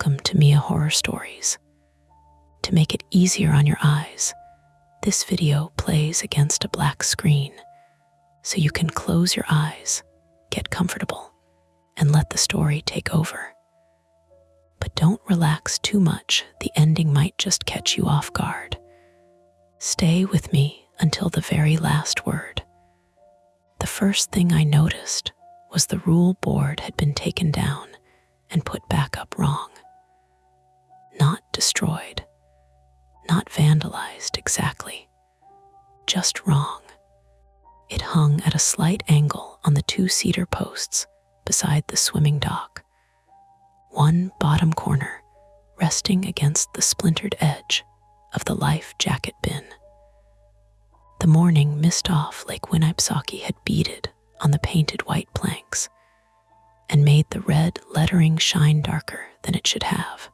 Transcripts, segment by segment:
Welcome to Mia Horror Stories. To make it easier on your eyes, this video plays against a black screen, so you can close your eyes, get comfortable, and let the story take over. But don't relax too much, the ending might just catch you off guard. Stay with me until the very last word. The first thing I noticed was the rule board had been taken down and put back up wrong. Not destroyed, not vandalized exactly, just wrong. It hung at a slight angle on the two cedar posts beside the swimming dock, one bottom corner resting against the splintered edge of the life jacket bin. The morning mist off Lake Winnipesaukee had beaded on the painted white planks and made the red lettering shine darker than it should have.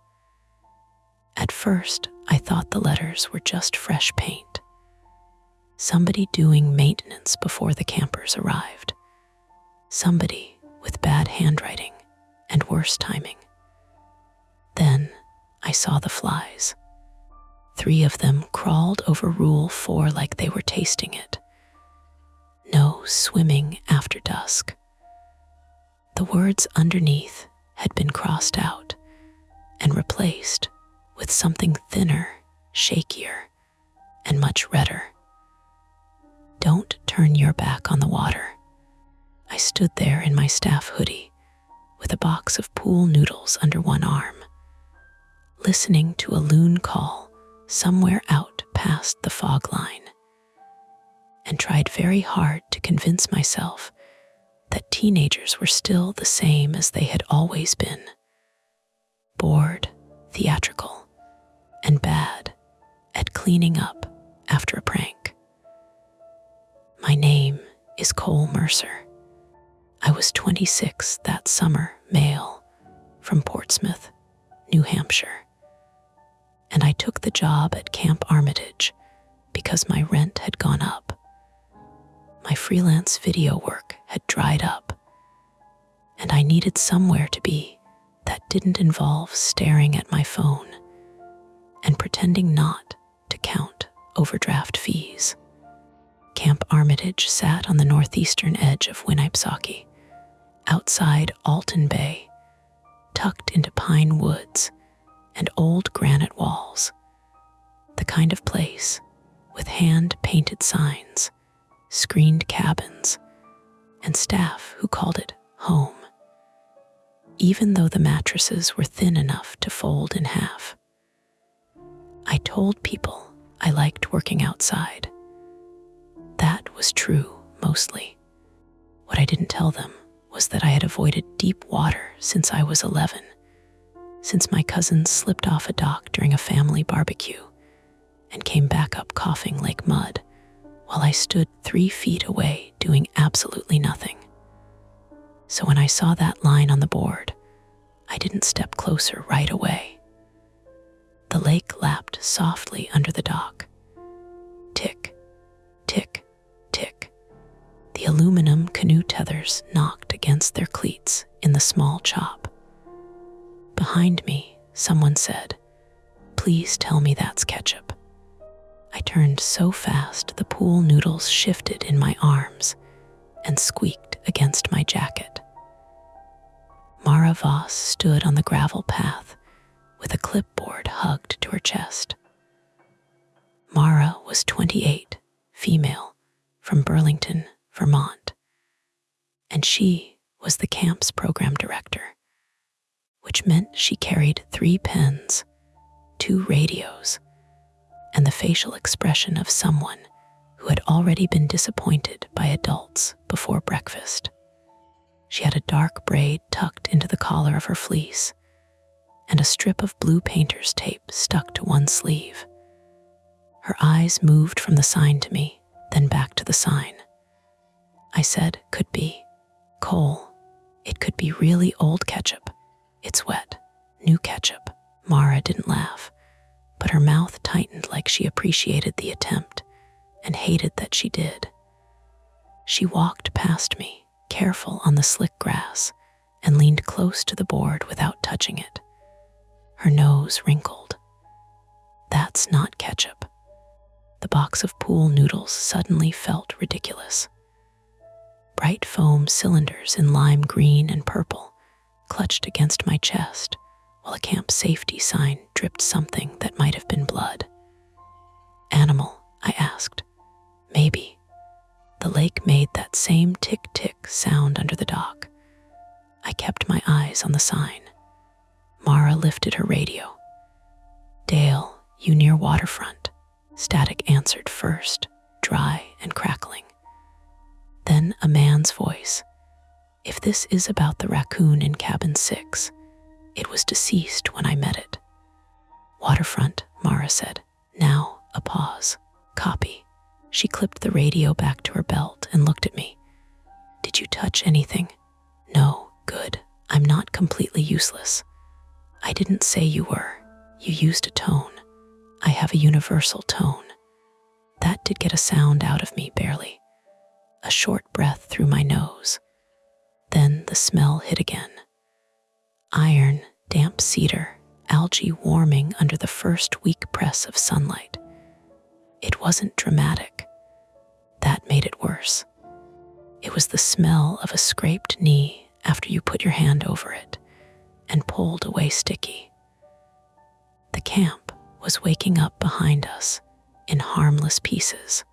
At first, I thought the letters were just fresh paint. Somebody doing maintenance before the campers arrived. Somebody with bad handwriting and worse timing. Then I saw the flies. 3 of them crawled over Rule 4 like they were tasting it. No swimming after dusk. The words underneath had been crossed out and replaced with something thinner, shakier, and much redder. Don't turn your back on the water. I stood there in my staff hoodie with a box of pool noodles under one arm, listening to a loon call somewhere out past the fog line, and tried very hard to convince myself that teenagers were still the same as they had always been. Bored, theatrical, and bad at cleaning up after a prank. My name is Cole Mercer. I was 26 that summer, male, from Portsmouth, New Hampshire. And I took the job at Camp Armitage because my rent had gone up. My freelance video work had dried up, and I needed somewhere to be that didn't involve staring at my phone and pretending not to count overdraft fees. Camp Armitage sat on the northeastern edge of Winnipesaukee, outside Alton Bay, tucked into pine woods and old granite walls, the kind of place with hand-painted signs, screened cabins, and staff who called it home, even though the mattresses were thin enough to fold in half. I told people I liked working outside. That was true, mostly. What I didn't tell them was that I had avoided deep water since I was 11, since my cousins slipped off a dock during a family barbecue and came back up coughing like mud while I stood 3 feet away doing absolutely nothing. So when I saw that line on the board, I didn't step closer right away. The lake lapped softly under the dock. Tick, tick, tick. The aluminum canoe tethers knocked against their cleats in the small chop. Behind me, someone said, "Please tell me that's ketchup." I turned so fast the pool noodles shifted in my arms and squeaked against my jacket. Mara Voss stood on the gravel path with a clipboard hugged to her chest. Mara was 28, female, from Burlington, Vermont, and she was the camp's program director, which meant she carried 3 pens, 2 radios, and the facial expression of someone who had already been disappointed by adults before breakfast. She had a dark braid tucked into the collar of her fleece, and a strip of blue painter's tape stuck to one sleeve. Her eyes moved from the sign to me, then back to the sign. I said, "Could be. Cole, it could be really old ketchup. It's wet. New ketchup." Mara didn't laugh, but her mouth tightened like she appreciated the attempt and hated that she did. She walked past me, careful on the slick grass, and leaned close to the board without touching it. Her nose wrinkled. That's not ketchup. The box of pool noodles suddenly felt ridiculous. Bright foam cylinders in lime green and purple clutched against my chest, while a camp safety sign dripped something that might have been blood. Animal, I asked. Maybe. The lake made that same tick-tick sound under the dock. I kept my eyes on the sign. Mara lifted her radio. Dale, you near waterfront? Static answered first, dry and crackling. Then a man's voice. If this is about the raccoon in cabin 6, it was deceased when I met it. Waterfront, Mara said. Now, a pause. Copy. She clipped the radio back to her belt and looked at me. Did you touch anything? No, good. I'm not completely useless. I didn't say you were. You used a tone. I have a universal tone. That did get a sound out of me, barely. A short breath through my nose. Then the smell hit again. Iron, damp cedar, algae warming under the first weak press of sunlight. It wasn't dramatic. That made it worse. It was the smell of a scraped knee after you put your hand over it and pulled away sticky. The camp was waking up behind us in harmless pieces.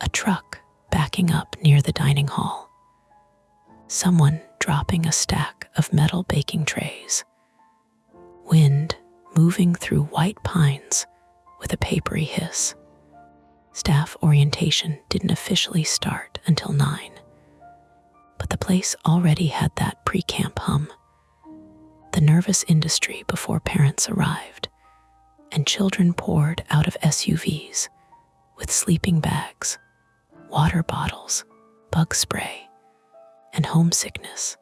A truck backing up near the dining hall. Someone dropping a stack of metal baking trays. Wind moving through white pines with a papery hiss. Staff orientation didn't officially start until 9, but the place already had that pre-camp hum. The nervous industry before parents arrived, and children poured out of SUVs with sleeping bags, water bottles, bug spray, and homesickness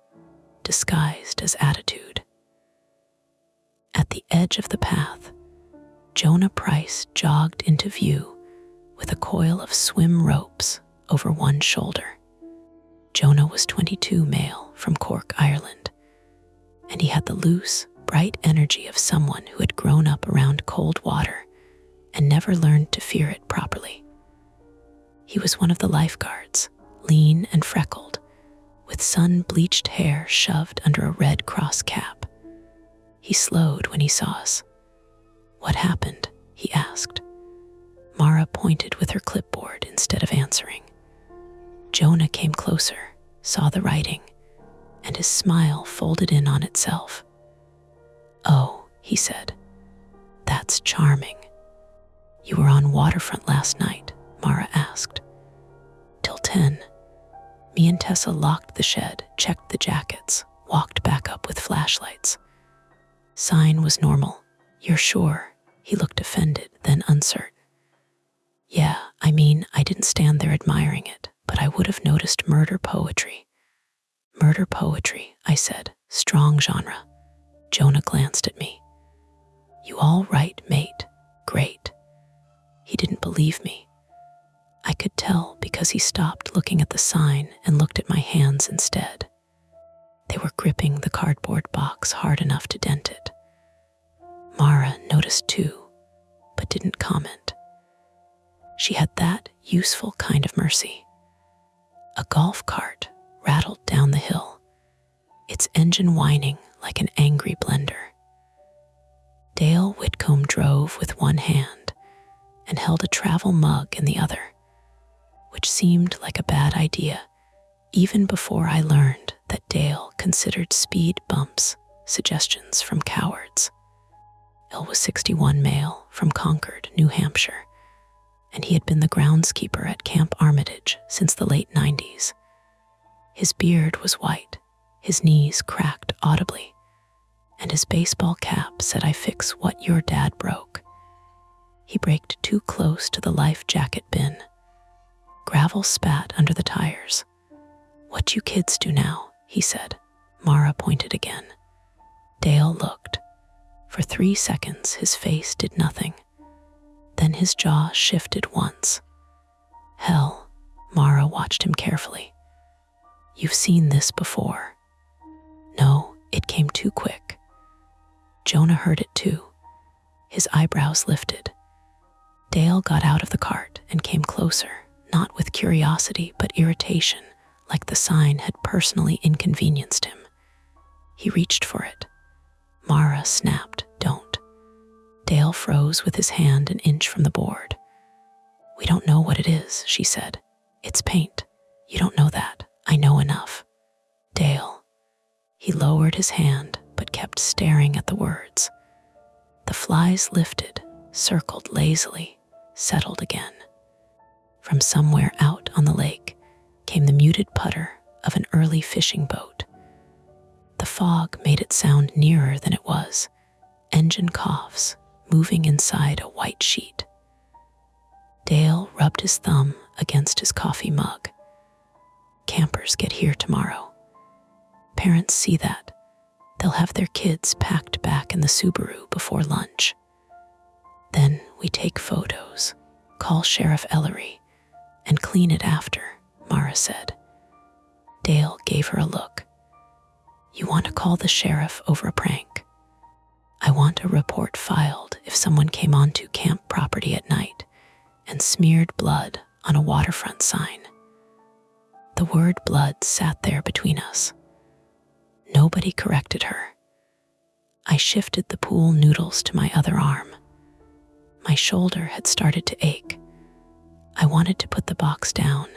disguised as attitude. At the edge of the path, Jonah Price jogged into view with a coil of swim ropes over one shoulder. Jonah was 22, male, from Cork, Ireland, and he had the loose, bright energy of someone who had grown up around cold water and never learned to fear it properly. He was one of the lifeguards, lean and freckled, with sun-bleached hair shoved under a Red Cross cap. He slowed when he saw us. What happened? He asked. Mara pointed with her clipboard instead of answering. Jonah came closer, saw the writing, and his smile folded in on itself. Oh, he said, that's charming. You were on waterfront last night, Mara asked. Till 10. Me and Tessa locked the shed, checked the jackets, walked back up with flashlights. Sign was normal. You're sure? He looked offended, then uncertain. Yeah, I mean, I didn't stand there admiring it, but I would have noticed murder poetry. Murder poetry, I said, strong genre. Jonah glanced at me. You all right, mate? Great. He didn't believe me. I could tell because he stopped looking at the sign and looked at my hands instead. They were gripping the cardboard box hard enough to dent it. Mara noticed too, but didn't comment. She had that useful kind of mercy. A golf cart rattled down the hill, its engine whining like an angry blender. Dale Whitcomb drove with one hand and held a travel mug in the other, which seemed like a bad idea even before I learned that Dale considered speed bumps suggestions from cowards. Dale was 61, male, from Concord, New Hampshire, and he had been the groundskeeper at Camp Armitage since the late 90s. His beard was white, his knees cracked audibly, and his baseball cap said, I fix what your dad broke. He braked too close to the life jacket bin. Gravel spat under the tires. What you kids do now, he said. Mara pointed again. Dale looked. For 3 seconds, his face did nothing. Then his jaw shifted once. Hell, Mara watched him carefully. You've seen this before. No, it came too quick. Jonah heard it too. His eyebrows lifted. Dale got out of the cart and came closer, not with curiosity but irritation, like the sign had personally inconvenienced him. He reached for it. Mara snapped, "Don't." Dale froze with his hand an inch from the board. "We don't know what it is," she said. "It's paint. You don't know that. I know enough." Dale. He lowered his hand but kept staring at the words. The flies lifted, circled lazily, settled again. From somewhere out on the lake came the muted putter of an early fishing boat. The fog made it sound nearer than it was, engine coughs moving inside a white sheet. Dale rubbed his thumb against his coffee mug. Campers get here tomorrow. Parents see that. They'll have their kids packed back in the Subaru before lunch. Then we take photos, call Sheriff Ellery, and clean it after, Mara said. Dale gave her a look. You want to call the sheriff over a prank? I want a report filed if someone came onto camp property at night and smeared blood on a waterfront sign. The word blood sat there between us. Nobody corrected her. I shifted the pool noodles to my other arm. My shoulder had started to ache. I wanted to put the box down,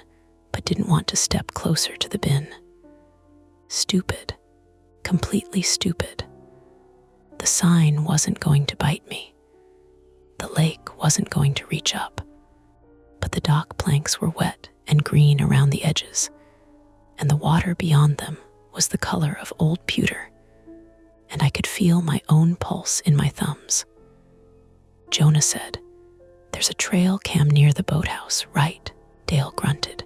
but didn't want to step closer to the bin. Stupid. Completely stupid. The sign wasn't going to bite me. The lake wasn't going to reach up. But the dock planks were wet and green around the edges, and the water beyond them was the color of old pewter, and I could feel my own pulse in my thumbs. Jonah said, "There's a trail cam near the boathouse, right?" Dale grunted.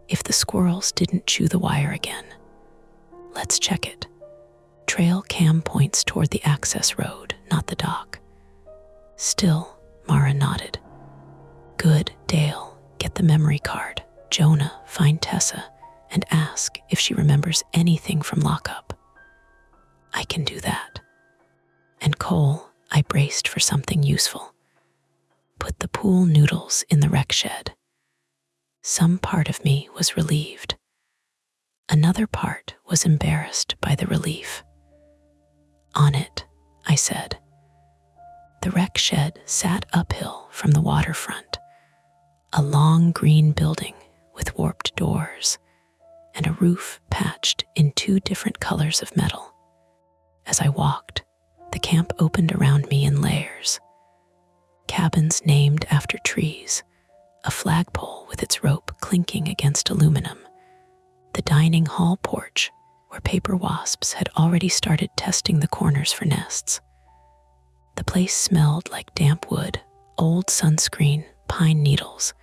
"If the squirrels didn't chew the wire again. Let's check it." Trail cam points toward the access road, not the dock. Still, Mara nodded. Good, Dale, get the memory card. Jonah, find Tessa and ask if she remembers anything from lockup. I can do that. And Cole, I braced for something useful. Put the pool noodles in the rec shed. Some part of me was relieved. Another part was embarrassed by the relief. On it, I said. The rec shed sat uphill from the waterfront, a long green building with warped doors and a roof patched in 2 different colors of metal. As I walked, the camp opened around me in layers. Cabins named after trees, a flagpole with its rope clinking against aluminum, the dining hall porch where paper wasps had already started testing the corners for nests. The place smelled like damp wood, old sunscreen, pine needles,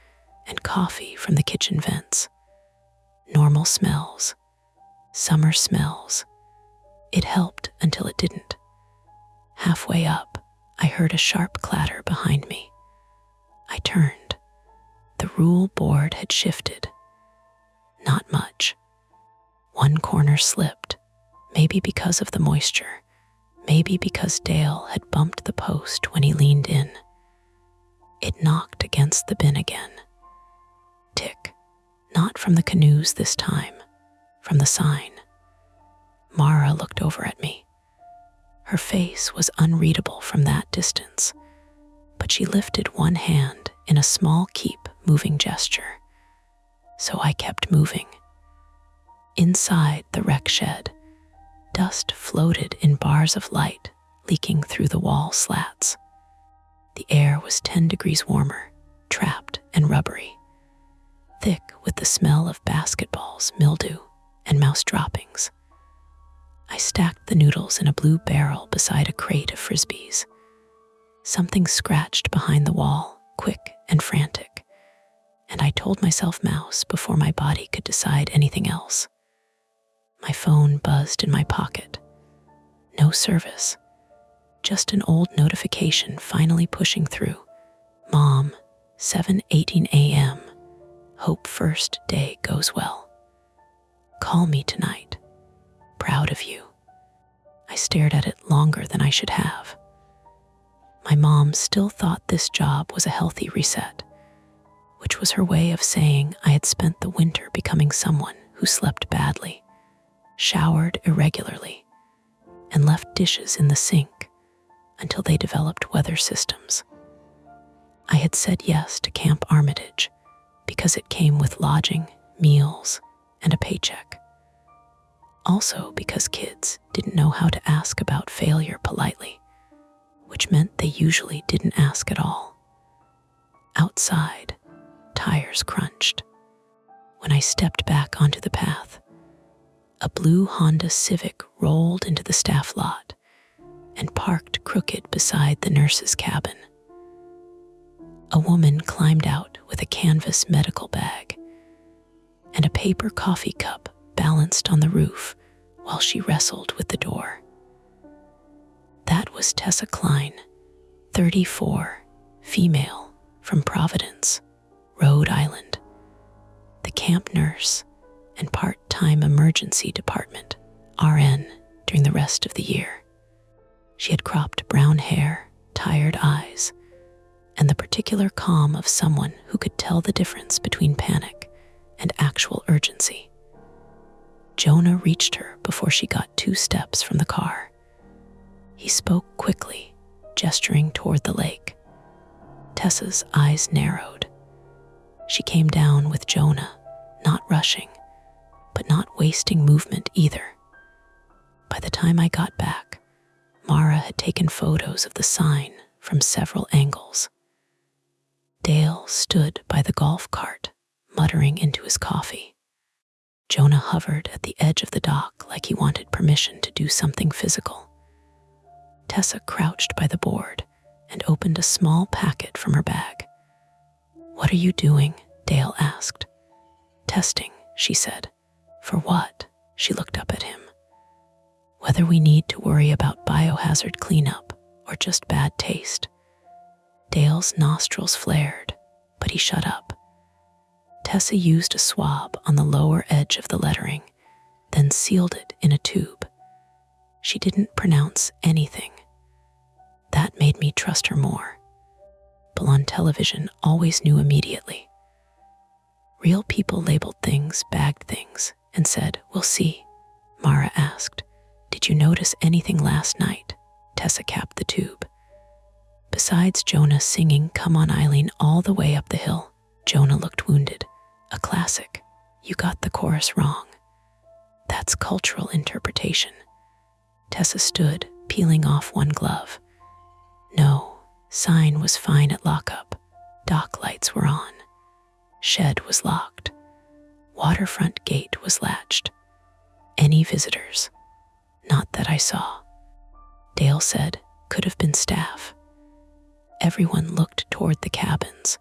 and coffee from the kitchen vents. Normal smells. Summer smells. It helped until it didn't. Halfway up, I heard a sharp clatter behind me. I turned. The rule board had shifted. Not much. One corner slipped, maybe because of the moisture, maybe because Dale had bumped the post when he leaned in. It knocked against the bin again. Tick. Not from the canoes this time, from the sign. Mara looked over at me. Her face was unreadable from that distance, but she lifted one hand in a small keep-moving gesture. So I kept moving. Inside the rec shed, dust floated in bars of light leaking through the wall slats. The air was 10 degrees warmer, trapped and rubbery, thick with the smell of basketballs, mildew, and mouse droppings. I stacked the noodles in a blue barrel beside a crate of frisbees. Something scratched behind the wall, quick and frantic, and I told myself mouse before my body could decide anything else. My phone buzzed in my pocket. No service. Just an old notification finally pushing through. Mom, 7:18 a.m. Hope first day goes well. Call me tonight. Proud of you. I stared at it longer than I should have. My mom still thought this job was a healthy reset, which was her way of saying I had spent the winter becoming someone who slept badly, showered irregularly, and left dishes in the sink until they developed weather systems. I had said yes to Camp Armitage because it came with lodging, meals, and a paycheck. Also because kids didn't know how to ask about failure politely, which meant they usually didn't ask at all. Outside, tires crunched. When I stepped back onto the path, a blue Honda Civic rolled into the staff lot and parked crooked beside the nurse's cabin. A woman climbed out with a canvas medical bag, and a paper coffee cup balanced on the roof while she wrestled with the door. That was Tessa Klein, 34, female, from Providence, Rhode Island, the camp nurse and part-time emergency department, RN, during the rest of the year. She had cropped brown hair, tired eyes, and the particular calm of someone who could tell the difference between panic and actual urgency. Jonah reached her before she got 2 steps from the car. He spoke quickly, gesturing toward the lake. Tessa's eyes narrowed. She came down with Jonah, not rushing, but not wasting movement either. By the time I got back, Mara had taken photos of the sign from several angles. Dale stood by the golf cart, muttering into his coffee. Jonah hovered at the edge of the dock like he wanted permission to do something physical. Tessa crouched by the board and opened a small packet from her bag. "What are you doing?" Dale asked. "Testing," she said. "For what?" She looked up at him. "Whether we need to worry about biohazard cleanup or just bad taste." Dale's nostrils flared, but he shut up. Tessa used a swab on the lower edge of the lettering, then sealed it in a tube. She didn't pronounce anything. That made me trust her more. People on television always knew immediately. Real people labeled things, bagged things, and said, "We'll see." Mara asked, "Did you notice anything last night?" Tessa capped the tube. Besides Jonah singing "Come On Eileen" all the way up the hill, Jonah looked wounded. A classic. "You got the chorus wrong." "That's cultural interpretation." Tessa stood, peeling off one glove. "No, sign was fine at lockup. Dock lights were on. Shed was locked. Waterfront gate was latched. Any visitors?" "Not that I saw." Dale said, "Could have been staff." Everyone looked toward the cabins,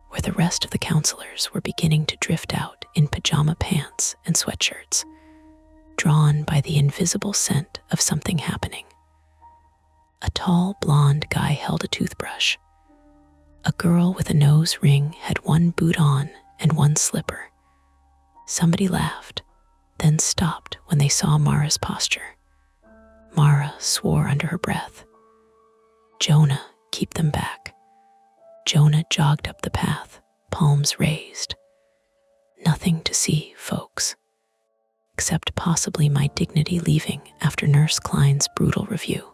where the rest of the counselors were beginning to drift out in pajama pants and sweatshirts, drawn by the invisible scent of something happening. A tall, blonde guy held a toothbrush. A girl with a nose ring had one boot on and one slipper. Somebody laughed, then stopped when they saw Mara's posture. Mara swore under her breath. "Jonah, keep them back." Jonah jogged up the path, palms raised. Nothing to see, folks, except possibly my dignity leaving after Nurse Klein's brutal review.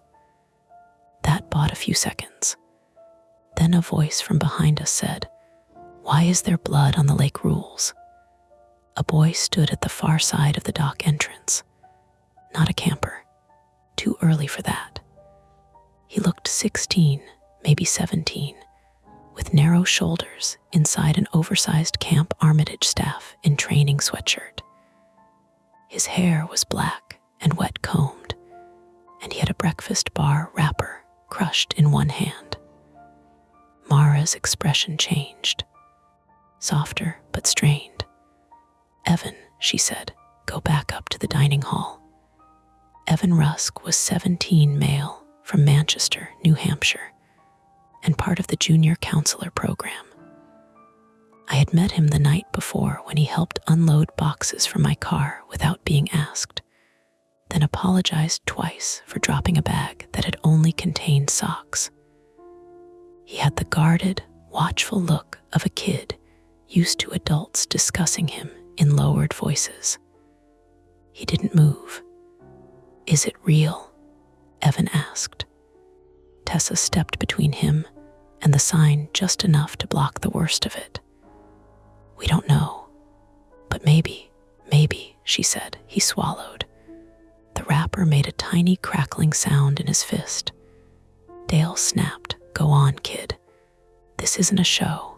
That bought a few seconds. Then a voice from behind us said, "Why is there blood on the lake rules?" A boy stood at the far side of the dock entrance. Not a camper. Too early for that. He looked 16, maybe 17, with narrow shoulders inside an oversized Camp Armitage staff in training sweatshirt. His hair was black and wet combed, and he had a breakfast bar wrapper crushed in one hand. Mara's expression changed, softer but strained. "Evan," she said, "go back up to the dining hall." Evan Rusk was 17, male, from Manchester, New Hampshire, and part of the junior counselor program. I had met him the night before when he helped unload boxes from my car without being asked. then apologized twice for dropping a bag that had only contained socks. He had the guarded, watchful look of a kid used to adults discussing him in lowered voices. He didn't move. "Is it real?" Evan asked. Tessa stepped between him and the sign just enough to block the worst of it. "We don't know, but maybe, she said. He swallowed. The wrapper made a tiny crackling sound in his fist. Dale snapped, "Go on, kid. This isn't a show."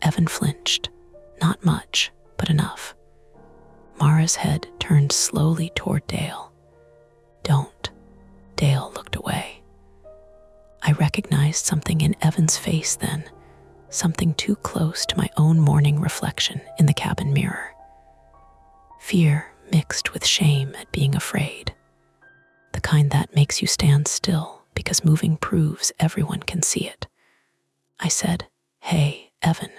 Evan flinched. Not much, but enough. Mara's head turned slowly toward Dale. "Don't." Dale looked away. I recognized something in Evan's face then, something too close to my own morning reflection in the cabin mirror. Fear mixed with shame at being afraid. The kind that makes you stand still because moving proves everyone can see it. I said, "Hey, Evan,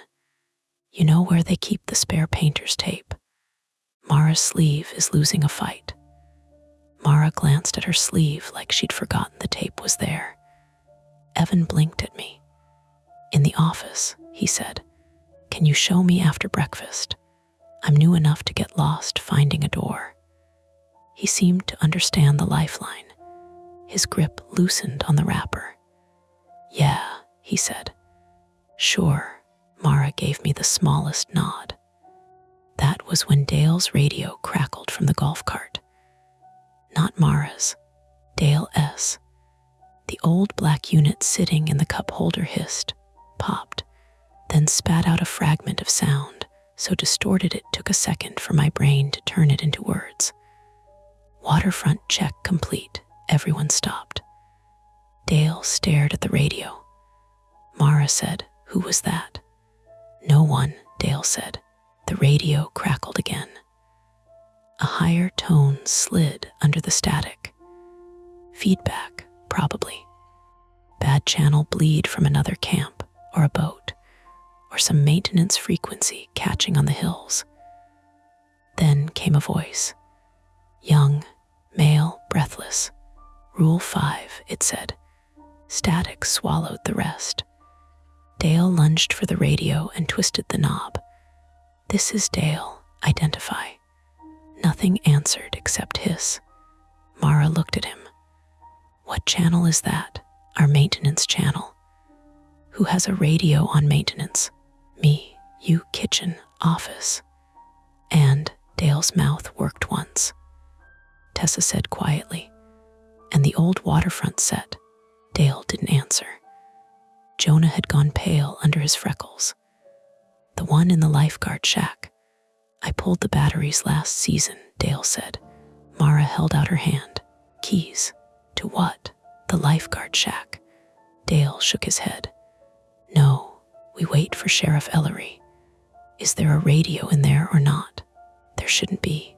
you know where they keep the spare painter's tape? Mara's sleeve is losing a fight." Mara glanced at her sleeve like she'd forgotten the tape was there. Evan blinked at me. "In the office," he said. "Can you show me after breakfast? I'm new enough to get lost finding a door." He seemed to understand the lifeline. His grip loosened on the wrapper. "Yeah," he said. "Sure." Mara gave me the smallest nod. That was when Dale's radio crackled from the golf cart. Not Mara's, Dale's. The old black unit sitting in the cup holder hissed, popped, then spat out a fragment of sound so distorted it took a second for my brain to turn it into words. "Waterfront check complete." Everyone stopped. Dale stared at the radio. Mara said, "Who was that?" "No one," Dale said. The radio crackled again. A higher tone slid under the static. Feedback, probably. Bad channel bleed from another camp or a boat, or some maintenance frequency catching on the hills. Then came a voice. Young, male, breathless. Rule 5, it said. Static swallowed the rest. Dale lunged for the radio and twisted the knob. "This is Dale. Identify." Nothing answered except hiss. Mara looked at him. "What channel is that?" "Our maintenance channel." "Who has a radio on maintenance?" "Me, you, kitchen, office." And Dale's mouth worked once. Tessa said quietly, "And the old waterfront set." Dale didn't answer. Jonah had gone pale under his freckles. "The one in the lifeguard shack. I pulled the batteries last season," Dale said. Mara held out her hand. "Keys. To what?" "The lifeguard shack." Dale shook his head. "No, we wait for Sheriff Ellery. Is there a radio in there or not?" "There shouldn't be."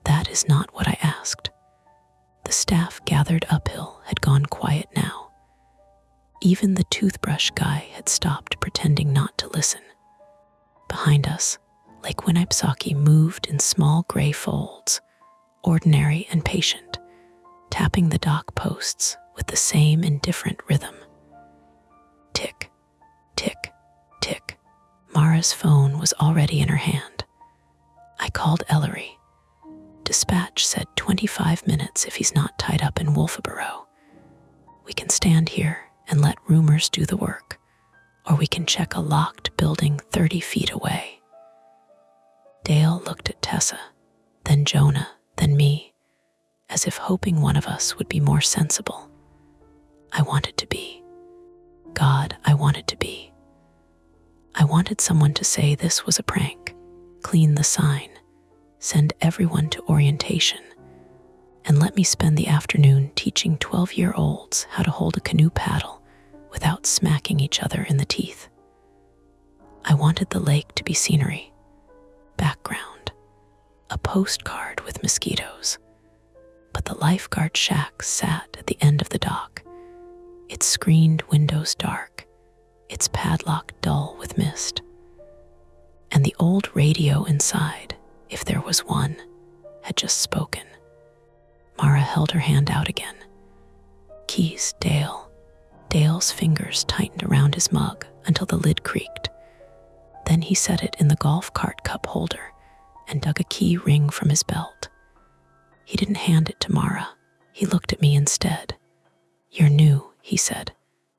"That is not what I asked." The staff gathered uphill had gone quiet now. Even the toothbrush guy had stopped pretending not to listen. Behind us, Lake Winnipesaukee moved in small gray folds, ordinary and patient, tapping the dock posts with the same indifferent rhythm. Tick, tick, tick. Mara's phone was already in her hand. I called Ellery. Dispatch said 25 minutes if he's not tied up in Wolfeboro. We can stand here and let rumors do the work, or we can check a locked building 30 feet away. Dale looked at Tessa, then Jonah, then me, as if hoping one of us would be more sensible. I wanted to be. God, I wanted to be. I wanted someone to say this was a prank, clean the sign, send everyone to orientation, and let me spend the afternoon teaching 12-year-olds how to hold a canoe paddle without smacking each other in the teeth. I wanted the lake to be scenery, background, a postcard with mosquitoes. But the lifeguard shack sat at the end of the dock, its screened windows dark, its padlock dull with mist. And the old radio inside, if there was one, had just spoken. Mara held her hand out again. Keys, Dale. Dale's fingers tightened around his mug until the lid creaked. Then he set it in the golf cart cup holder and dug a key ring from his belt. He didn't hand it to Mara. He looked at me instead. "You're new," he said.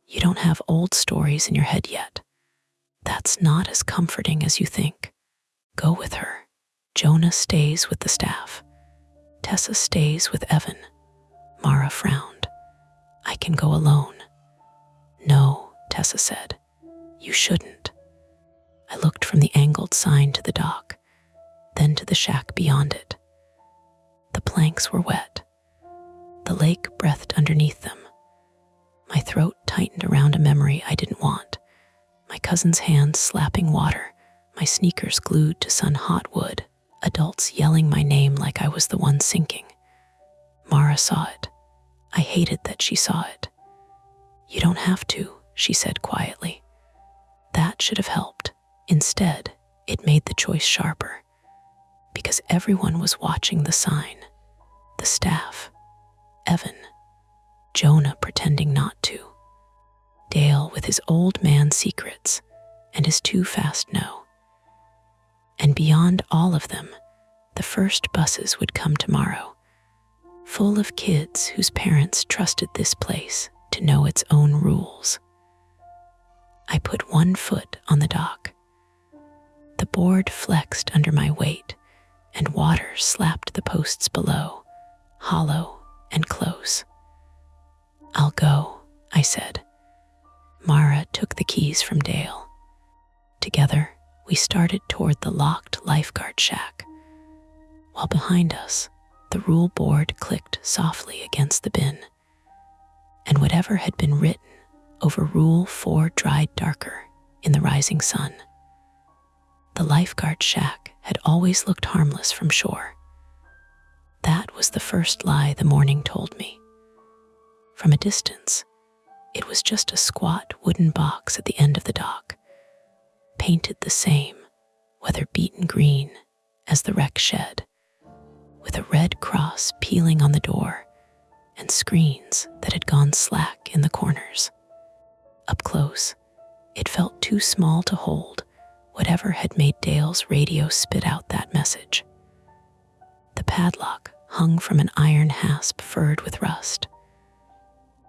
"You don't have old stories in your head yet. That's not as comforting as you think. Go with her. Jonah stays with the staff. Tessa stays with Evan." Mara frowned. "I can go alone." "No," Tessa said. "You shouldn't." I looked from the angled sign to the dock, then to the shack beyond it. The planks were wet. The lake breathed underneath them. My throat tightened around a memory I didn't want. My cousin's hands slapping water, my sneakers glued to sun-hot wood, adults yelling my name like I was the one sinking. Mara saw it. I hated that she saw it. "You don't have to," she said quietly. That should have helped. Instead, it made the choice sharper. Because everyone was watching the sign. The staff. Evan. Jonah pretending not to. Dale with his old man secrets and his too fast no. And beyond all of them, the first buses would come tomorrow, full of kids whose parents trusted this place to know its own rules. I put one foot on the dock. The board flexed under my weight, and water slapped the posts below, hollow and close. "I'll go," I said. Mara took the keys from Dale. Together, we started toward the locked lifeguard shack, while behind us, the rule board clicked softly against the bin, and whatever had been written over Rule 4 dried darker in the rising sun. The lifeguard shack had always looked harmless from shore. That was the first lie the morning told me. From a distance, it was just a squat wooden box at the end of the dock, painted the same, weather-beaten green as the wreck shed, with a red cross peeling on the door and screens that had gone slack in the corners. Up close, it felt too small to hold whatever had made Dale's radio spit out that message. The padlock hung from an iron hasp furred with rust.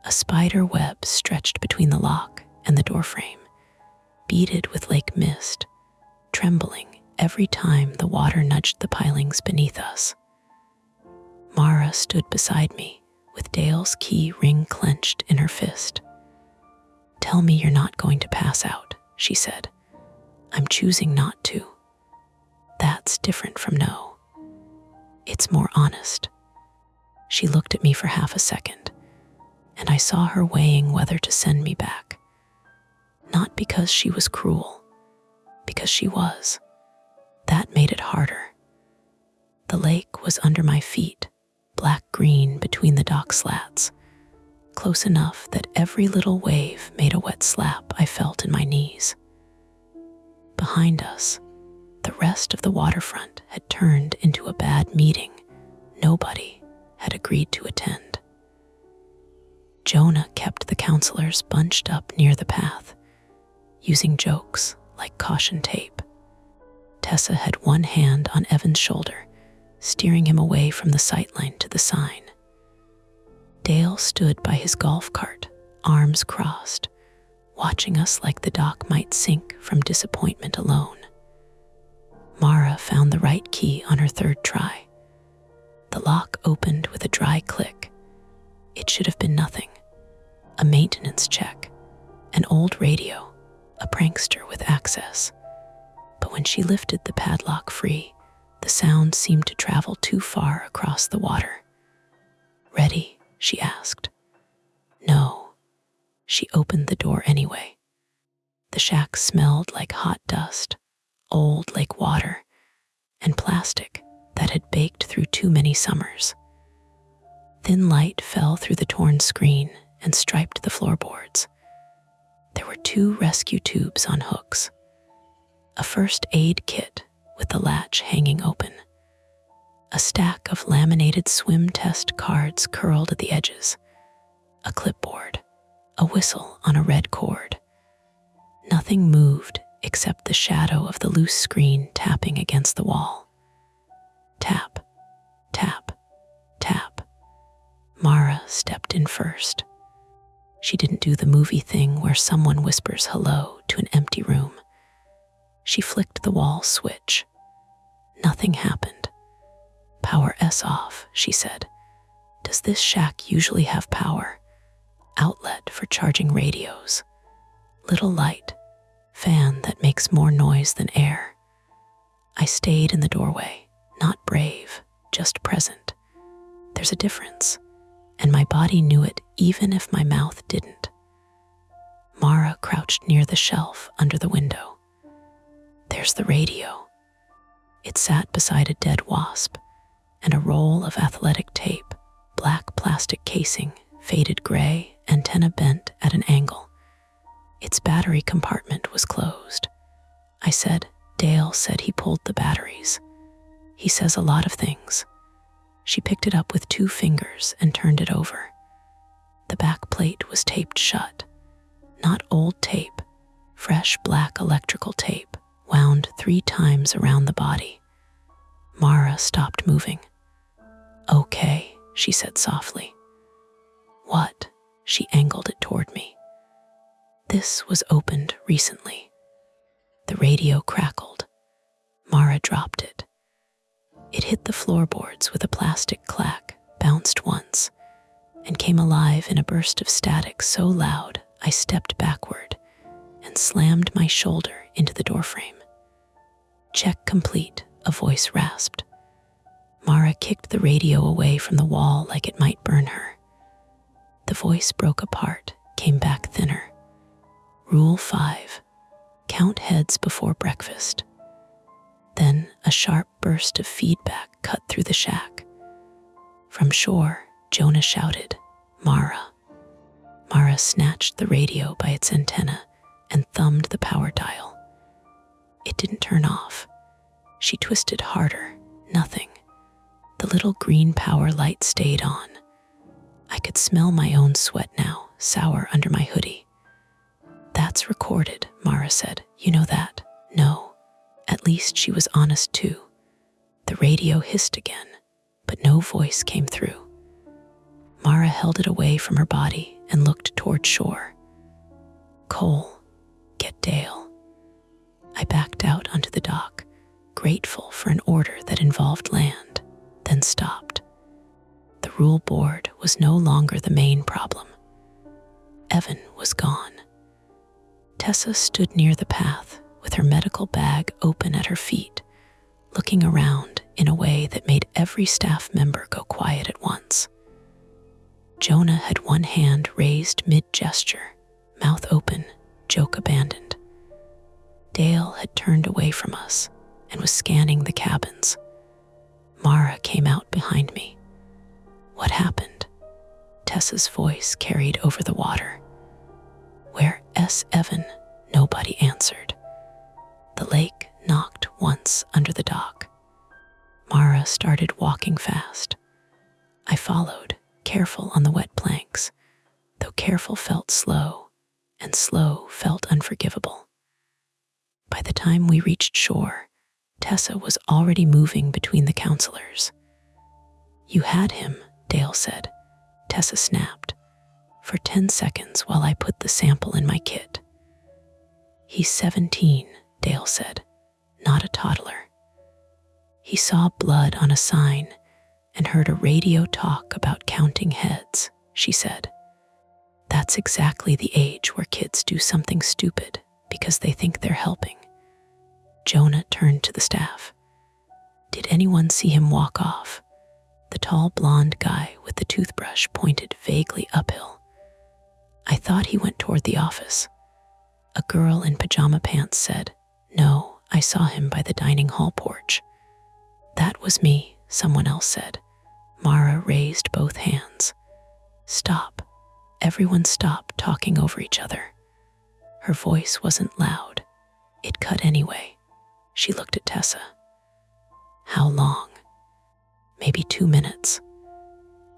A spider web stretched between the lock and the doorframe, beaded with lake mist, trembling every time the water nudged the pilings beneath us. Mara stood beside me with Dale's key ring clenched in her fist. "Tell me you're not going to pass out," she said. "I'm choosing not to." That's different from no. It's more honest. She looked at me for half a second, and I saw her weighing whether to send me back. Not because she was cruel, because she was. That made it harder. The lake was under my feet, black-green between the dock slats, close enough that every little wave made a wet slap I felt in my knees. Behind us, the rest of the waterfront had turned into a bad meeting nobody had agreed to attend. Jonah kept the counselors bunched up near the path, using jokes like caution tape. Tessa had one hand on Evan's shoulder, steering him away from the sightline to the sign. Dale stood by his golf cart, arms crossed, watching us like the dock might sink from disappointment alone. Mara found the right key on her third try. The lock opened with a dry click. It should have been nothing. A maintenance check, an old radio, a prankster with access. But when she lifted the padlock free, the sound seemed to travel too far across the water. "Ready?" she asked. No. She opened the door anyway. The shack smelled like hot dust, old lake water, and plastic that had baked through too many summers. Thin light fell through the torn screen and striped the floorboards. There were 2 rescue tubes on hooks, a first aid kit with the latch hanging open, A stack of laminated swim test cards curled at the edges, a clipboard, a whistle on a red cord. Nothing moved except the shadow of the loose screen tapping against the wall. Tap, tap, tap. Mara stepped in first. She didn't do the movie thing where someone whispers hello to an empty room. She flicked the wall switch. Nothing happened. Power S off, she said. Does this shack usually have power? Outlet for charging radios. Little light. Fan that makes more noise than air. I stayed in the doorway, not brave, just present. There's a difference, and my body knew it even if my mouth didn't. Mara crouched near the shelf under the window. There's the radio. It sat beside a dead wasp and a roll of athletic tape, black plastic casing, faded gray, antenna bent at an angle. Its battery compartment was closed. I said, Dale said he pulled the batteries. He says a lot of things. She picked it up with 2 fingers and turned it over. The back plate was taped shut. Not old tape, fresh black electrical tape, wound 3 times around the body. Mara stopped moving. Okay, she said softly. What? She angled it toward me. This was opened recently. The radio crackled. Mara dropped it. It hit the floorboards with a plastic clack, bounced once, and came alive in a burst of static so loud I stepped backward and slammed my shoulder into the doorframe. Check complete, a voice rasped. Mara kicked the radio away from the wall like it might burn her. The voice broke apart, came back thinner. Rule 5, count heads before breakfast. Then a sharp burst of feedback cut through the shack. From shore, Jonah shouted, Mara. Mara snatched the radio by its antenna and thumbed the power dial. It didn't turn off. She twisted harder, nothing. The little green power light stayed on. I could smell my own sweat now, sour under my hoodie. That's recorded, Mara said. You know that? No. At least she was honest too. The radio hissed again, but no voice came through. Mara held it away from her body and looked toward shore. Cole, get Dale. I backed out onto the dock, grateful for an order that involved land, then stopped. The rule board was no longer the main problem. Evan was gone. Tessa stood near the path with her medical bag open at her feet, looking around in a way that made every staff member go quiet at once. Jonah had one hand raised mid-gesture, mouth open, joke abandoned. Dale had turned away from us and was scanning the cabins. Mara came out behind me. What happened? Tessa's voice carried over the water. Where S. Evan? Nobody answered. The lake knocked once under the dock. Mara started walking fast. I followed, careful on the wet planks, though careful felt slow, and slow felt unforgivable. By the time we reached shore, Tessa was already moving between the counselors. You had him, Dale said. Tessa snapped. For 10 seconds while I put the sample in my kit. He's 17, Dale said, not a toddler. He saw blood on a sign and heard a radio talk about counting heads, she said. That's exactly the age where kids do something stupid because they think they're helping. Jonah turned to the staff. Did anyone see him walk off? The tall blonde guy with the toothbrush pointed vaguely uphill. I thought he went toward the office. A girl in pajama pants said, No, I saw him by the dining hall porch. That was me, someone else said. Mara raised both hands. Stop. Everyone stop talking over each other. Her voice wasn't loud. It cut anyway. She looked at Tessa. How long? maybe 2 minutes.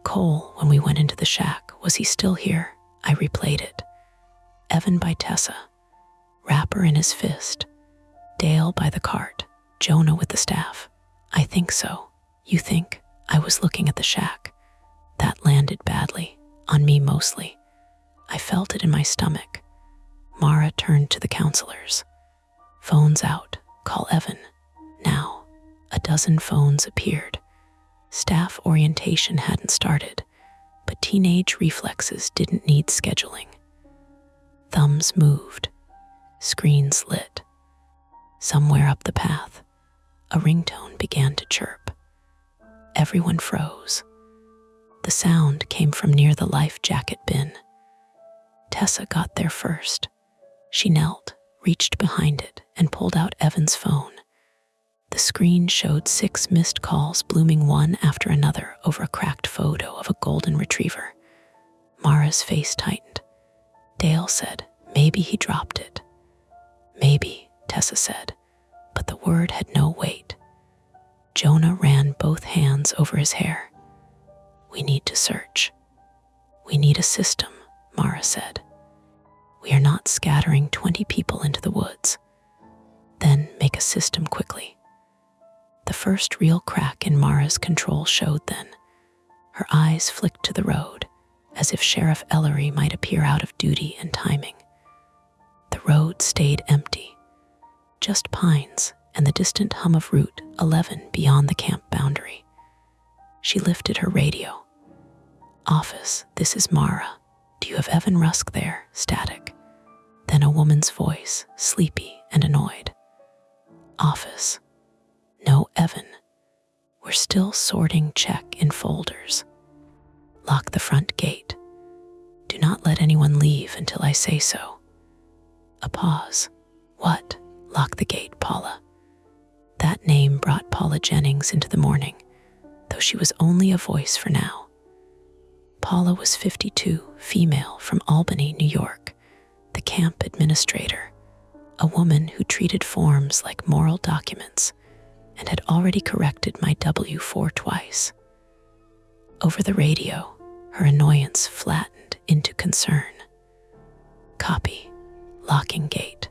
Cole, when we went into the shack, was he still here? I replayed it. Evan by Tessa, Rapper in his fist. Dale by the cart, Jonah with the staff. I think so. You think? I was looking at the shack. That landed badly, on me mostly. I felt it in my stomach. Mara turned to the counselors. Phones out, call Evan. Now, a dozen phones appeared. Staff orientation hadn't started, but teenage reflexes didn't need scheduling. Thumbs moved. Screens lit. Somewhere up the path, a ringtone began to chirp. Everyone froze. The sound came from near the life jacket bin. Tessa got there first. She knelt, reached behind it, and pulled out Evan's phone. The screen showed 6 missed calls blooming one after another over a cracked photo of a golden retriever. Mara's face tightened. Dale said, maybe he dropped it. Maybe, Tessa said, but the word had no weight. Jonah ran both hands over his hair. We need to search. We need a system, Mara said. We are not scattering 20 people into the woods. Then make a system quickly. The first real crack in Mara's control showed then. Her eyes flicked to the road, as if Sheriff Ellery might appear out of duty and timing. The road stayed empty. Just pines and the distant hum of Route 11 beyond the camp boundary. She lifted her radio. Office, this is Mara. Do you have Evan Rusk there? Static. Then a woman's voice, sleepy and annoyed. Office. No Evan. We're still sorting check in folders. Lock the front gate. Do not let anyone leave until I say so. A pause. What? Lock the gate, Paula. That name brought Paula Jennings into the morning, though she was only a voice for now. Paula was 52, female from Albany, New York, the camp administrator, a woman who treated forms like moral documents and had already corrected my W4 twice. Over the radio, her annoyance flattened into concern. Copy. Locking gate.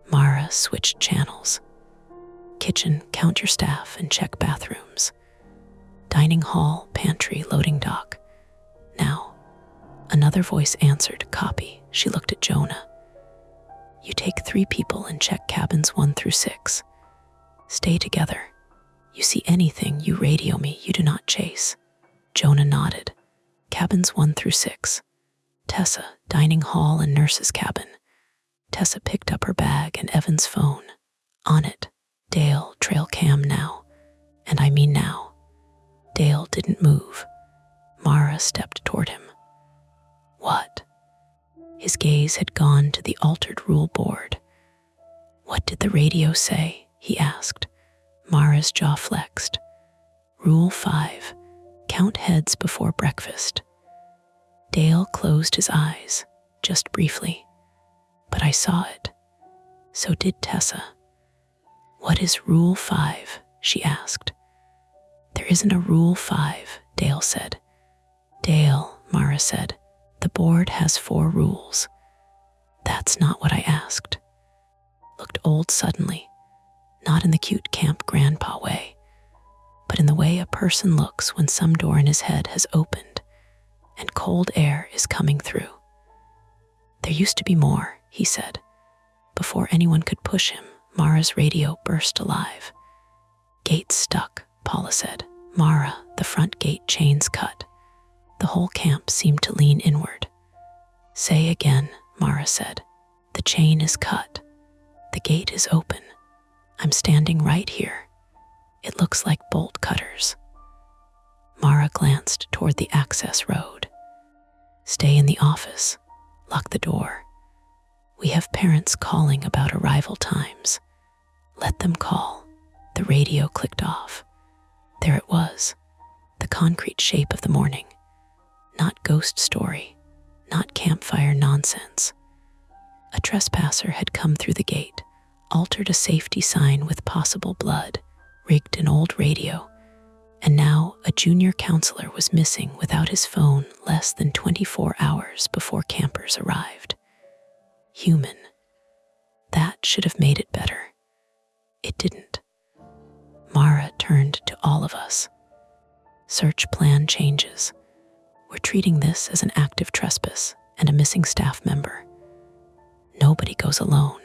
Mara switched channels. Kitchen, count your staff and check bathrooms. Dining hall, pantry, loading dock. Now, another voice answered, copy. She looked at Jonah. You take 3 people and check cabins 1 through 6. Stay together. You see anything, you radio me, you do not chase. Jonah nodded. Cabins 1 through 6. Tessa, dining hall and nurse's cabin. Tessa picked up her bag and Evan's phone. On it, Dale, trail cam now. And I mean now. Dale didn't move. Mara stepped toward him. What? His gaze had gone to the altered rule board. What did the radio say? He asked. Mara's jaw flexed. Rule 5. Count heads before breakfast. Dale closed his eyes, just briefly. But I saw it. So did Tessa. What is Rule 5? She asked. There isn't a Rule 5, Dale said. Dale, Mara said, the board has 4 rules. That's not what I asked. Looked old suddenly. Not in the cute camp grandpa way, but in the way a person looks when some door in his head has opened and cold air is coming through. There used to be more, he said. Before anyone could push him, Mara's radio burst alive. Gate stuck, Paula said. Mara, the front gate chain's cut. The whole camp seemed to lean inward. Say again, Mara said. The chain is cut. The gate is open. I'm standing right here. It looks like bolt cutters. Mara glanced toward the access road. Stay in the office. Lock the door. We have parents calling about arrival times. Let them call. The radio clicked off. There it was, the concrete shape of the morning. Not ghost story, not campfire nonsense. A trespasser had come through the gate, altered a safety sign with possible blood, rigged an old radio, And now a junior counselor was missing without his phone less than 24 hours before campers arrived. Human. That should have made it better. It didn't. Mara turned to all of us. Search plan changes. We're treating this as an active trespass and a missing staff member. Nobody goes alone.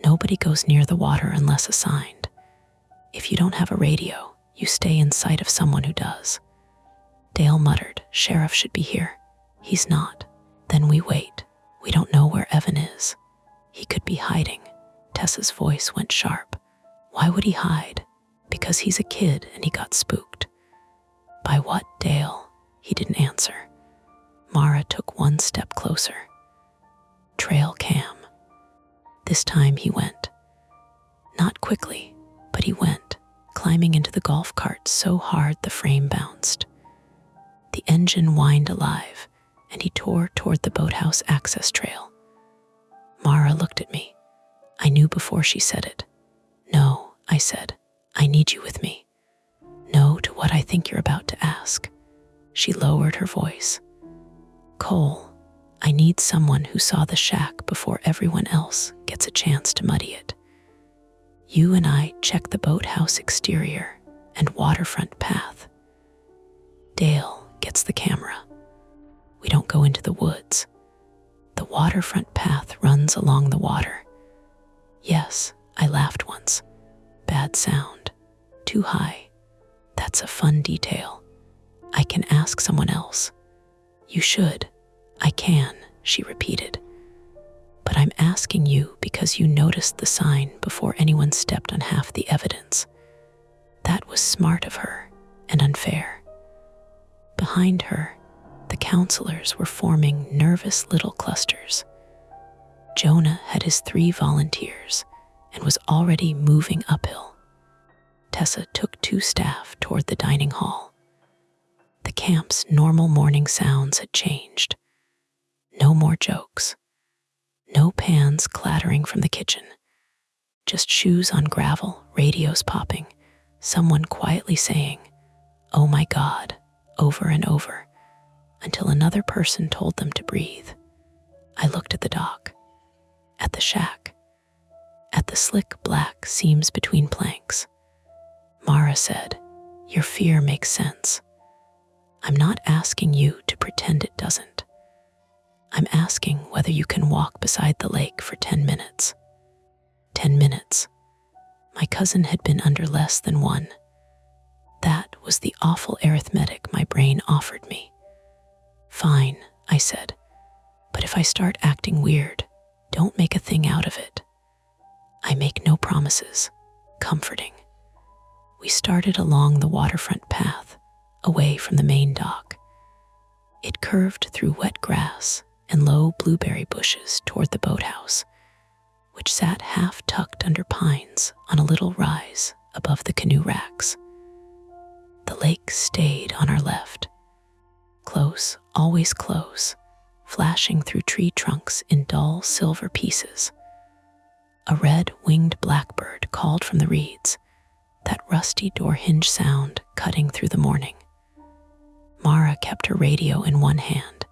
Nobody goes near the water unless assigned. If you don't have a radio, you stay in sight of someone who does. Dale muttered, "Sheriff should be here." He's not. Then we wait. We don't know where Evan is. He could be hiding. Tessa's voice went sharp. Why would he hide? Because he's a kid and he got spooked. By what, Dale? He didn't answer. Mara took one step closer. Trail cam. This time he went. Not quickly, but he went, climbing into the golf cart so hard the frame bounced. The engine whined alive, and he tore toward the boathouse access trail. Mara looked at me. I knew before she said it. No, I said, I need you with me. No to what I think you're about to ask. She lowered her voice. Cole, I need someone who saw the shack before everyone else gets a chance to muddy it. You and I check the boathouse exterior and waterfront path. Dale gets the camera. We don't go into the woods. The waterfront path runs along the water. Yes, I laughed once. Bad sound. Too high. That's a fun detail. I can ask someone else. You should. I can, she repeated. But I'm asking you because you noticed the sign before anyone stepped on half the evidence. That was smart of her and unfair. Behind her, the counselors were forming nervous little clusters. Jonah had his 3 volunteers and was already moving uphill. Tessa took 2 staff toward the dining hall. The camp's normal morning sounds had changed. No more jokes. No pans clattering from the kitchen. Just shoes on gravel, radios popping, someone quietly saying, "Oh my God," over and over, until another person told them to breathe. I looked at the dock, at the shack, at the slick black seams between planks. Mara said, "Your fear makes sense. I'm not asking you to pretend it doesn't. I'm asking whether you can walk beside the lake for 10 minutes. 10 minutes. My cousin had been under less than 1. That was the awful arithmetic my brain offered me. Fine, I said, but if I start acting weird, don't make a thing out of it. I make no promises. Comforting. We started along the waterfront path, away from the main dock. It curved through wet grass and low blueberry bushes toward the boathouse, which sat half tucked under pines on a little rise above the canoe racks. The lake stayed on our left. Close, always close, flashing through tree trunks in dull silver pieces. A red-winged blackbird called from the reeds, that rusty door hinge sound cutting through the morning. Mara kept her radio in one hand,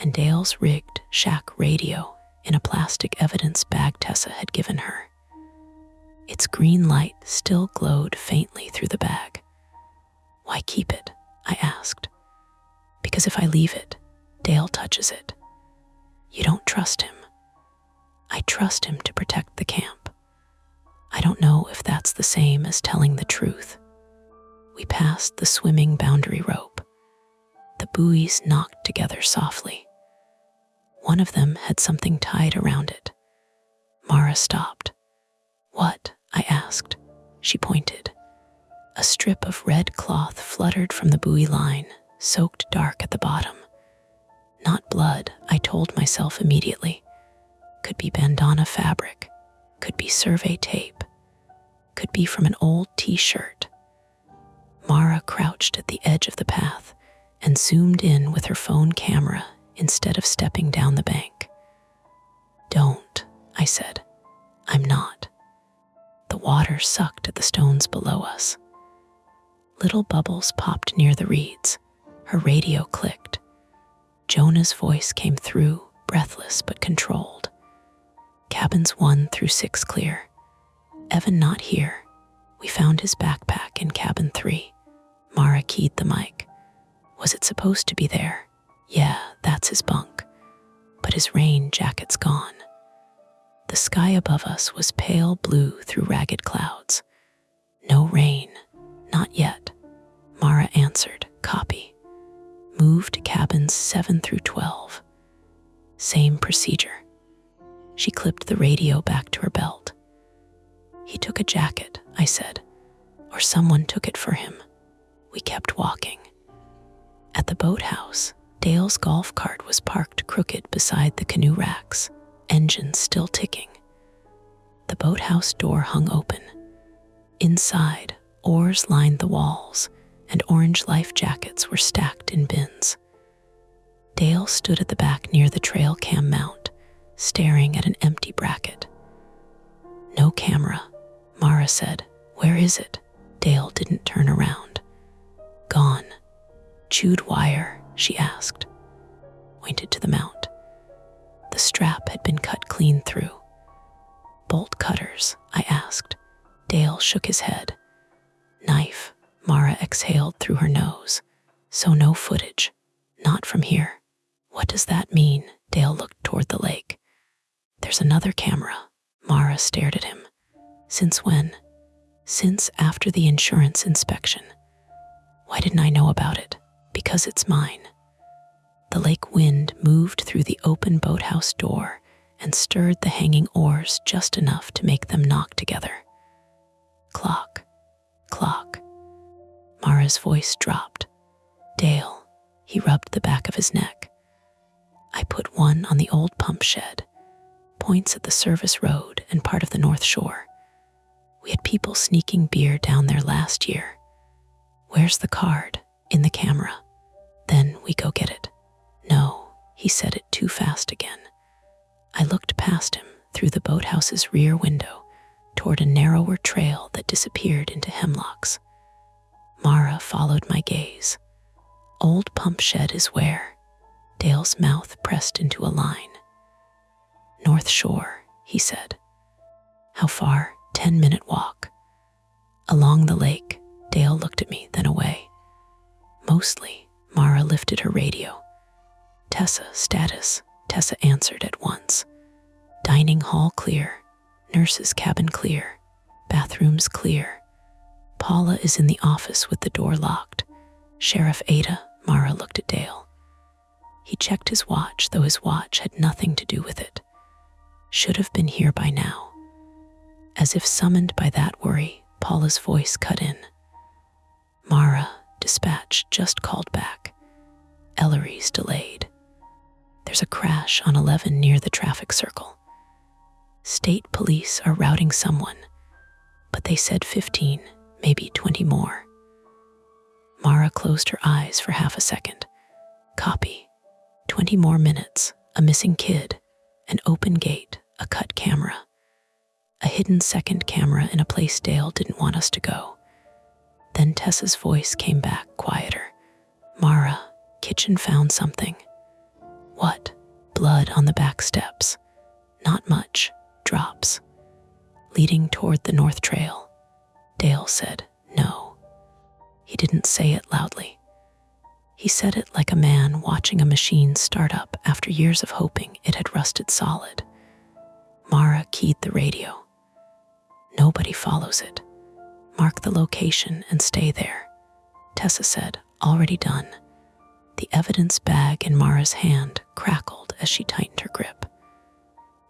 and Dale's rigged shack radio in a plastic evidence bag Tessa had given her. Its green light still glowed faintly through the bag. Why keep it? I asked. Because if I leave it, Dale touches it. You don't trust him. I trust him to protect the camp. I don't know if that's the same as telling the truth. We passed the swimming boundary rope. The buoys knocked together softly. One of them had something tied around it. Mara stopped. What? I asked. She pointed. A strip of red cloth fluttered from the buoy line, soaked dark at the bottom. Not blood, I told myself immediately. Could be bandana fabric, could be survey tape, could be from an old t-shirt. Mara crouched at the edge of the path and zoomed in with her phone camera instead of stepping down the bank. Don't, I said. I'm not. The water sucked at the stones below us. Little bubbles popped near the reeds. Her radio clicked. Jonah's voice came through, breathless but controlled. Cabins 1 through 6 clear. Evan not here. We found his backpack in cabin 3. Mara keyed the mic. Was it supposed to be there? Yeah, that's his bunk. But his rain jacket's gone. The sky above us was pale blue through ragged clouds. No rain. Not yet. Mara answered, copy. Move to cabins 7 through 12. Same procedure. She clipped the radio back to her belt. He took a jacket, I said, or someone took it for him. We kept walking. At the boathouse, Dale's golf cart was parked crooked beside the canoe racks, engines still ticking. The boathouse door hung open. Inside, oars lined the walls, and orange life jackets were stacked in bins. Dale stood at the back near the trail cam mount, staring at an empty bracket. No camera, Mara said. Where is it? Dale didn't turn around. Gone. Chewed wire, she asked. Pointed to the mount. The strap had been cut clean through. Bolt cutters, I asked. Dale shook his head. Knife, Mara exhaled through her nose. So no footage. Not from here. What does that mean? Dale looked toward the lake. There's another camera. Mara stared at him. Since when? Since after the insurance inspection. Why didn't I know about it? Because it's mine. The lake wind moved through the open boathouse door and stirred the hanging oars just enough to make them knock together. Clock, clock. Mara's voice dropped. Dale, he rubbed the back of his neck. I put one on the old pump shed, points at the service road and part of the North Shore. We had people sneaking beer down there last year. Where's the card? In the camera. Then we go get it. No, he said it too fast again. I looked past him through the boathouse's rear window toward a narrower trail that disappeared into hemlocks. Mara followed my gaze. Old pump shed is where? Dale's mouth pressed into a line. North Shore, he said. How far? 10-minute walk. Along the lake, Dale looked at me, then away. Mostly, Mara lifted her radio. Tessa, status. Tessa answered at once. Dining hall clear. Nurse's cabin clear. Bathrooms clear. Paula is in the office with the door locked. Sheriff Ada, Mara looked at Dale. He checked his watch, though his watch had nothing to do with it. Should have been here by now. As if summoned by that worry, Paula's voice cut in. Mara, dispatch just called back. Ellery's delayed. There's a crash on 11 near the traffic circle. State police are routing someone, but they said 15, maybe 20 more. Mara closed her eyes for half a second. Copy. 20 more minutes, a missing kid, an open gate, a cut camera. A hidden second camera in a place Dale didn't want us to go. Then Tessa's voice came back, quieter. Mara, kitchen found something. What? Blood on the back steps. Not much. Drops. Leading toward the North Trail. Dale said, no. He didn't say it loudly. He said it like a man watching a machine start up after years of hoping it had rusted solid. Mara keyed the radio. Nobody follows it. Mark the location and stay there. Tessa said, already done. The evidence bag in Mara's hand crackled as she tightened her grip.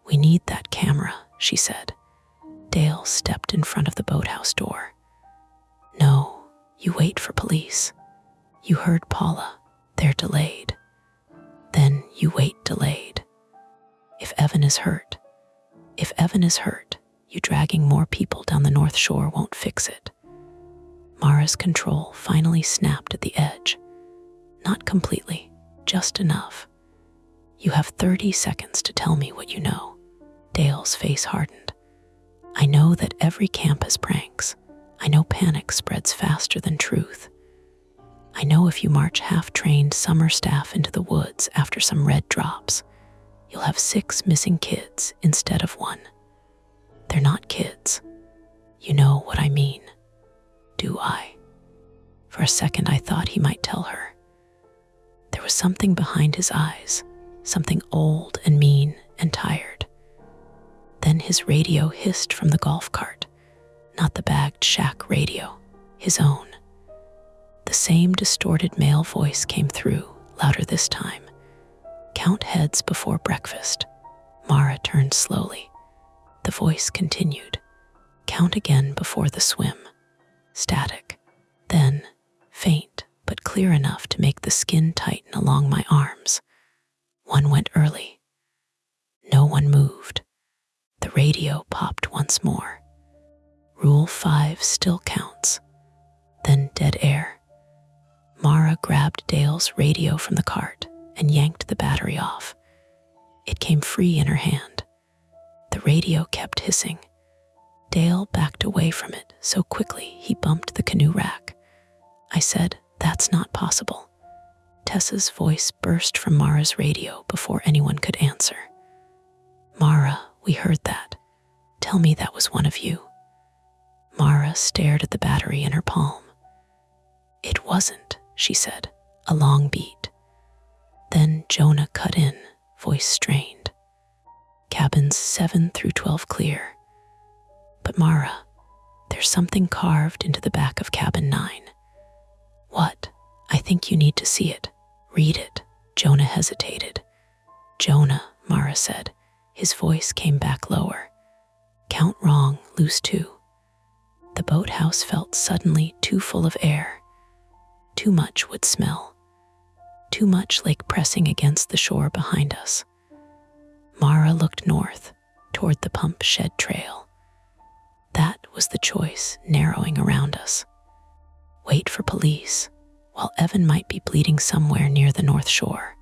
We need that camera, she said. Dale stepped in front of the boathouse door. No, you wait for police. You heard Paula. They're delayed. Then you wait delayed. If Evan is hurt, you dragging more people down the North Shore won't fix it. Mara's control finally snapped at the edge. Not completely, just enough. You have 30 seconds to tell me what you know. Dale's face hardened. I know that every camp has pranks. I know panic spreads faster than truth. I know if you march half-trained summer staff into the woods after some red drops, you'll have 6 missing kids instead of 1. They're not kids. You know what I mean, do I? For a second, I thought he might tell her. There was something behind his eyes, something old and mean and tired. Then his radio hissed from the golf cart, not the bagged shack radio, his own. The same distorted male voice came through, louder this time. Count heads before breakfast. Mara turned slowly. The voice continued. Count again before the swim. Static. Then, faint but clear enough to make the skin tighten along my arms. 1 went early. No one moved. The radio popped once more. Rule 5 still counts. Then dead air. Mara grabbed Dale's radio from the cart and yanked the battery off. It came free in her hand. The radio kept hissing. Dale backed away from it so quickly he bumped the canoe rack. I said, "That's not possible." Tessa's voice burst from Mara's radio before anyone could answer. "Mara, we heard that. Tell me that was one of you." Mara stared at the battery in her palm. "It wasn't," she said, a long beat. Then Jonah cut in, voice strained. "Cabins 7 through 12 clear. But Mara, there's something carved into the back of cabin 9. What? I think you need to see it. Read it." Jonah hesitated. "Jonah," Mara said. His voice came back lower. "Count wrong, lose 2. The boathouse felt suddenly too full of air. Too much would smell. Too much like pressing against the shore behind us. Mara looked north, toward the pump shed trail. That was the choice narrowing around us. Wait for police, while Evan might be bleeding somewhere near the north shore.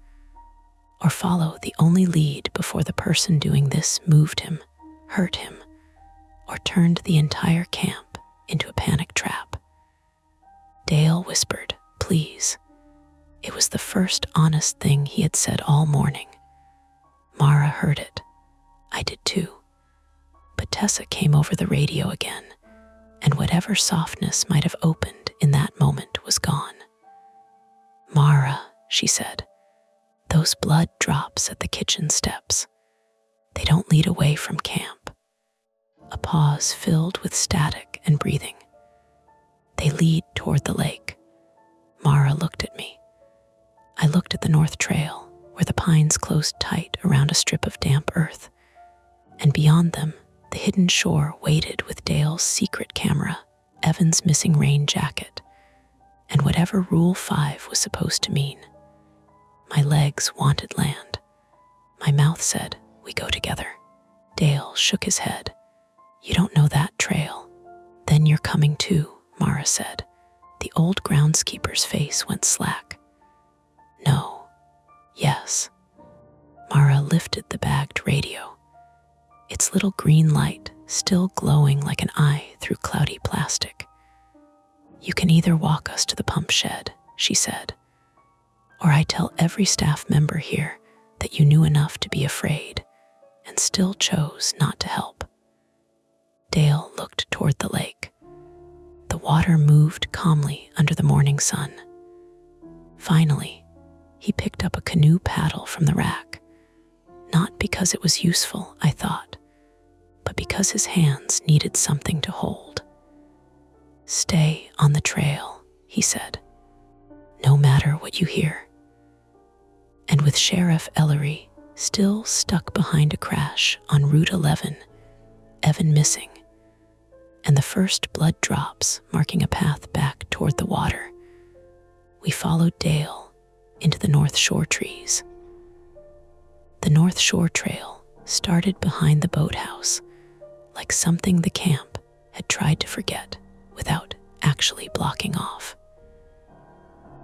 Or follow the only lead before the person doing this moved him, hurt him, or turned the entire camp into a panic trap. Dale whispered, "Please." It was the first honest thing he had said all morning. Mara heard it. I did too. But Tessa came over the radio again, and whatever softness might have opened in that moment was gone. "Mara," she said, "those blood drops at the kitchen steps. They don't lead away from camp." A pause filled with static and breathing. "They lead toward the lake." Mara looked at me. I looked at the north trail, where the pines closed tight around a strip of damp earth, and beyond them, the hidden shore waited with Dale's secret camera, Evan's missing rain jacket, and whatever Rule 5 was supposed to mean. My legs wanted land. My mouth said, "We go together." Dale shook his head. "You don't know that trail." "Then you're coming too," Mara said. The old groundskeeper's face went slack. "No. Yes." Mara lifted the bagged radio. Its little green light still glowing like an eye through cloudy plastic. "You can either walk us to the pump shed," she said, "or I tell every staff member here that you knew enough to be afraid and still chose not to help." Dale looked toward the lake. The water moved calmly under the morning sun. Finally, he picked up a canoe paddle from the rack. Not because it was useful, I thought, but because his hands needed something to hold. "Stay on the trail," he said, "no matter what you hear." And with Sheriff Ellery still stuck behind a crash on Route 11, Evan missing, and the first blood drops marking a path back toward the water, we followed Dale into the North Shore trees. The North Shore Trail started behind the boathouse, like something the camp had tried to forget without actually blocking off.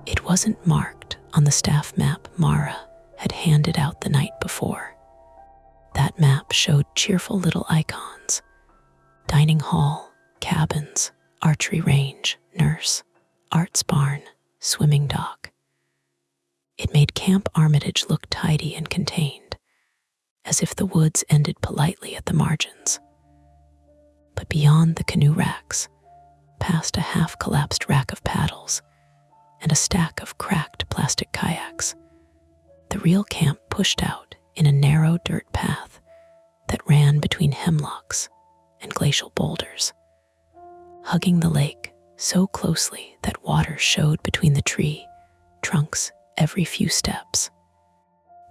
It wasn't marked on the staff map Mara had handed out the night before. That map showed cheerful little icons: dining hall, cabins, archery range, nurse, arts barn, swimming dock. It made Camp Armitage look tidy and contained, as if the woods ended politely at the margins. But beyond the canoe racks, past a half-collapsed rack of paddles and a stack of cracked plastic kayaks, the real camp pushed out in a narrow dirt path that ran between hemlocks and glacial boulders, hugging the lake so closely that water showed between the tree trunks every few steps.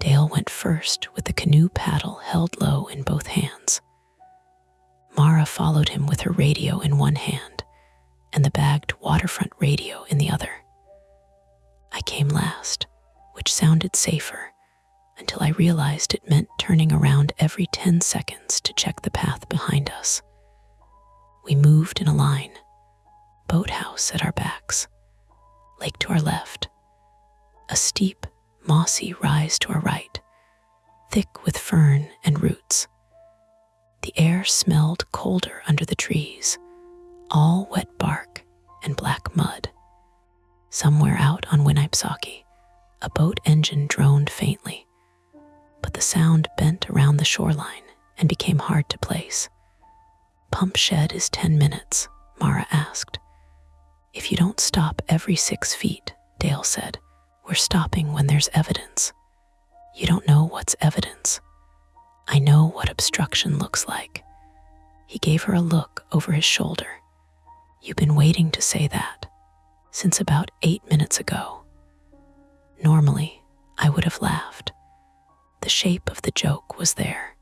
Dale went first with the canoe paddle held low in both hands. Mara followed him with her radio in one hand and the bagged waterfront radio in the other. I came last, which sounded safer, until I realized it meant turning around every 10 seconds to check the path behind us. We moved in a line, boathouse at our backs, lake to our left, a steep, mossy rise to our right, thick with fern and roots. The air smelled colder under the trees, all wet bark and black mud. Somewhere out on Winnipesaukee, a boat engine droned faintly, but the sound bent around the shoreline and became hard to place. Pump shed is 10 minutes, Mara asked. If you don't stop every 6 feet, Dale said, we're stopping when there's evidence. You don't know what's evidence. I know what obstruction looks like. He gave her a look over his shoulder. You've been waiting to say that since about 8 minutes ago. Normally, I would have laughed. The shape of the joke was there,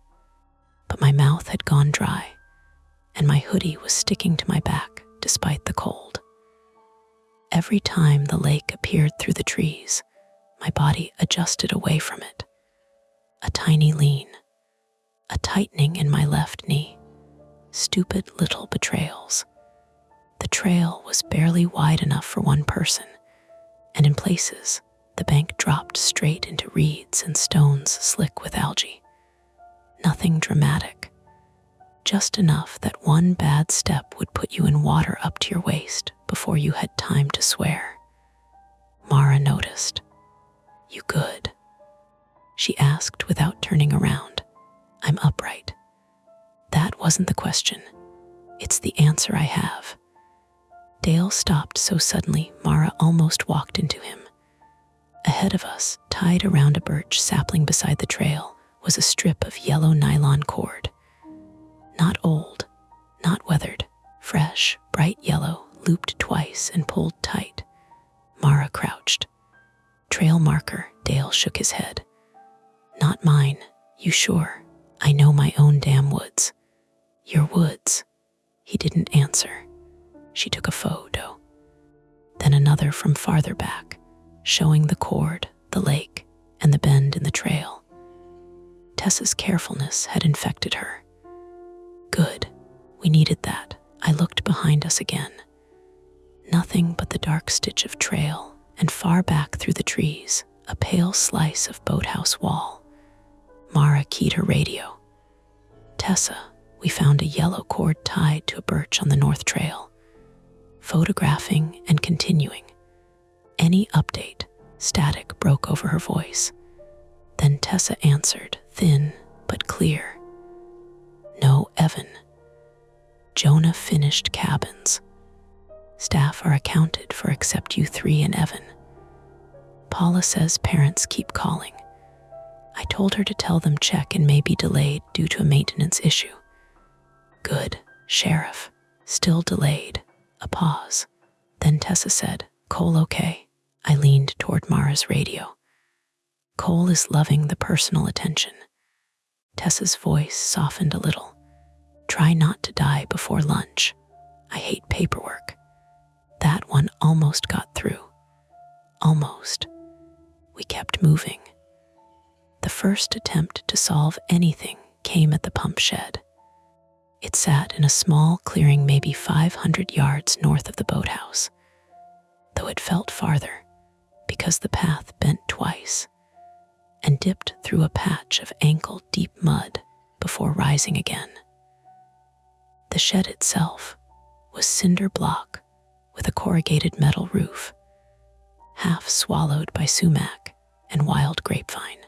but my mouth had gone dry, and my hoodie was sticking to my back despite the cold. Every time the lake appeared through the trees, my body adjusted away from it. A tiny lean, a tightening in my left knee, stupid little betrayals. The trail was barely wide enough for one person, and in places, the bank dropped straight into reeds and stones slick with algae. Nothing dramatic, just enough that one bad step would put you in water up to your waist before you had time to swear. Mara noticed. You good? She asked without turning around. I'm upright. That wasn't the question. It's the answer I have. Dale stopped so suddenly Mara almost walked into him. Ahead of us, tied around a birch sapling beside the trail, was a strip of yellow nylon cord. Not old, not weathered, fresh, bright yellow, looped twice and pulled tight. Mara crouched. Trail marker, Dale shook his head. Not mine, you sure? I know my own damn woods. Your woods. He didn't answer. She took a photo. Then another from farther back, showing the cord, the lake, and the bend in the trail. Tessa's carefulness had infected her. Good. We needed that. I looked behind us again. Nothing but the dark stitch of trail, and far back through the trees, a pale slice of boathouse wall. Mara keyed her radio. Tessa, we found a yellow cord tied to a birch on the north trail. Photographing and continuing. Any update, static broke over her voice. Then Tessa answered, thin but clear. No, Evan. Jonah finished cabins. Staff are accounted for except you three and Evan. Paula says parents keep calling. I told her to tell them check and may be delayed due to a maintenance issue. Good, Sheriff. Still delayed. A pause. Then Tessa said, Cole okay? I leaned toward Mara's radio. Cole is loving the personal attention. Tessa's voice softened a little. Try not to die before lunch. I hate paperwork. That one almost got through. Almost. We kept moving. The first attempt to solve anything came at the pump shed. It sat in a small clearing maybe 500 yards north of the boathouse, though it felt farther because the path bent twice and dipped through a patch of ankle-deep mud before rising again. The shed itself, was cinder block with a corrugated metal roof, half swallowed by sumac and wild grapevine.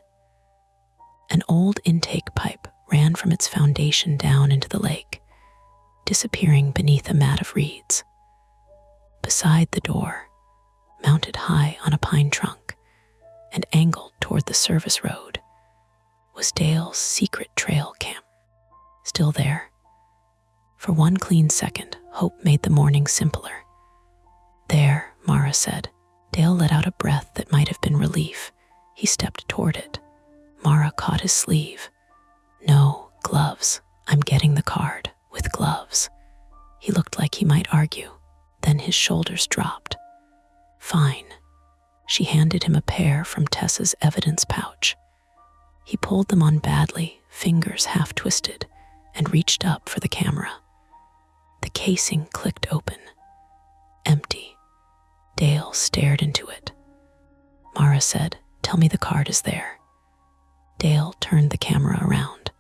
An old intake pipe ran from its foundation down into the lake, disappearing beneath a mat of reeds. Beside the door, mounted high on a pine trunk and angled toward the service road, was Dale's secret trail camp. Still there. For one clean second, hope made the morning simpler. There, Mara said. Dale let out a breath that might have been relief. He stepped toward it. Mara caught his sleeve. No, gloves. I'm getting the card, with gloves. He looked like he might argue. Then his shoulders dropped. Fine. She handed him a pair from Tessa's evidence pouch. He pulled them on badly, fingers half twisted, and reached up for the camera. The casing clicked open. Empty. Dale stared into it. Mara said, "Tell me the card is there." Dale turned the camera around.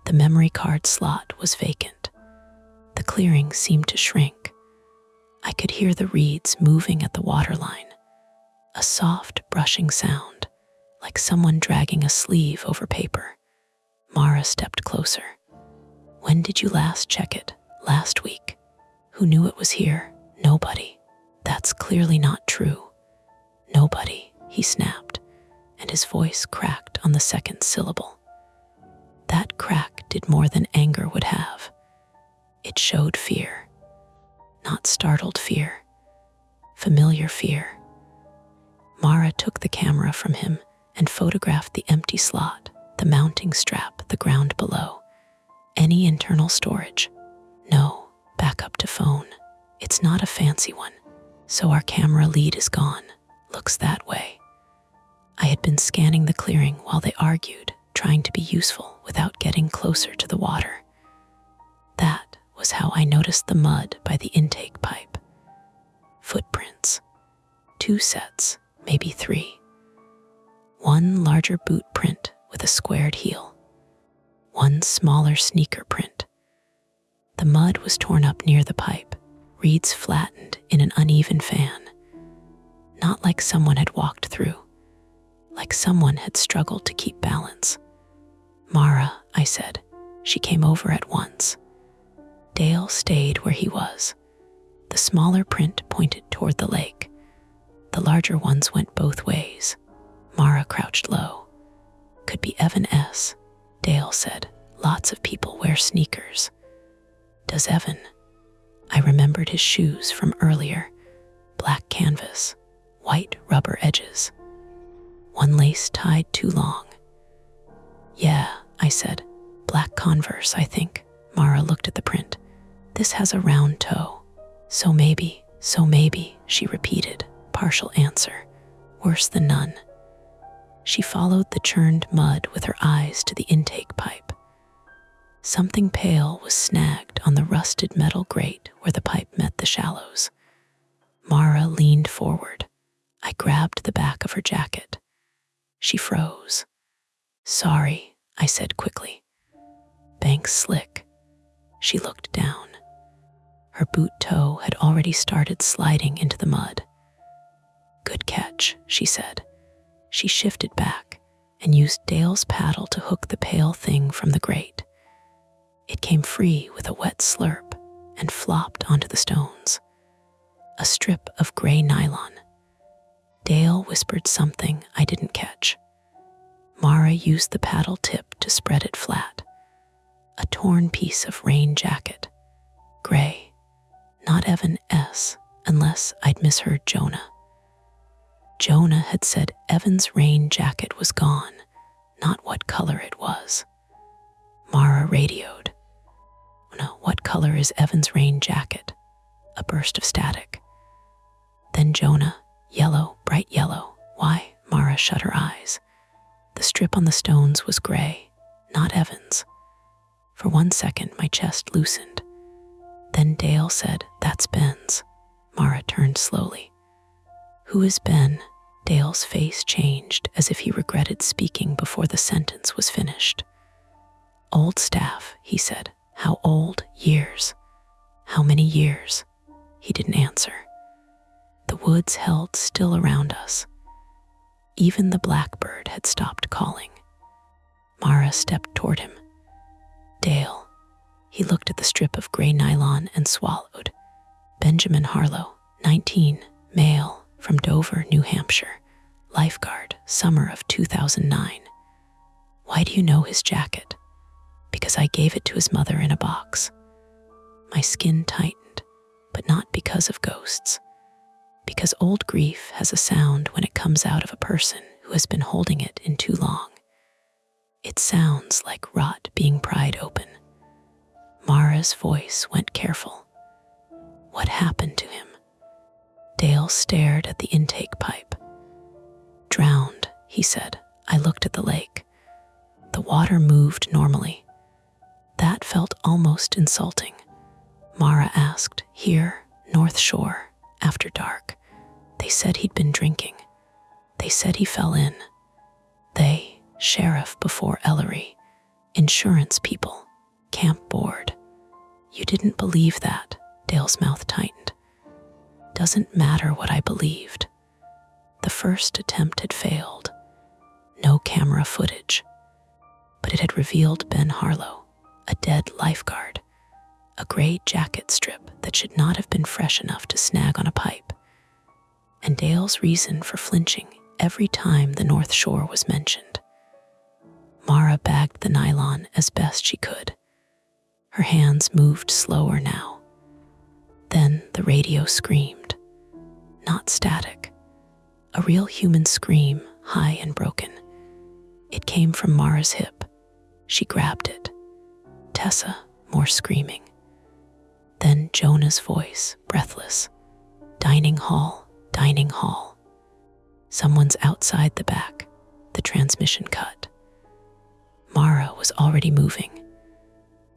The memory card slot was vacant. The clearing seemed to shrink. I could hear the reeds moving at the waterline. A soft brushing sound, like someone dragging a sleeve over paper. Mara stepped closer. When did you last check it? Last week. Who knew it was here? Nobody. That's clearly not true. Nobody, he snapped, and his voice cracked on the second syllable. That crack did more than anger would have. It showed fear. Not startled fear. Familiar fear. Mara took the camera from him and photographed the empty slot, the mounting strap, the ground below. Any internal storage? No, backup to phone. It's not a fancy one, so our camera lead is gone. Looks that way. I had been scanning the clearing while they argued, trying to be useful without getting closer to the water. That was how I noticed the mud by the intake pipe. Footprints. 2 sets, maybe 3. One larger boot print with a squared heel. One smaller sneaker print. The mud was torn up near the pipe, reeds flattened in an uneven fan. Not like someone had walked through, like someone had struggled to keep balance. Mara, I said. She came over at once. Dale stayed where he was. The smaller print pointed toward the lake. The larger ones went both ways. Mara crouched low. Could be Evan S., Dale said. Lots of people wear sneakers. Does Evan? I remembered his shoes from earlier. Black canvas, white rubber edges. One lace tied too long. Yeah, I said. Black Converse, I think. Mara looked at the print. This has a round toe. So maybe, she repeated, partial answer. Worse than none. She followed the churned mud with her eyes to the intake pipe. Something pale was snagged on the rusted metal grate where the pipe met the shallows. Mara leaned forward. I grabbed the back of her jacket. She froze. Sorry, I said quickly. Bank's slick. She looked down. Her boot toe had already started sliding into the mud. Good catch, she said. She shifted back and used Dale's paddle to hook the pale thing from the grate. It came free with a wet slurp and flopped onto the stones. A strip of gray nylon. Dale whispered something I didn't catch. Mara used the paddle tip to spread it flat. A torn piece of rain jacket. Gray. Not Evan S., unless I'd misheard Jonah. Jonah had said Evan's rain jacket was gone, not what color it was. Mara radioed. No, what color is Evan's rain jacket? A burst of static. Then Jonah, yellow, bright yellow. Why? Mara shut her eyes. The strip on the stones was gray, not Evan's. For 1 second, my chest loosened. Then Dale said, That's Ben's. Mara turned slowly. Who is Ben? Dale's face changed as if he regretted speaking before the sentence was finished. Old staff, he said. How old? Years. How many years? He didn't answer. The woods held still around us. Even the blackbird had stopped calling. Mara stepped toward him. Dale. He looked at the strip of gray nylon and swallowed. Benjamin Harlow, 19, male, from Dover, New Hampshire. Lifeguard, summer of 2009. Why do you know his jacket? Because I gave it to his mother in a box. My skin tightened, but not because of ghosts. Because old grief has a sound when it comes out of a person who has been holding it in too long. It sounds like rot being pried open. Mara's voice went careful. What happened to him? Dale stared at the intake pipe. Drowned, he said. I looked at the lake. The water moved normally. That felt almost insulting. Mara asked, here, North Shore, after dark. They said he'd been drinking. They said he fell in. They, sheriff before Ellery, insurance people, camp board. You didn't believe that, Dale's mouth tightened. Doesn't matter what I believed. The first attempt had failed. No camera footage. But it had revealed Ben Harlow, a dead lifeguard, a gray jacket strip that should not have been fresh enough to snag on a pipe, and Dale's reason for flinching every time the North Shore was mentioned. Mara bagged the nylon as best she could. Her hands moved slower now. Then the radio screamed. Not static. A real human scream, high and broken. It came from Mara's hip. She grabbed it. Tessa, more screaming. Then Jonah's voice, breathless. Dining hall, dining hall. Someone's outside the back. The transmission cut. Mara was already moving.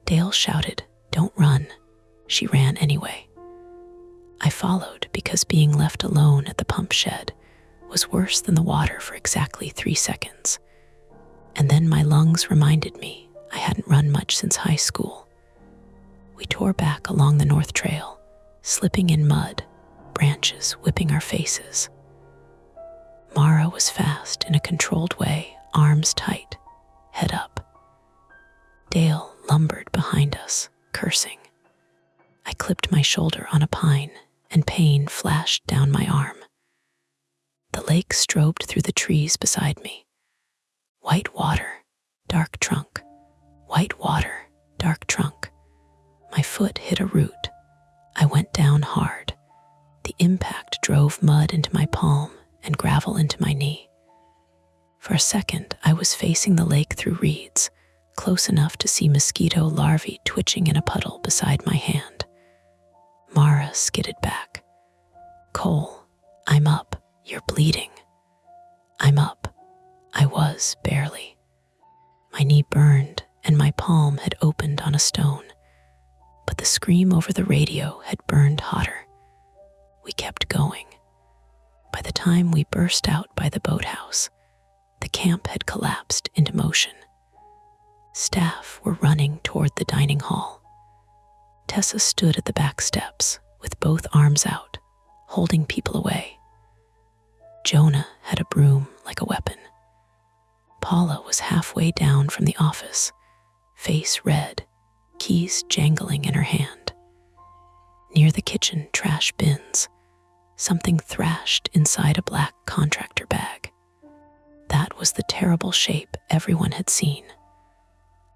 Dale shouted, "Don't run." She ran anyway. I followed because being left alone at the pump shed was worse than the water for exactly 3 seconds. And then my lungs reminded me I hadn't run much since high school. We tore back along the North Trail, slipping in mud, branches whipping our faces. Mara was fast in a controlled way, arms tight, head up. Dale lumbered behind us, cursing. I clipped my shoulder on a pine, and pain flashed down my arm. The lake strobed through the trees beside me. White water, dark trunk. White water, dark trunk. My foot hit a root. I went down hard. The impact drove mud into my palm and gravel into my knee. For a second, I was facing the lake through reeds, close enough to see mosquito larvae twitching in a puddle beside my hand. Mara skidded back. Cole, I'm up. You're bleeding. I'm up. I was, barely. My knee burned, and my palm had opened on a stone. But the scream over the radio had burned hotter. We kept going. By the time we burst out by the boathouse, the camp had collapsed into motion. Staff were running toward the dining hall. Tessa stood at the back steps with both arms out, holding people away. Jonah had a broom like a weapon. Paula was halfway down from the office, face red, keys jangling in her hand. Near the kitchen trash bins, something thrashed inside a black contractor bag. That was the terrible shape everyone had seen.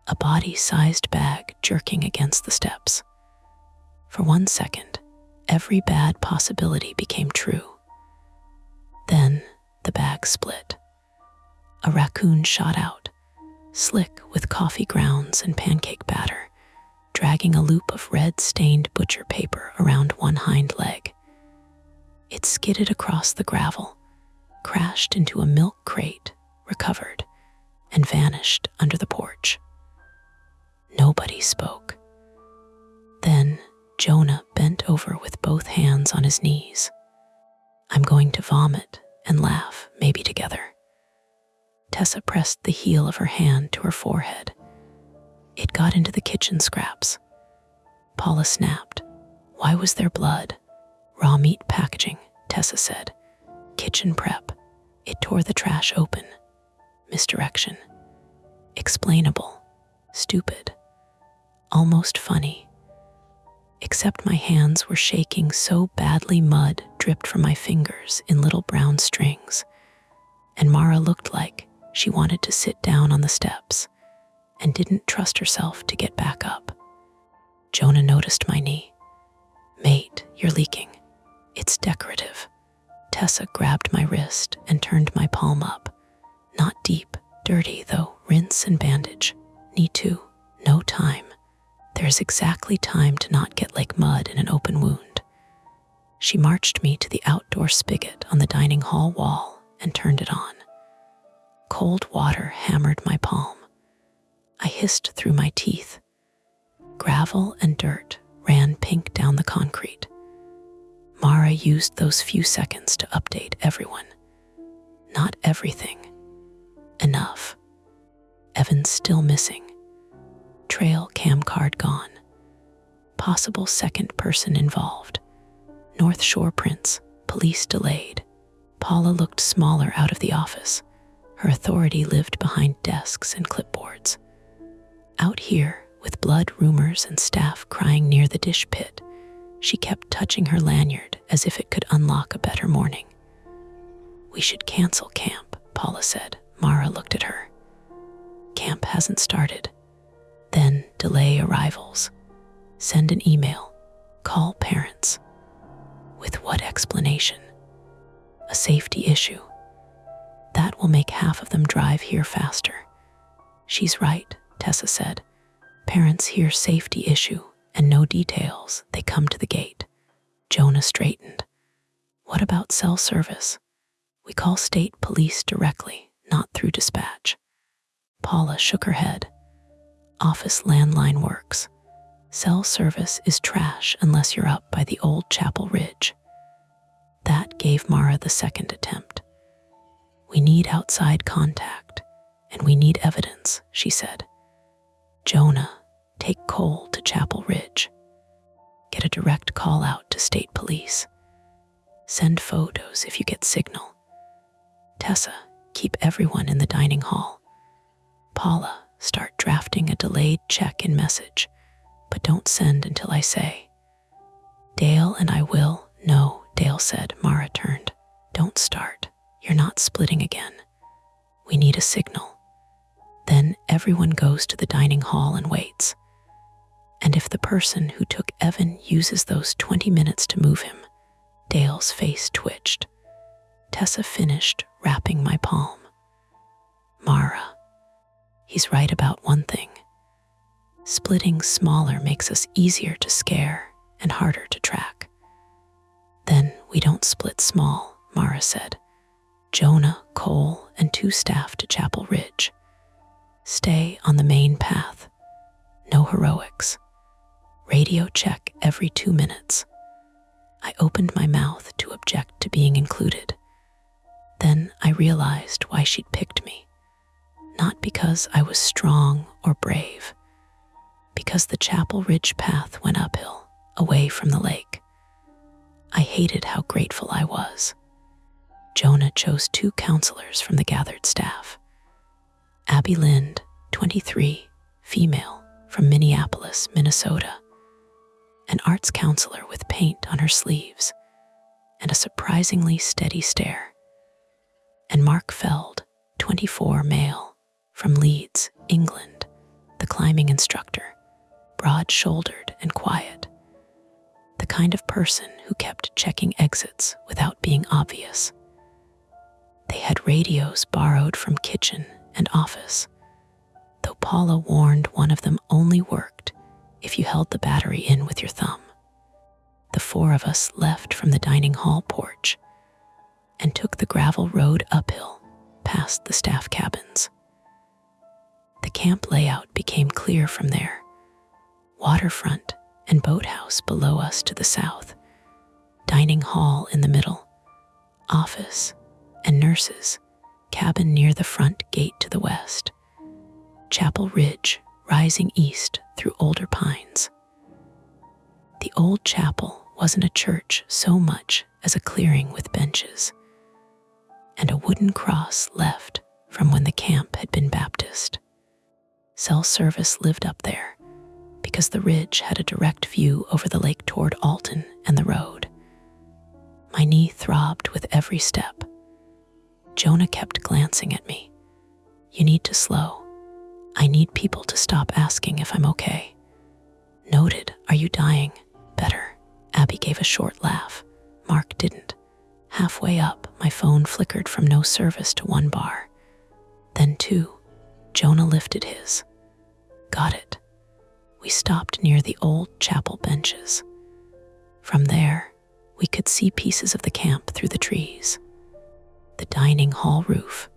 A body-sized bag jerking against the steps. For 1 second, every bad possibility became true. Then the bag split. A raccoon shot out, slick with coffee grounds and pancake batter, dragging a loop of red-stained butcher paper around one hind leg. It skidded across the gravel, crashed into a milk crate, recovered, and vanished under the porch. Nobody spoke. Then Jonah bent over with both hands on his knees. I'm going to vomit and laugh, maybe together. Tessa pressed the heel of her hand to her forehead. It got into the kitchen scraps. Paula snapped, Why was there blood? Raw meat packaging, Tessa said. Kitchen prep. It tore the trash open. Misdirection. Explainable. Stupid. Almost funny. Except my hands were shaking so badly mud dripped from my fingers in little brown strings, and Mara looked like she wanted to sit down on the steps and didn't trust herself to get back up. Jonah noticed my knee. Mate, you're leaking. It's decorative. Tessa grabbed my wrist and turned my palm up. Not deep, dirty though, rinse and bandage. Knee too, no time. There's exactly time to not get like mud in an open wound. She marched me to the outdoor spigot on the dining hall wall and turned it on. Cold water hammered my palm. I hissed through my teeth. Gravel and dirt ran pink down the concrete. Mara used those few seconds to update everyone. Not everything. Enough. Evan's still missing. Trail cam card gone. Possible second person involved. North Shore prints. Police delayed. Paula looked smaller out of the office. Her authority lived behind desks and clipboards. Out here, with blood rumors and staff crying near the dish pit, she kept touching her lanyard as if it could unlock a better morning. We should cancel camp, Paula said. Mara looked at her. Camp hasn't started. Then delay arrivals. Send an email. Call parents. With what explanation? A safety issue. That will make half of them drive here faster. She's right, Tessa said. Parents hear safety issue and no details, they come to the gate. Jonah straightened. What about cell service? We call state police directly, not through dispatch. Paula shook her head. Office landline works. Cell service is trash unless you're up by the old Chapel Ridge. That gave Mara the second attempt. We need outside contact, and we need evidence, she said. Jonah, take Cole to Chapel Ridge. Get a direct call out to state police. Send photos if you get signal. Tessa, keep everyone in the dining hall. Paula, start drafting a delayed check-in message, but don't send until I say. Dale and I will. No, Dale said. Mara turned. Don't start. You're not splitting again. We need a signal. Then everyone goes to the dining hall and waits. And if the person who took Evan uses those 20 minutes to move him, Dale's face twitched. Tessa finished wrapping my palm. Mara, he's right about one thing. Splitting smaller makes us easier to scare and harder to track. Then we don't split small, Mara said. Jonah, Cole, and 2 staff to Chapel Ridge. Stay on the main path. No heroics. Radio check every 2 minutes. I opened my mouth to object to being included. Then I realized why she'd picked me. Not because I was strong or brave. Because the Chapel Ridge path went uphill, away from the lake. I hated how grateful I was. Jonah chose 2 counselors from the gathered staff. Abby Lind, 23, female, from Minneapolis, Minnesota. An arts counselor with paint on her sleeves and a surprisingly steady stare. And Mark Feld, 24, male, from Leeds, England, the climbing instructor, broad-shouldered and quiet. The kind of person who kept checking exits without being obvious. They had radios borrowed from kitchen and office, though Paula warned one of them only worked if you held the battery in with your thumb. The 4 of us left from the dining hall porch and took the gravel road uphill past the staff cabins. The camp layout became clear from there. Waterfront and boathouse below us to the south, dining hall in the middle, office and nurses, cabin near the front gate to the west, Chapel Ridge rising east through older pines. The old chapel wasn't a church so much as a clearing with benches, and a wooden cross left from when the camp had been Baptist. Cell service lived up there because the ridge had a direct view over the lake toward Alton and the road. My knee throbbed with every step. Jonah kept glancing at me. "You need to slow. I need people to stop asking if I'm okay." "Noted. Are you dying?" "Better." Abby gave a short laugh. Mark didn't. Halfway up, my phone flickered from no service to 1 bar. Then 2. Jonah lifted his. "Got it." We stopped near the old chapel benches. From there, we could see pieces of the camp through the trees. The dining hall roof,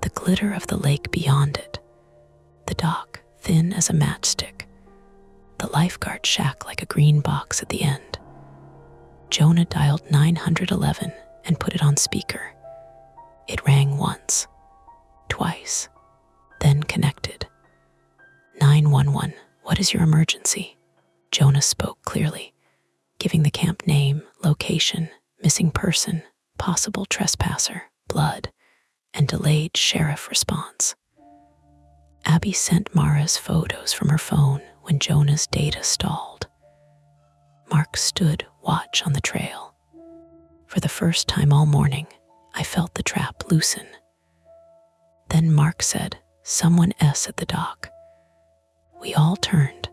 the glitter of the lake beyond it, the dock thin as a matchstick, the lifeguard shack like a green box at the end. Jonah dialed 911 and put it on speaker. It rang once, twice, then connected. 911, what is your emergency? Jonah spoke clearly, giving the camp name, location, missing person, possible trespasser, blood, and delayed sheriff response. Abby sent Mara's photos from her phone when Jonah's data stalled. Mark stood watch on the trail. For the first time all morning, I felt the trap loosen. Then Mark said, "Someone S at the dock." We all turned.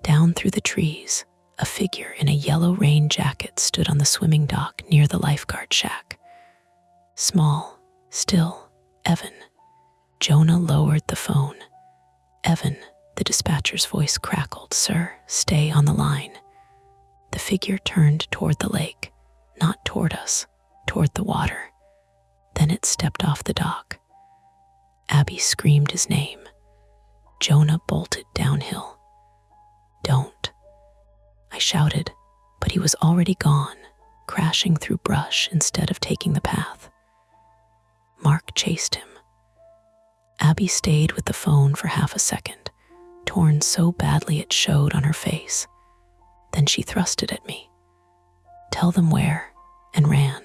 Down through the trees, a figure in a yellow rain jacket stood on the swimming dock near the lifeguard shack. Small, still, Evan. Jonah lowered the phone. "Evan," the dispatcher's voice crackled. "Sir, stay on the line." The figure turned toward the lake, not toward us, toward the water. Then it stepped off the dock. Abby screamed his name. Jonah bolted downhill. "Don't." I shouted, but he was already gone, crashing through brush instead of taking the path. Mark chased him. Abby stayed with the phone for half a second, torn so badly it showed on her face. Then she thrust it at me. "Tell them where," and ran.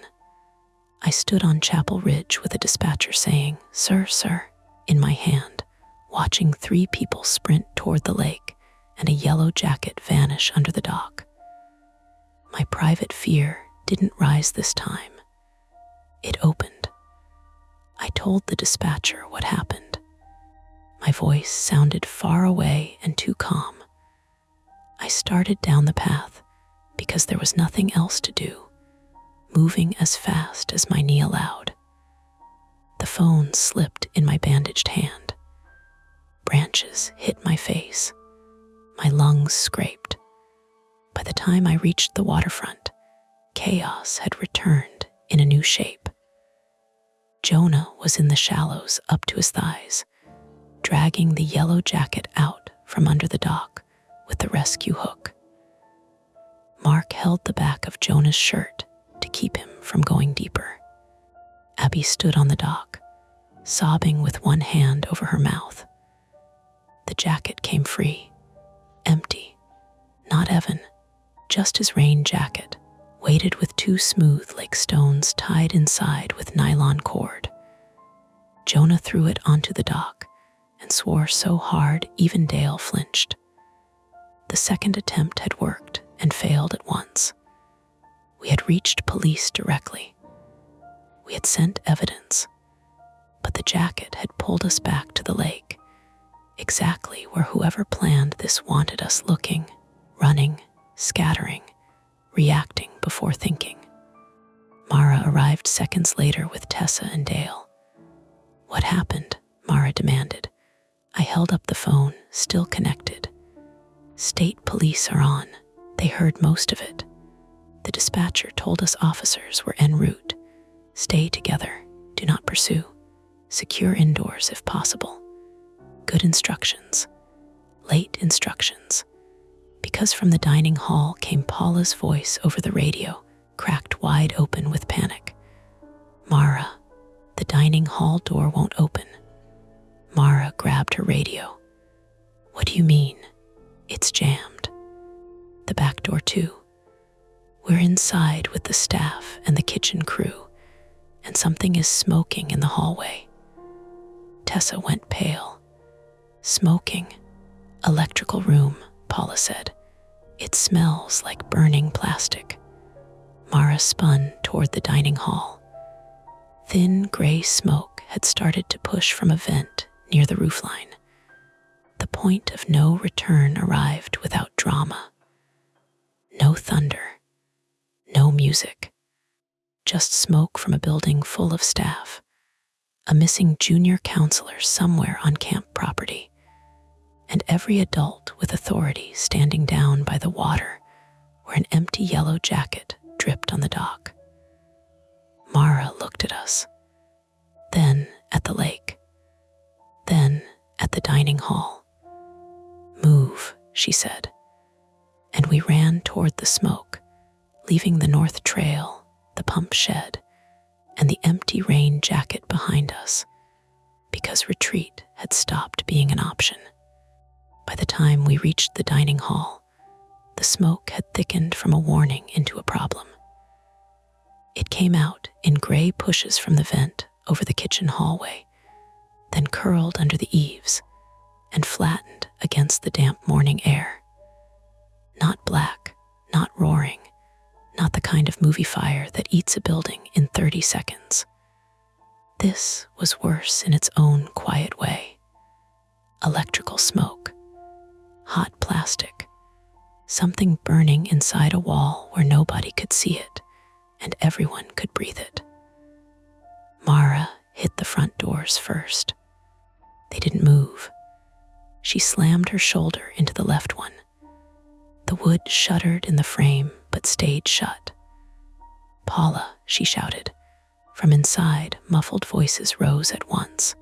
I stood on Chapel Ridge with a dispatcher saying, "Sir, sir," in my hand, watching 3 people sprint toward the lake and a yellow jacket vanish under the dock. My private fear didn't rise this time. It opened. I told the dispatcher what happened. My voice sounded far away and too calm. I started down the path because there was nothing else to do, moving as fast as my knee allowed. The phone slipped in my bandaged hand. Branches hit my face. My lungs scraped. By the time I reached the waterfront, chaos had returned in a new shape. Jonah was in the shallows up to his thighs, dragging the yellow jacket out from under the dock with the rescue hook. Mark held the back of Jonah's shirt to keep him from going deeper. Abby stood on the dock, sobbing with one hand over her mouth. The jacket came free, empty. Not Evan, just his rain jacket, weighted with 2 smooth lake stones tied inside with nylon cord. Jonah threw it onto the dock and swore so hard even Dale flinched. The second attempt had worked and failed at once. We had reached police directly. We had sent evidence, but the jacket had pulled us back to the lake, exactly where whoever planned this wanted us looking, running, scattering, reacting before thinking. Mara arrived seconds later with Tessa and Dale. "What happened?" Mara demanded. I held up the phone, still connected. "State police are on. They heard most of it. The dispatcher told us officers were en route. Stay together. Do not pursue. Secure indoors if possible. Good instructions. Late instructions." Because from the dining hall came Paula's voice over the radio, cracked wide open with panic. "Mara, the dining hall door won't open." Mara grabbed her radio. "What do you mean?" "It's jammed." The back act or two. We're inside with the staff and the kitchen crew, and something is smoking in the hallway. Tessa went pale. Smoking. Electrical room, Paula said. It smells like burning plastic. Mara spun toward the dining hall. Thin gray smoke had started to push from a vent near the roofline. The point of no return arrived without drama. No thunder. No music. Just smoke from a building full of staff. A missing junior counselor somewhere on camp property. And every adult with authority standing down by the water where an empty yellow jacket dripped on the dock. Mara looked at us, then at the lake, then at the dining hall. Move, she said, and we ran toward the smoke, leaving the north trail, the pump shed, and the empty rain jacket behind us, because retreat had stopped being an option. By the time we reached the dining hall, the smoke had thickened from a warning into a problem. It came out in gray pushes from the vent over the kitchen hallway, then curled under the eaves and flattened against the damp morning air. Not black, not roaring, not the kind of movie fire that eats a building in 30 seconds. This was worse in its own quiet way. Electrical smoke. Hot plastic. Something burning inside a wall where nobody could see it and everyone could breathe it. Mara hit the front doors first. They didn't move. She slammed her shoulder into the left one. The wood shuddered in the frame but stayed shut. "Paula," she shouted. From inside, muffled voices rose at once.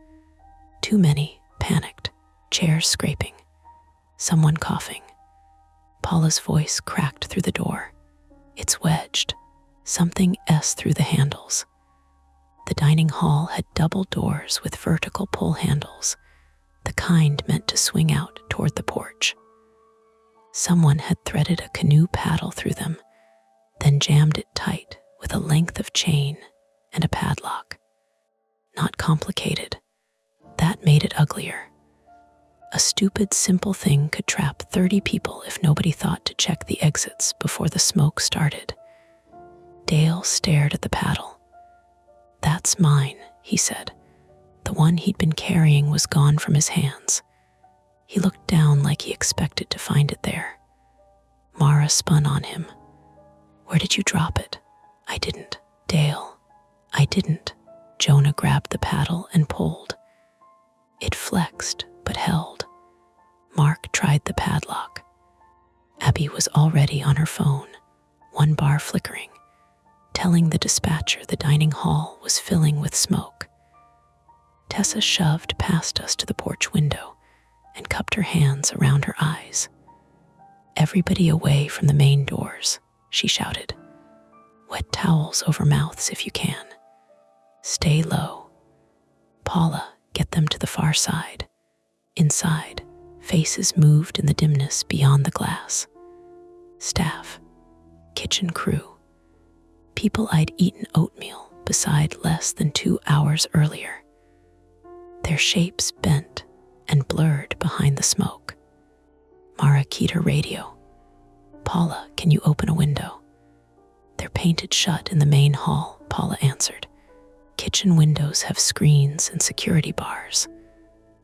Too many, panicked, chairs scraping, someone coughing. Paula's voice cracked through the door. "It's wedged. Something S through the handles." The dining hall had double doors with vertical pull handles, the kind meant to swing out toward the porch. Someone had threaded a canoe paddle through them, then jammed it tight with a length of chain and a padlock. Not complicated. That made it uglier. A stupid, simple thing could trap 30 people if nobody thought to check the exits before the smoke started. Dale stared at the paddle. "That's mine," he said. The one he'd been carrying was gone from his hands. He looked down like he expected to find it there. Mara spun on him. "Where did you drop it?" "I didn't." "Dale." "I didn't." Jonah grabbed the paddle and pulled. It flexed but held. Mark tried the padlock. Abby was already on her phone, one bar flickering, telling the dispatcher the dining hall was filling with smoke. Tessa shoved past us to the porch window and cupped her hands around her eyes. "Everybody away from the main doors," she shouted. "Wet towels over mouths if you can. Stay low. Paula, get them to the far side." Inside, faces moved in the dimness beyond the glass. Staff, kitchen crew, people I'd eaten oatmeal beside less than 2 hours earlier. Their shapes bent and blurred behind the smoke. Mara keyed her radio. "Paula, can you open a window?" "They're painted shut in the main hall," Paula answered. "Kitchen windows have screens and security bars."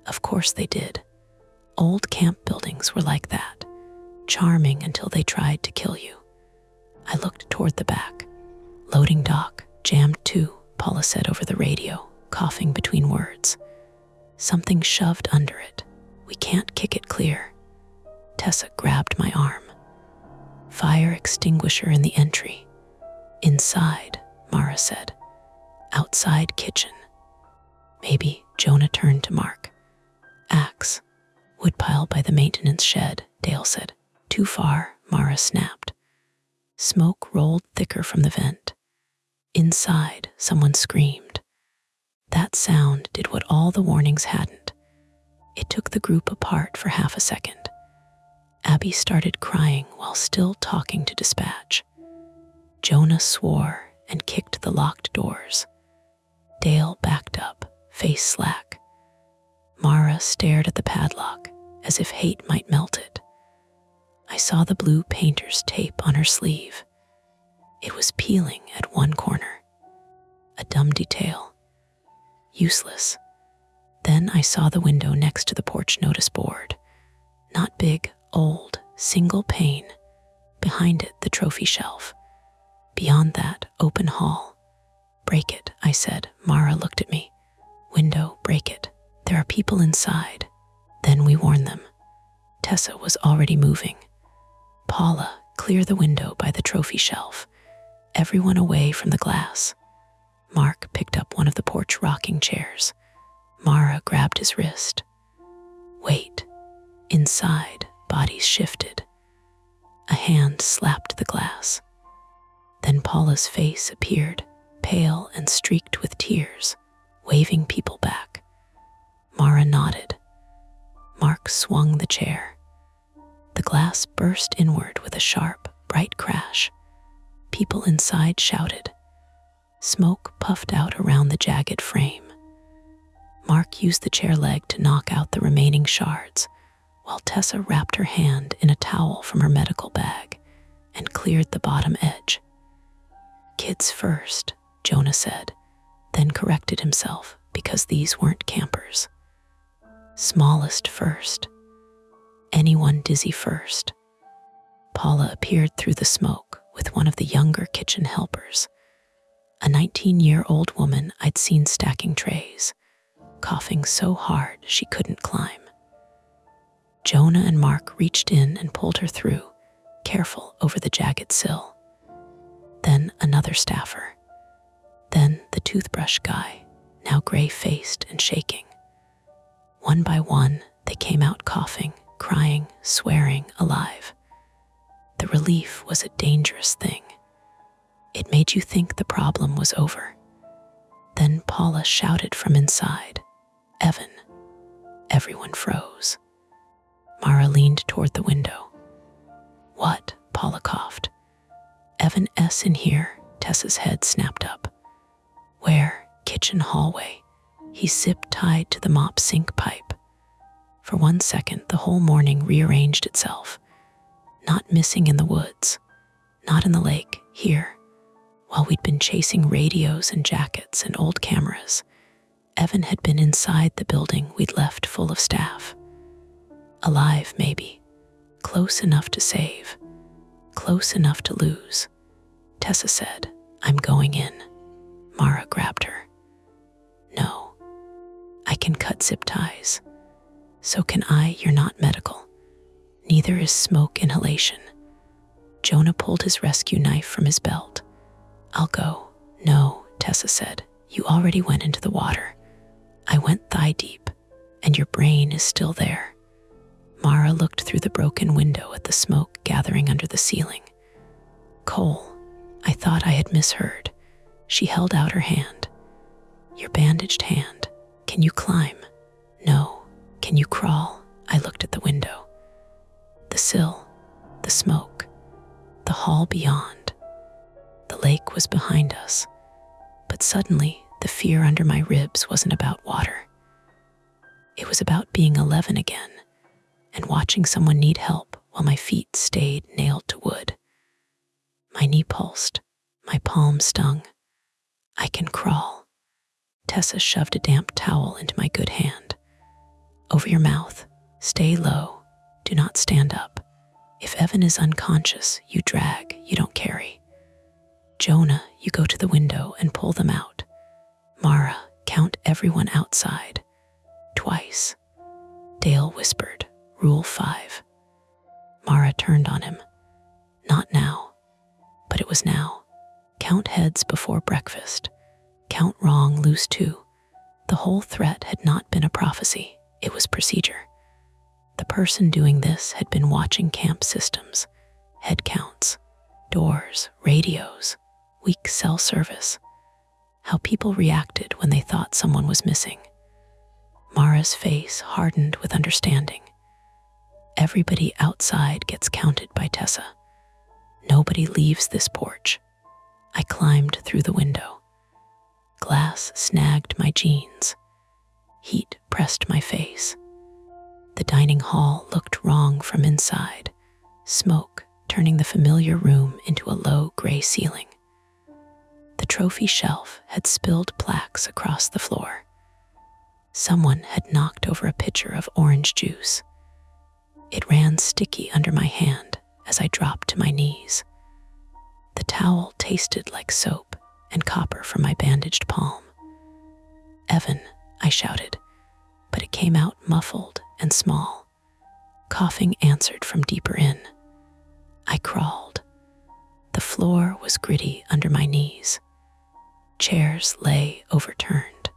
Of course they did. Old camp buildings were like that, charming until they tried to kill you. I looked toward the back. "Loading dock, jammed too," Paula said over the radio, coughing between words. "Something shoved under it. We can't kick it clear." Tessa grabbed my arm. "Fire extinguisher in the entry." "Inside," Mara said. "Outside kitchen." "Maybe," Jonah turned to Mark. "Axe. Woodpile by the maintenance shed," Dale said. "Too far," Mara snapped. Smoke rolled thicker from the vent. Inside, someone screamed. That sound did what all the warnings hadn't. It took the group apart for half a second. Abby started crying while still talking to dispatch. Jonah swore and kicked the locked doors. Dale backed up, face slack. Mara stared at the padlock as if hate might melt it. I saw the blue painter's tape on her sleeve. It was peeling at one corner. A dumb detail. Useless. Then I saw the window next to the porch notice board. Not big, old, single pane. Behind it, the trophy shelf. Beyond that, open hall. Break it, I said. Mara looked at me. Window, break it. There are people inside. Then we warned them. Tessa was already moving. Paula, clear the window by the trophy shelf. Everyone away from the glass. Mark picked up one of the porch rocking chairs. Mara grabbed his wrist. Wait. Inside, bodies shifted. A hand slapped the glass. Then Paula's face appeared, pale and streaked with tears, waving people back. Mara nodded. Mark swung the chair. The glass burst inward with a sharp, bright crash. People inside shouted. Smoke puffed out around the jagged frame. Mark used the chair leg to knock out the remaining shards, while Tessa wrapped her hand in a towel from her medical bag and cleared the bottom edge. Kids first, Jonah said, then corrected himself because these weren't campers. Smallest first. Anyone dizzy first. Paula appeared through the smoke with one of the younger kitchen helpers, a 19-year-old woman I'd seen stacking trays, coughing so hard she couldn't climb. Jonah and Mark reached in and pulled her through, careful over the jagged sill. Then another staffer. Then the toothbrush guy, now gray-faced and shaking. One by one, they came out coughing, crying, swearing, alive. The relief was a dangerous thing. It made you think the problem was over. Then Paula shouted from inside, Evan. Everyone froze. Mara leaned toward the window. What? Paula coughed. Evan S. in here, Tessa's head snapped up. Where? Kitchen hallway. He's zip-tied to the mop sink pipe. For 1 second, the whole morning rearranged itself. Not missing in the woods. Not in the lake, here. While we'd been chasing radios and jackets and old cameras, Evan had been inside the building we'd left full of staff. Alive, maybe. Close enough to save. Close enough to lose. Tessa said, I'm going in. Mara grabbed her. No. I can cut zip ties. So can I. You're not medical. Neither is smoke inhalation. Jonah pulled his rescue knife from his belt. I'll go. No, Tessa said. You already went into the water. I went thigh deep, and your brain is still there. Mara looked through the broken window at the smoke gathering under the ceiling. Cole, I thought I had misheard. She held out her hand. Your bandaged hand. Can you climb? No. Can you crawl? I looked at the window. The sill, the smoke, the hall beyond. The lake was behind us, but suddenly the fear under my ribs wasn't about water. It was about being 11 again and watching someone need help while my feet stayed nailed to wood. My knee pulsed, my palm stung. I can crawl. Tessa shoved a damp towel into my good hand. Over your mouth, stay low, do not stand up. If Evan is unconscious, you drag, you don't carry. Jonah, you go to the window and pull them out. Mara, count everyone outside. Twice. Dale whispered, Rule 5. Mara turned on him. Not now. But it was now. Count heads before breakfast. Count wrong, lose 2. The whole threat had not been a prophecy. It was procedure. The person doing this had been watching camp systems, head counts, doors, radios, weak cell service, how people reacted when they thought someone was missing. Mara's face hardened with understanding. Everybody outside gets counted by Tessa. Nobody leaves this porch. I climbed through the window. Glass snagged my jeans. Heat pressed my face. The dining hall looked wrong from inside, smoke turning the familiar room into a low gray ceiling. The trophy shelf had spilled plaques across the floor. Someone had knocked over a pitcher of orange juice. It ran sticky under my hand as I dropped to my knees. The towel tasted like soap and copper from my bandaged palm. "Evan," I shouted, but it came out muffled and small. Coughing answered from deeper in. I crawled. The floor was gritty under my knees. Chairs lay overturned.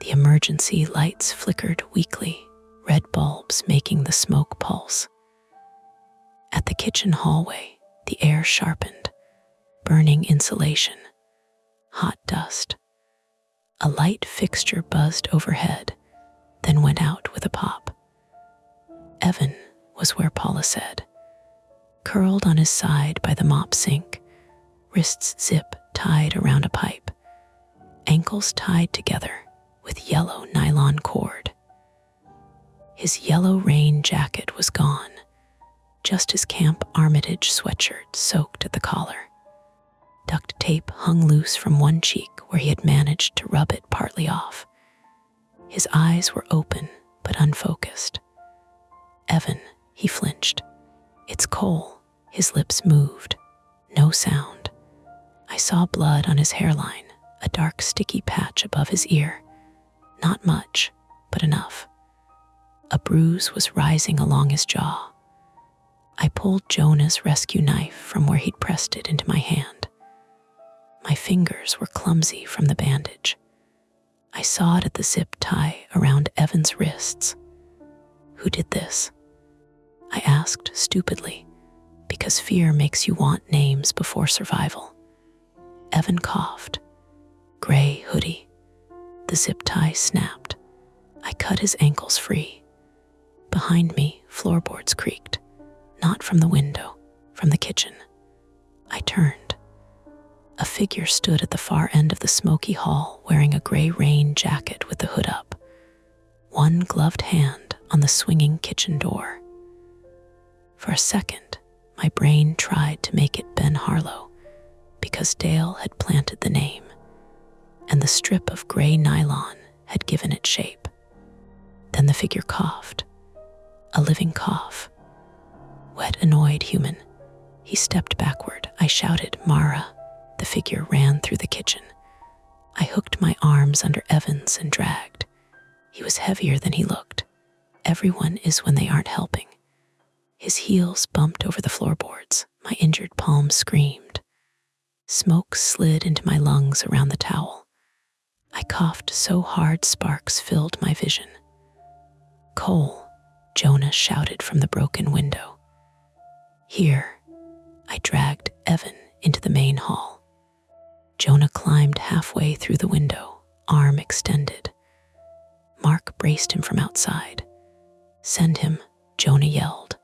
The emergency lights flickered weakly, red bulbs making the smoke pulse. At the kitchen hallway, the air sharpened, burning insulation, hot dust. A light fixture buzzed overhead, then went out with a pop. "Evan," was where Paula said. Curled on his side by the mop sink, wrists zip tied around a pipe, ankles tied together with yellow nylon cord. His yellow rain jacket was gone, just his Camp Armitage sweatshirt soaked at the collar. Duct tape hung loose from one cheek where he had managed to rub it partly off. His eyes were open but unfocused. "Evan," he flinched. "It's Cole." His lips moved. No sound. I saw blood on his hairline, a dark sticky patch above his ear. Not much, but enough. A bruise was rising along his jaw. I pulled Jonah's rescue knife from where he'd pressed it into my hand. My fingers were clumsy from the bandage. I sawed at the zip tie around Evan's wrists. "Who did this?" I asked stupidly, because fear makes you want names before survival. Evan coughed. "Gray hoodie." The zip tie snapped. I cut his ankles free. Behind me, floorboards creaked. Not from the window, from the kitchen. I turned. A figure stood at the far end of the smoky hall wearing a gray rain jacket with the hood up. One gloved hand on the swinging kitchen door. For a second, my brain tried to make it Ben Harlow, because Dale had planted the name, and the strip of gray nylon had given it shape. Then the figure coughed. A living cough. Wet, annoyed human. He stepped backward. I shouted, "Mara." The figure ran through the kitchen. I hooked my arms under Evan's and dragged. He was heavier than he looked. Everyone is when they aren't helping. His heels bumped over the floorboards. My injured palm screamed. Smoke slid into my lungs around the towel. I coughed so hard sparks filled my vision. "Cole," Jonah shouted from the broken window. "Here." I dragged Evan into the main hall. Jonah climbed halfway through the window, arm extended. Mark braced him from outside. "Send him," Jonah yelled.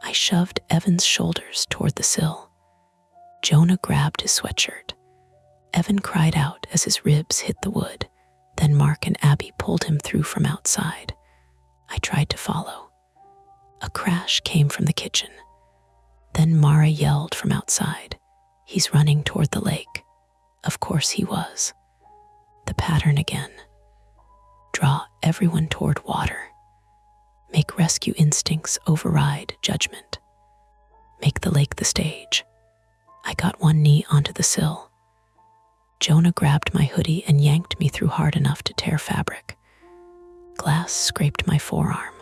I shoved Evan's shoulders toward the sill. Jonah grabbed his sweatshirt. Evan cried out as his ribs hit the wood. Then Mark and Abby pulled him through from outside. I tried to follow. A crash came from the kitchen. Then Mara yelled from outside. "He's running toward the lake." Of course he was. The pattern again. Draw everyone toward water. Make rescue instincts override judgment. Make the lake the stage. I got one knee onto the sill. Jonah grabbed my hoodie and yanked me through hard enough to tear fabric. Glass scraped my forearm.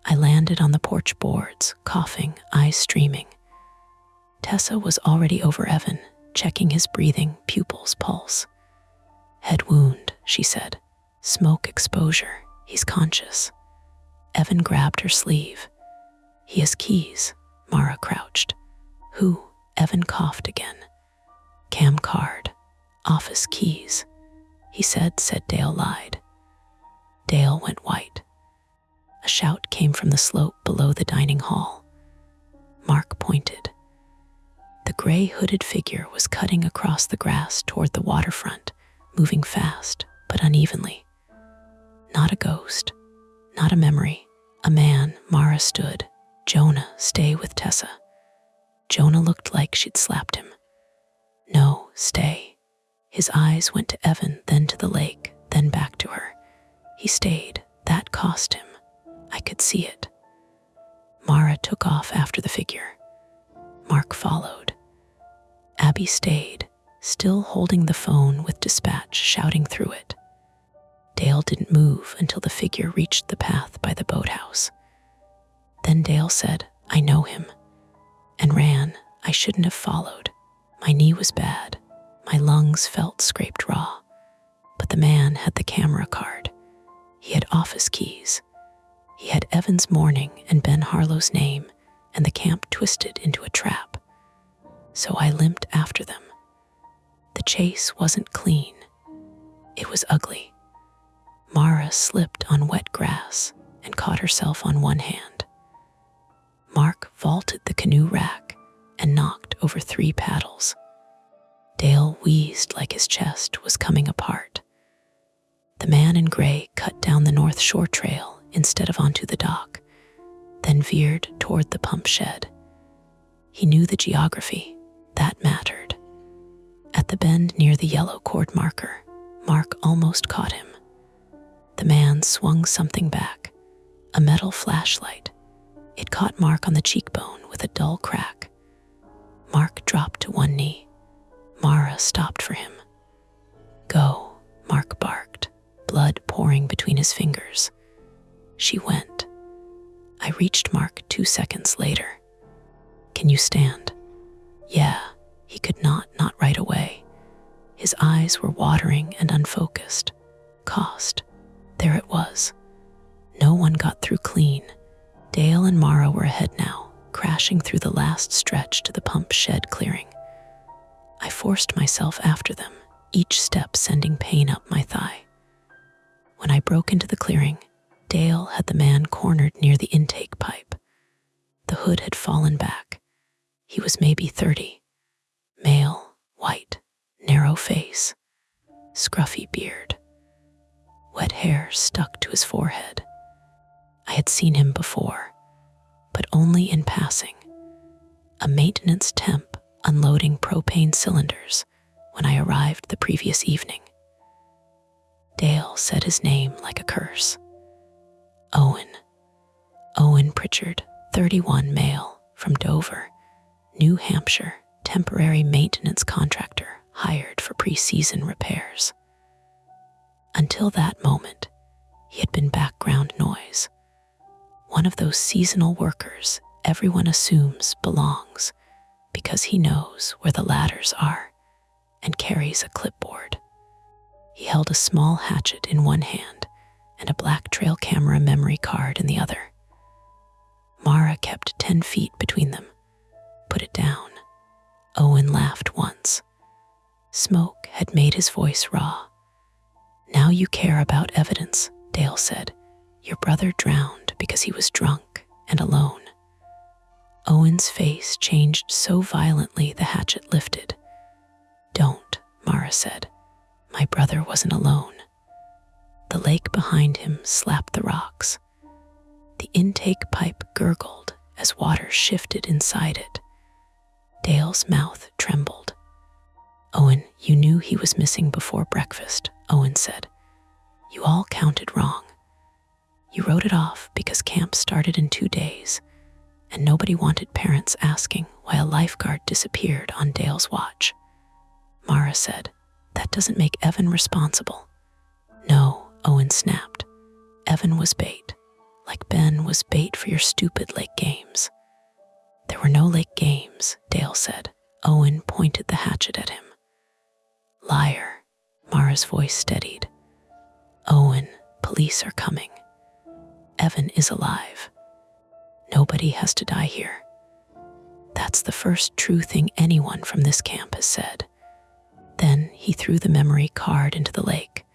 I landed on the porch boards, coughing, eyes streaming. Tessa was already over Evan, checking his breathing, pupils pulse. "Head wound," she said. "Smoke exposure. He's conscious." Evan grabbed her sleeve. "He has keys." Mara crouched. "Who?" Evan coughed again. "Cam card. Office keys." He said Dale lied. Dale went white. A shout came from the slope below the dining hall. Mark pointed. The gray hooded figure was cutting across the grass toward the waterfront, moving fast but unevenly. Not a ghost, not a memory. A man. Mara stood. Jonah, stay with Tessa. Jonah looked like she'd slapped him. No, stay. His eyes went to Evan, then to the lake, then back to her. He stayed. That cost him. I could see it. Mara took off after the figure. Mark followed. Abby stayed, still holding the phone with dispatch shouting through it. Dale didn't move until the figure reached the path by the boathouse. Then Dale said, I know him, and ran. I shouldn't have followed. My knee was bad. My lungs felt scraped raw. But the man had the camera card. He had office keys. He had Evan's morning and Ben Harlow's name, and the camp twisted into a trap. So I limped after them. The chase wasn't clean. It was ugly. Mara slipped on wet grass and caught herself on one hand. Mark vaulted the canoe rack and knocked over 3 paddles. Dale wheezed like his chest was coming apart. The man in gray cut down the North Shore Trail instead of onto the dock, then veered toward the pump shed. He knew the geography. That mattered. At the bend near the yellow cord marker, Mark almost caught him. The man swung something back, a metal flashlight. It caught Mark on the cheekbone with a dull crack. Mark dropped to one knee. Mara stopped for him. Go, Mark barked, blood pouring between his fingers. She went. I reached Mark 2 seconds later. Can you stand? Yeah, he could not right away. His eyes were watering and unfocused. Cost. There it was. No one got through clean. Dale and Mara were ahead now, crashing through the last stretch to the pump shed clearing. I forced myself after them, each step sending pain up my thigh. When I broke into the clearing, Dale had the man cornered near the intake pipe. The hood had fallen back. He was maybe 30. Male, white, narrow face, scruffy beard. Wet hair stuck to his forehead. I had seen him before, but only in passing. A maintenance temp unloading propane cylinders when I arrived the previous evening. Dale said his name like a curse. Owen. Owen Pritchard, 31, male, from Dover, New Hampshire, temporary maintenance contractor hired for pre-season repairs. Until that moment, he had been background noise. One of those seasonal workers everyone assumes belongs because he knows where the ladders are and carries a clipboard. He held a small hatchet in one hand and a black trail camera memory card in the other. Mara kept 10 feet between them. Put it down. Owen laughed once. Smoke had made his voice raw. Now you care about evidence, Dale said. Your brother drowned because he was drunk and alone. Owen's face changed so violently the hatchet lifted. Don't, Mara said. My brother wasn't alone. The lake behind him slapped the rocks. The intake pipe gurgled as water shifted inside it. Dale's mouth trembled. Owen, you knew he was missing before breakfast, Owen said. You all counted wrong. You wrote it off because camp started in 2 days, and nobody wanted parents asking why a lifeguard disappeared on Dale's watch. Mara said, that doesn't make Evan responsible. No, Owen snapped. Evan was bait, like Ben was bait for your stupid lake games. There were no lake games, Dale said. Owen pointed the hatchet at him. Liar, Mara's voice steadied. Owen, police are coming. Evan is alive. Nobody has to die here. That's the first true thing anyone from this camp has said. Then he threw the memory card into the lake.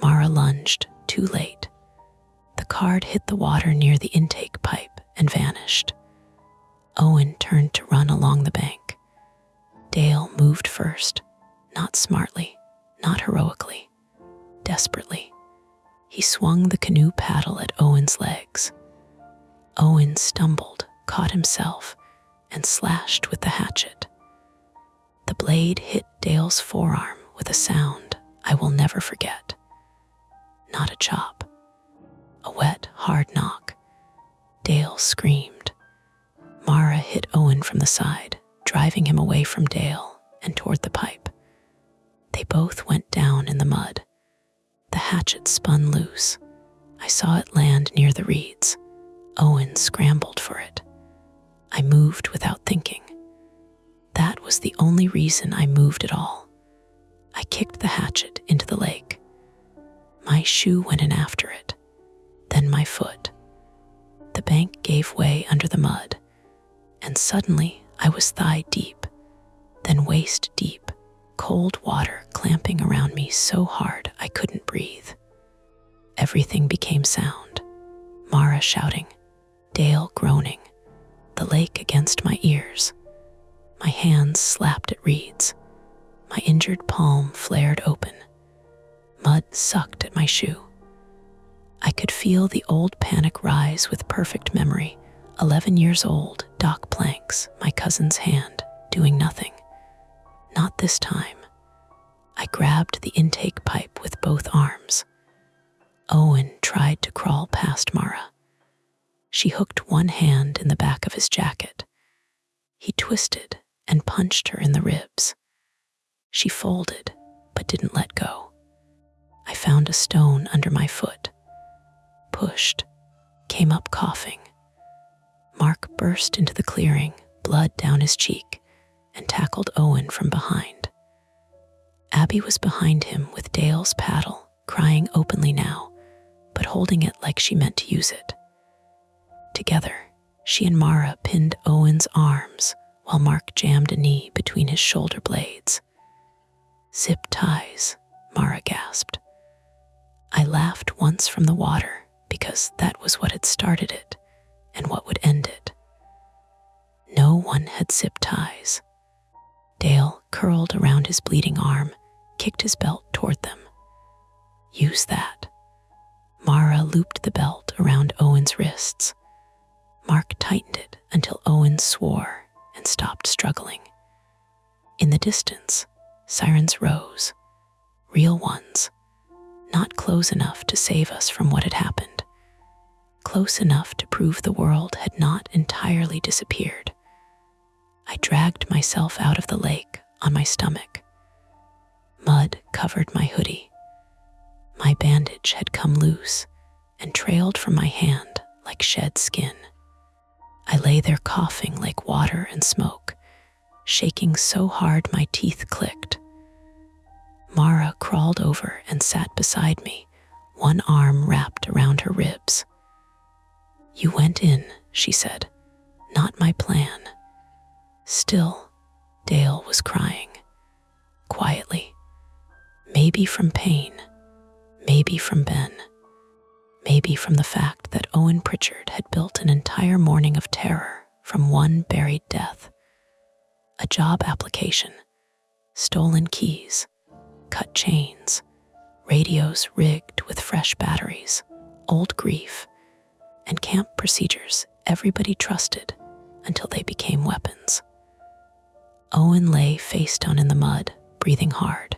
Mara lunged, too late. The card hit the water near the intake pipe and vanished. Owen turned to run along the bank. Dale moved first, not smartly, not heroically, desperately. He swung the canoe paddle at Owen's legs. Owen stumbled, caught himself, and slashed with the hatchet. The blade hit Dale's forearm with a sound I will never forget. Not a chop. A wet, hard knock. Dale screamed. Mara hit Owen from the side, driving him away from Dale and toward the pipe. They both went down in the mud. The hatchet spun loose. I saw it land near the reeds. Owen scrambled for it. I moved without thinking. That was the only reason I moved at all. I kicked the hatchet into the lake. My shoe went in after it, then my foot. The bank gave way under the mud, and suddenly I was thigh deep, then waist deep, cold water clamping around me so hard I couldn't breathe. Everything became sound. Mara shouting, Dale groaning, the lake against my ears. My hands slapped at reeds. My injured palm flared open. Mud sucked at my shoe. I could feel the old panic rise with perfect memory. 11 years old, dock planks, my cousin's hand, doing nothing. Not this time. I grabbed the intake pipe with both arms. Owen tried to crawl past Mara. She hooked one hand in the back of his jacket. He twisted and punched her in the ribs. She folded, but didn't let go. I found a stone under my foot, pushed, came up coughing. Mark burst into the clearing, blood down his cheek, and tackled Owen from behind. Abby was behind him with Dale's paddle, crying openly now, but holding it like she meant to use it. Together, she and Mara pinned Owen's arms while Mark jammed a knee between his shoulder blades. Zip ties, Mara gasped. I laughed once from the water because that was what had started it and what would end it. No one had zip ties. Dale curled around his bleeding arm, kicked his belt toward them. Use that. Mara looped the belt around Owen's wrists. Mark tightened it until Owen swore and stopped struggling. In the distance, sirens rose, real ones, not close enough to save us from what had happened, close enough to prove the world had not entirely disappeared. I dragged myself out of the lake on my stomach. Mud covered my hoodie. My bandage had come loose and trailed from my hand like shed skin. I lay there coughing like water and smoke, shaking so hard my teeth clicked. Mara crawled over and sat beside me, one arm wrapped around her ribs. You went in, she said, not my plan. Still, Dale was crying, quietly. Maybe from pain, maybe from Ben, maybe from the fact that Owen Pritchard had built an entire morning of terror from one buried death. A job application, stolen keys, cut chains, radios rigged with fresh batteries, old grief, and camp procedures everybody trusted until they became weapons. Owen lay face down in the mud, breathing hard.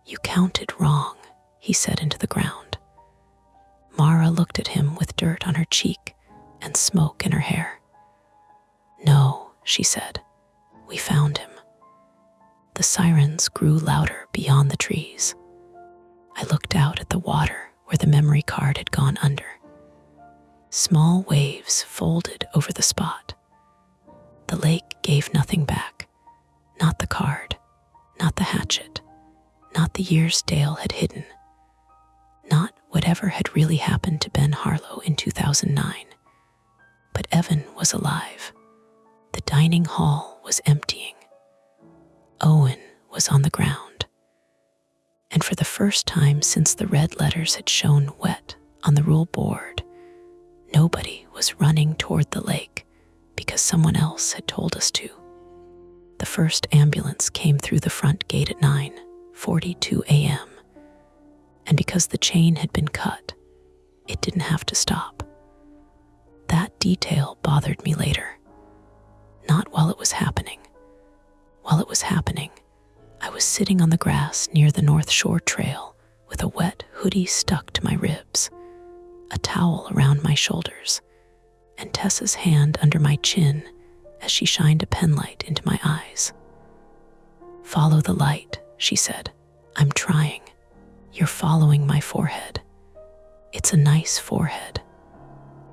You counted wrong, he said into the ground. Mara looked at him with dirt on her cheek and smoke in her hair. No, she said, we found him. The sirens grew louder beyond the trees. I looked out at the water where the memory card had gone under. Small waves folded over the spot. The lake gave nothing back, not the card, not the hatchet, not the years Dale had hidden, not whatever had really happened to Ben Harlow in 2009. But Evan was alive. The dining hall was emptying. Owen was on the ground. And for the first time since the red letters had shown wet on the rule board. Nobody was running toward the lake because someone else had told us to. The first ambulance came through the front gate at 9:42 a.m. And because the chain had been cut, it didn't have to stop. That detail bothered me later. Not while it was happening. While it was happening, I was sitting on the grass near the North Shore Trail with a wet hoodie stuck to my ribs, a towel around my shoulders, and Tessa's hand under my chin as she shined a penlight into my eyes. "Follow the light," she said. "I'm trying. You're following my forehead. It's a nice forehead.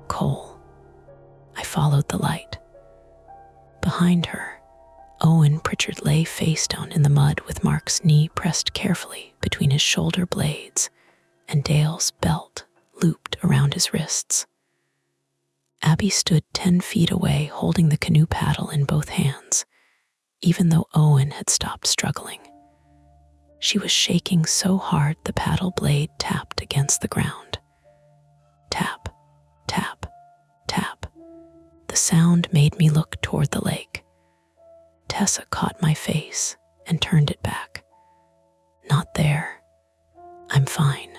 Cole." I followed the light. Behind her, Owen Pritchard lay face down in the mud with Mark's knee pressed carefully between his shoulder blades and Dale's belt looped around his wrists. Abby stood 10 feet away holding the canoe paddle in both hands, even though Owen had stopped struggling. She was shaking so hard the paddle blade tapped against the ground. Tap, tap, tap. The sound made me look toward the lake. Tessa caught my face and turned it back. "Not there. I'm fine.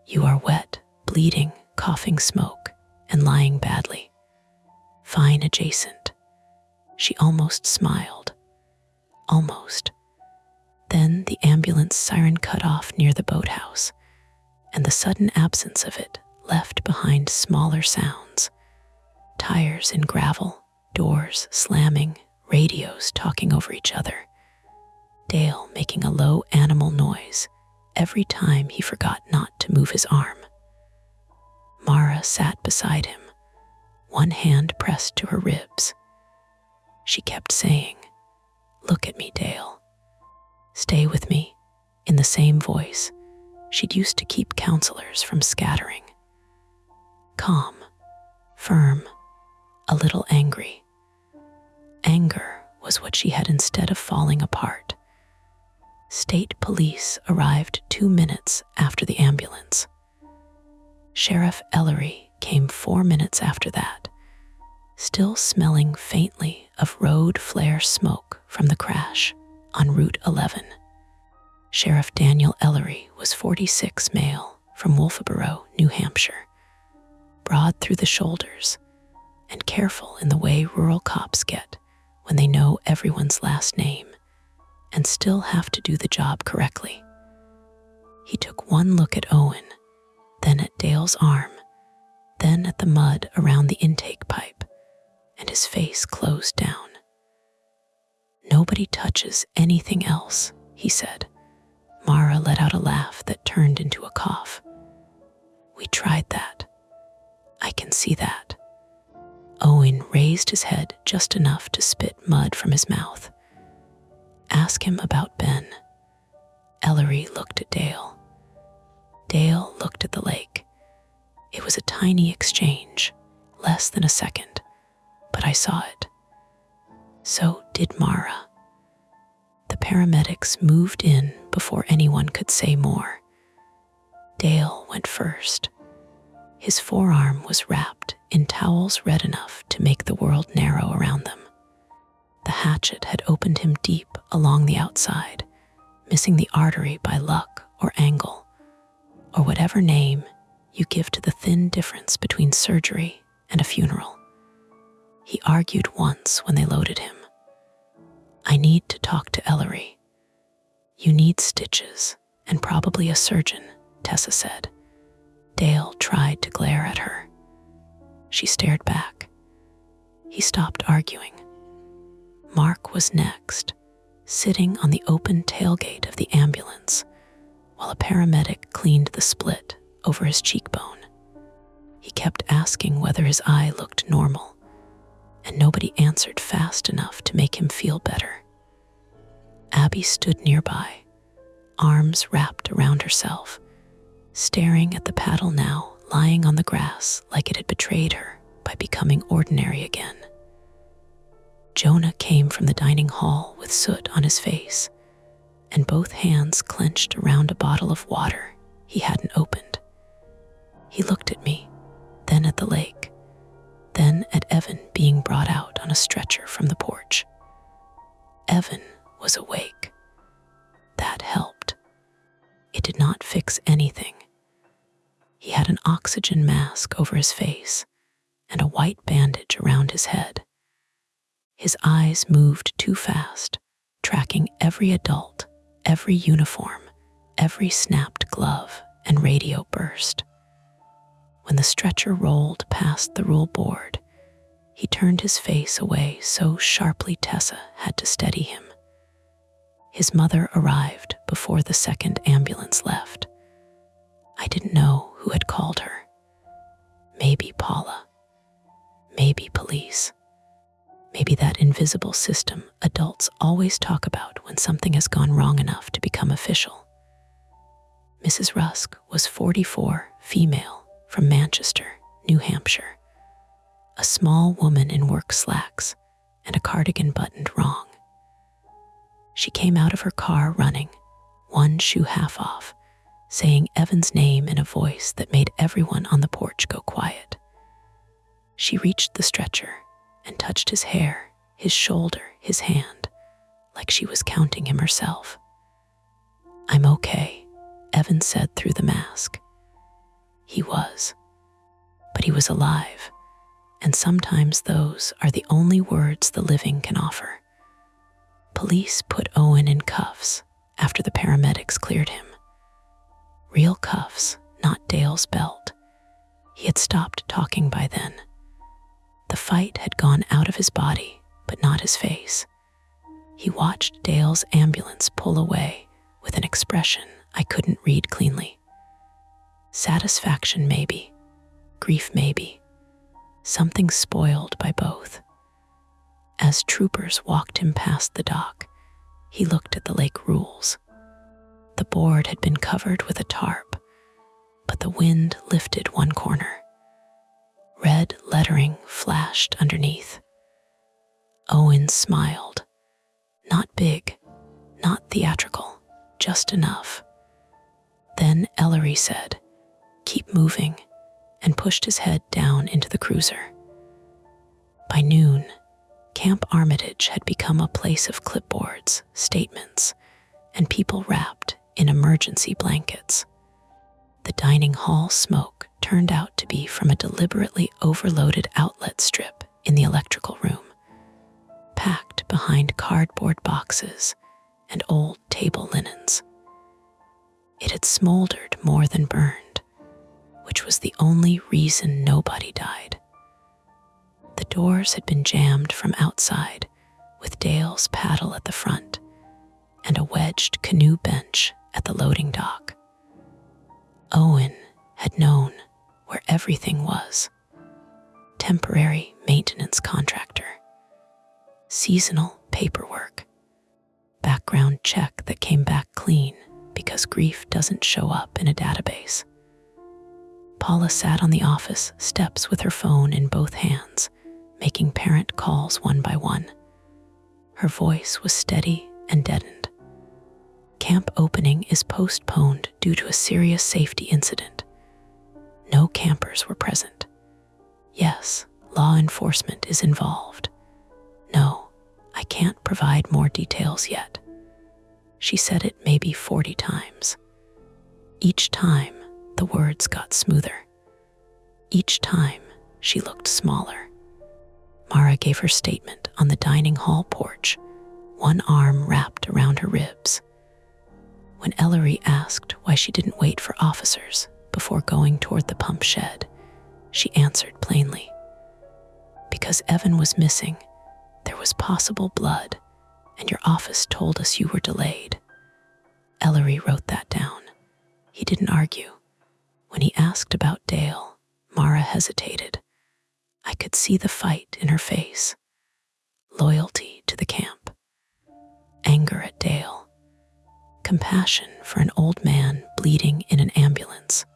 You are wet, bleeding, coughing smoke, and lying badly. Fine adjacent." She almost smiled. Almost. Then the ambulance siren cut off near the boathouse, and the sudden absence of it left behind smaller sounds. Tires in gravel, doors slamming, radios talking over each other. Dale making a low animal noise every time he forgot not to move his arm. Mara sat beside him, one hand pressed to her ribs. She kept saying, "Look at me, Dale. Stay with me," in the same voice she'd used to keep counselors from scattering. Calm, firm, a little angry. Anger was what she had instead of falling apart. State police arrived 2 minutes after the ambulance. Sheriff Ellery came 4 minutes after that, still smelling faintly of road flare smoke from the crash on Route 11. Sheriff Daniel Ellery was 46, male, from Wolfeboro, New Hampshire, broad through the shoulders and careful in the way rural cops get when they know everyone's last name and still have to do the job correctly. He took one look at Owen, then at Dale's arm, then at the mud around the intake pipe, and his face closed down. "Nobody touches anything else," he said. Mara let out a laugh that turned into a cough. "We tried that. I can see that." Owen raised his head just enough to spit mud from his mouth. "Ask him about Ben." Ellery looked at Dale. Dale looked at the lake. It was a tiny exchange, less than a second, but I saw it. So did Mara. The paramedics moved in before anyone could say more. Dale went first. His forearm was wrapped in towels red enough to make the world narrow around them. The hatchet had opened him deep along the outside, missing the artery by luck or angle, or whatever name you give to the thin difference between surgery and a funeral. He argued once when they loaded him. "I need to talk to Ellery." "You need stitches and probably a surgeon," Tessa said. Dale tried to glare at her. She stared back. He stopped arguing. Mark was next, sitting on the open tailgate of the ambulance, while a paramedic cleaned the split over his cheekbone. He kept asking whether his eye looked normal, and nobody answered fast enough to make him feel better. Abby stood nearby, arms wrapped around herself, staring at the paddle now lying on the grass like it had betrayed her by becoming ordinary again. Jonah came from the dining hall with soot on his face, and both hands clenched around a bottle of water he hadn't opened. He looked at me, then at the lake, then at Evan being brought out on a stretcher from the porch. Evan was awake. That helped. It did not fix anything. He had an oxygen mask over his face and a white bandage around his head. His eyes moved too fast, tracking every adult, every uniform, every snapped glove and radio burst. When the stretcher rolled past the rule board, he turned his face away so sharply Tessa had to steady him. His mother arrived before the second ambulance left. I didn't know who had called her. Maybe Paula. Maybe police. Maybe that invisible system adults always talk about when something has gone wrong enough to become official. Mrs. Rusk was 44, female, from Manchester, New Hampshire. A small woman in work slacks and a cardigan buttoned wrong. She came out of her car running, one shoe half off, saying Evan's name in a voice that made everyone on the porch go quiet. She reached the stretcher and touched his hair, his shoulder, his hand, like she was counting him herself. "I'm okay," Evan said through the mask. He was. But he was alive, and sometimes those are the only words the living can offer. Police put Owen in cuffs after the paramedics cleared him. Real cuffs, not Dale's belt. He had stopped talking by then. The fight had gone out of his body, but not his face. He watched Dale's ambulance pull away with an expression I couldn't read cleanly. Satisfaction maybe, grief maybe, something spoiled by both. As troopers walked him past the dock, he looked at the lake rules. The board had been covered with a tarp, but the wind lifted one corner. Red lettering flashed underneath. Owen smiled. Not big, not theatrical, just enough. Then Ellery said, "Keep moving," and pushed his head down into the cruiser. By noon, Camp Armitage had become a place of clipboards, statements, and people wrapped in emergency blankets. The dining hall smoke turned out to be from a deliberately overloaded outlet strip in the electrical room, packed behind cardboard boxes and old table linens. It had smoldered more than burned, which was the only reason nobody died. The doors had been jammed from outside, with Dale's paddle at the front and a wedged canoe bench at the loading dock. Owen had known where everything was. Temporary maintenance contractor, seasonal paperwork, background check that came back clean because grief doesn't show up in a database. Paula sat on the office steps with her phone in both hands, making parent calls one by one. Her voice was steady and deadened. Camp opening is postponed due to a serious safety incident. No campers were present. Yes, law enforcement is involved. No, I can't provide more details yet. She said it maybe 40 times. Each time, the words got smoother. Each time, she looked smaller. Mara gave her statement on the dining hall porch, one arm wrapped around her ribs. When Ellery asked why she didn't wait for officers before going toward the pump shed, she answered plainly. Because Evan was missing, there was possible blood, and your office told us you were delayed. Ellery wrote that down. He didn't argue. When he asked about Dale, Mara hesitated. I could see the fight in her face. Loyalty to the camp. Anger at Dale. Compassion for an old man bleeding in an ambulance.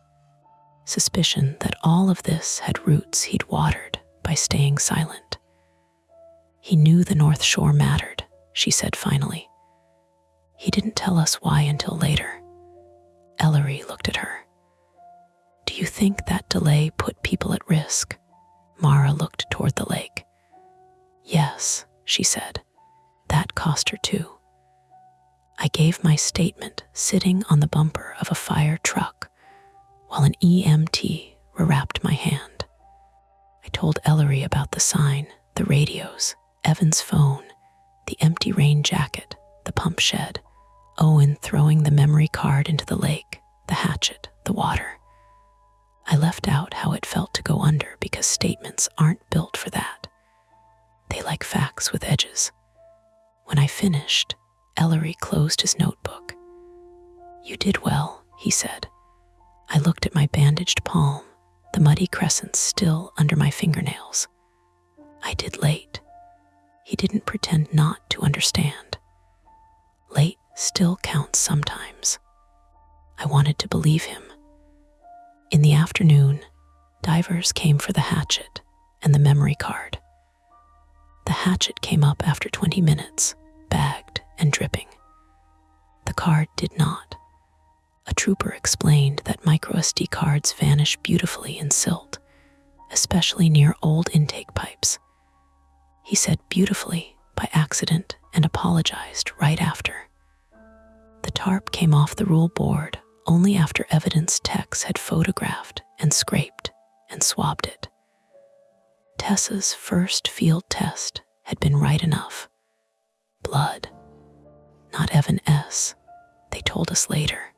Suspicion that all of this had roots he'd watered by staying silent. He knew the North Shore mattered, she said finally. He didn't tell us why until later. Ellery looked at her. Do you think that delay put people at risk? Mara looked toward the lake. Yes, she said. That cost her too. I gave my statement sitting on the bumper of a fire truck while an EMT wrapped my hand. I told Ellery about the sign, the radios, Evan's phone, the empty rain jacket, the pump shed, Owen throwing the memory card into the lake, the hatchet, the water. I left out how it felt to go under because statements aren't built for that. They like facts with edges. When I finished, Ellery closed his notebook. You did well, he said. I looked at my bandaged palm, the muddy crescents still under my fingernails. I did late. He didn't pretend not to understand. Late still counts sometimes. I wanted to believe him. In the afternoon, divers came for the hatchet and the memory card. The hatchet came up after 20 minutes, bagged and dripping. The card did not. A trooper explained that microSD cards vanish beautifully in silt, especially near old intake pipes. He said beautifully by accident and apologized right after. The tarp came off the rule board only after evidence techs had photographed and scraped and swabbed it. Tessa's first field test had been right enough. Blood, not Evan S., they told us later.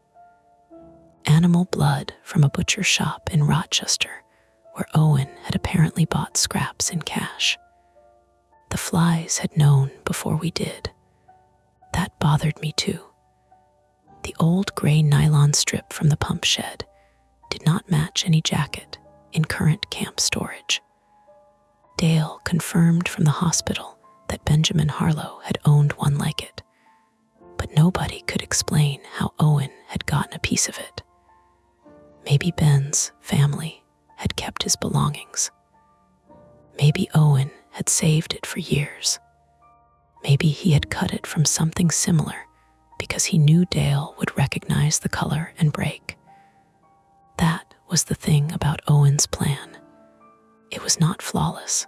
Animal blood from a butcher shop in Rochester, where Owen had apparently bought scraps in cash. The flies had known before we did. That bothered me too. The old gray nylon strip from the pump shed did not match any jacket in current camp storage. Dale confirmed from the hospital that Benjamin Harlow had owned one like it, but nobody could explain how Owen had gotten a piece of it. Maybe Ben's family had kept his belongings. Maybe Owen had saved it for years. Maybe he had cut it from something similar because he knew Dale would recognize the color and break. That was the thing about Owen's plan. It was not flawless.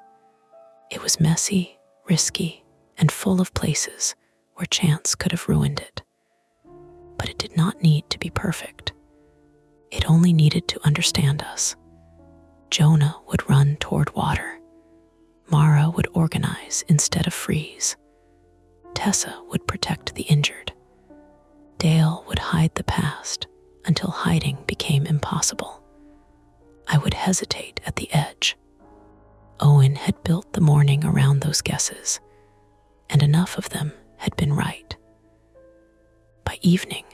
It was messy, risky, and full of places where chance could have ruined it. But it did not need to be perfect. It only needed to understand us. Jonah would run toward water. Mara would organize instead of freeze. Tessa would protect the injured. Dale would hide the past until hiding became impossible. I would hesitate at the edge. Owen had built the morning around those guesses, and enough of them had been right. By evening,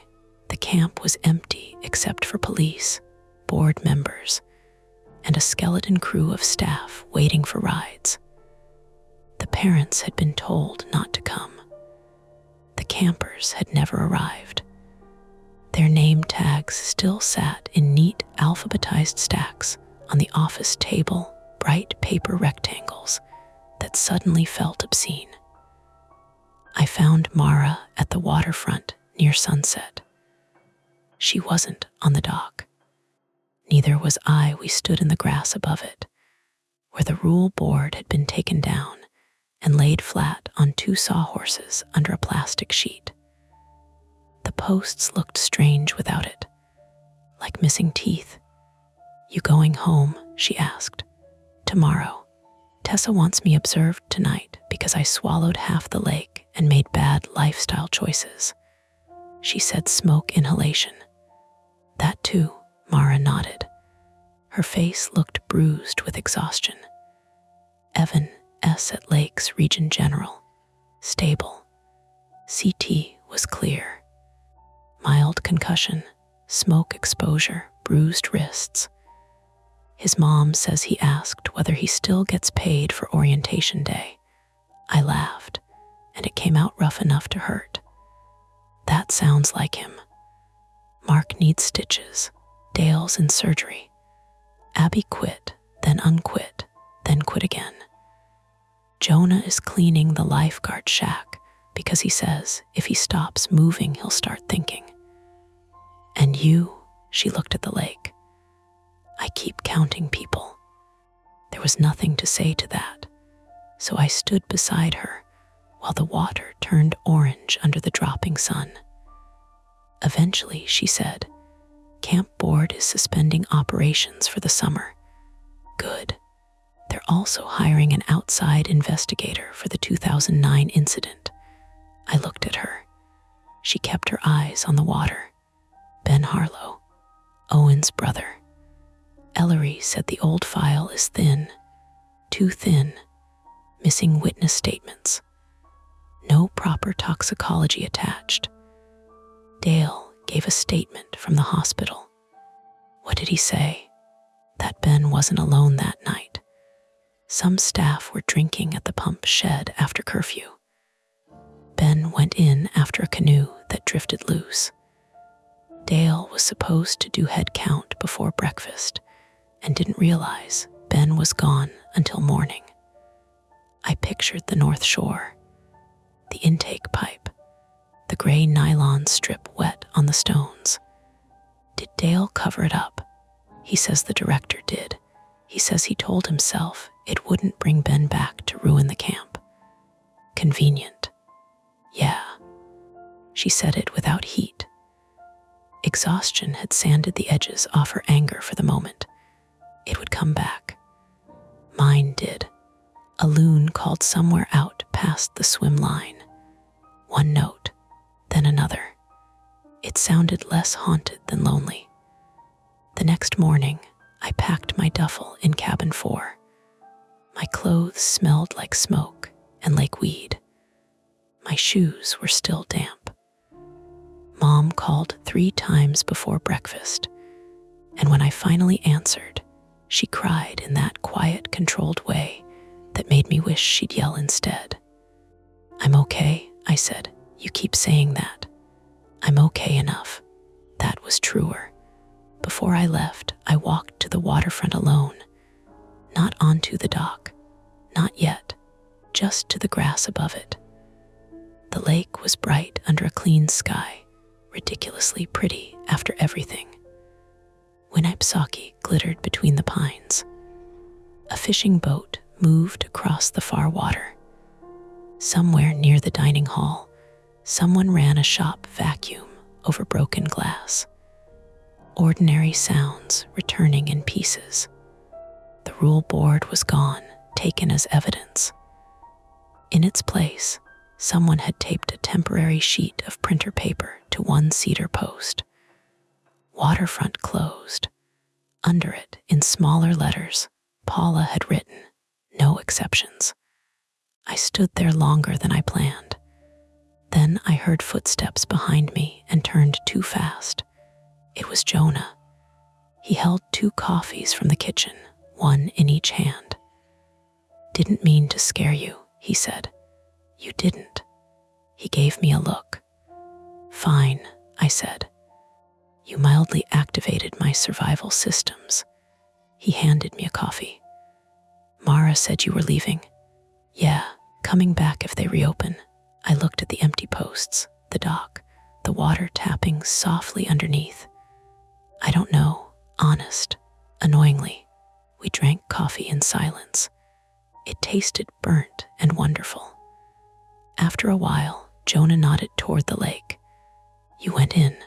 the camp was empty except for police, board members, and a skeleton crew of staff waiting for rides. The parents had been told not to come. The campers had never arrived. Their name tags still sat in neat alphabetized stacks on the office table, bright paper rectangles that suddenly felt obscene. I found Mara at the waterfront near sunset. She wasn't on the dock. Neither was I. We stood in the grass above it, where the rule board had been taken down and laid flat on two sawhorses under a plastic sheet. The posts looked strange without it, like missing teeth. You going home? She asked. Tomorrow. Tessa wants me observed tonight because I swallowed half the lake and made bad lifestyle choices. She said smoke inhalation. That too, Mara nodded. Her face looked bruised with exhaustion. Evan S. at Lakes Region General. Stable. CT was clear. Mild concussion, smoke exposure, bruised wrists. His mom says he asked whether he still gets paid for orientation day. I laughed, and it came out rough enough to hurt. That sounds like him. Mark needs stitches. Dale's in surgery. Abby quit, then unquit, then quit again. Jonah is cleaning the lifeguard shack because he says if he stops moving, he'll start thinking. And you, she looked at the lake. I keep counting people. There was nothing to say to that, so I stood beside her while the water turned orange under the dropping sun. Eventually, she said, "Camp Board is suspending operations for the summer." Good. They're also hiring an outside investigator for the 2009 incident. I looked at her. She kept her eyes on the water. Ben Harlow, Owen's brother. Ellery said the old file is thin, too thin, missing witness statements. No proper toxicology attached. Dale gave a statement from the hospital. What did he say? That Ben wasn't alone that night. Some staff were drinking at the pump shed after curfew. Ben went in after a canoe that drifted loose. Dale was supposed to do head count before breakfast and didn't realize Ben was gone until morning. I pictured the North Shore, the intake pipe, the gray nylon strip wet on the stones. Did Dale cover it up? He says the director did. He says he told himself it wouldn't bring Ben back to ruin the camp. Convenient. Yeah. She said it without heat. Exhaustion had sanded the edges off her anger for the moment. It would come back. Mine did. A loon called somewhere out past the swim line. One note, then another. It sounded less haunted than lonely. The next morning, I packed my duffel in cabin 4. My clothes smelled like smoke and like weed. My shoes were still damp. Mom called 3 times before breakfast, and when I finally answered, she cried in that quiet, controlled way that made me wish she'd yell instead. "I'm okay," I said. "You keep saying that. I'm okay enough." That was truer. Before I left, I walked to the waterfront alone, not onto the dock, not yet, just to the grass above it. The lake was bright under a clean sky, ridiculously pretty after everything. Winnipesaukee glittered between the pines. A fishing boat moved across the far water. Somewhere near the dining hall, someone ran a shop vacuum over broken glass. Ordinary sounds returning in pieces. The rule board was gone, taken as evidence. In its place, someone had taped a temporary sheet of printer paper to one cedar post. Waterfront closed. Under it, in smaller letters, Paula had written, "No exceptions." I stood there longer than I planned. Then I heard footsteps behind me and turned too fast. It was Jonah. He held 2 coffees from the kitchen, one in each hand. "Didn't mean to scare you," he said. "You didn't." He gave me a look. "Fine," I said. "You mildly activated my survival systems." He handed me a coffee. "Mara said you were leaving." "Yeah, coming back if they reopen." I looked at the empty posts, the dock, the water tapping softly underneath. "I don't know, honest." Annoyingly, we drank coffee in silence. It tasted burnt and wonderful. After a while, Jonah nodded toward the lake. "You went in."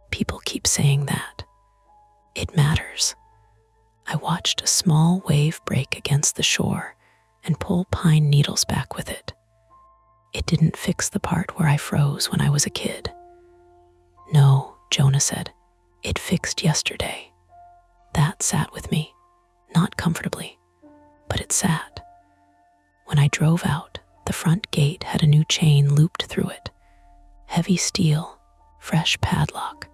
People keep saying that. It matters. I watched a small wave break against the shore and pull pine needles back with it. It didn't fix the part where I froze when I was a kid. "No," Jonah said. "It fixed yesterday." That sat with me, not comfortably, but it sat. When I drove out, the front gate had a new chain looped through it. Heavy steel, fresh padlock.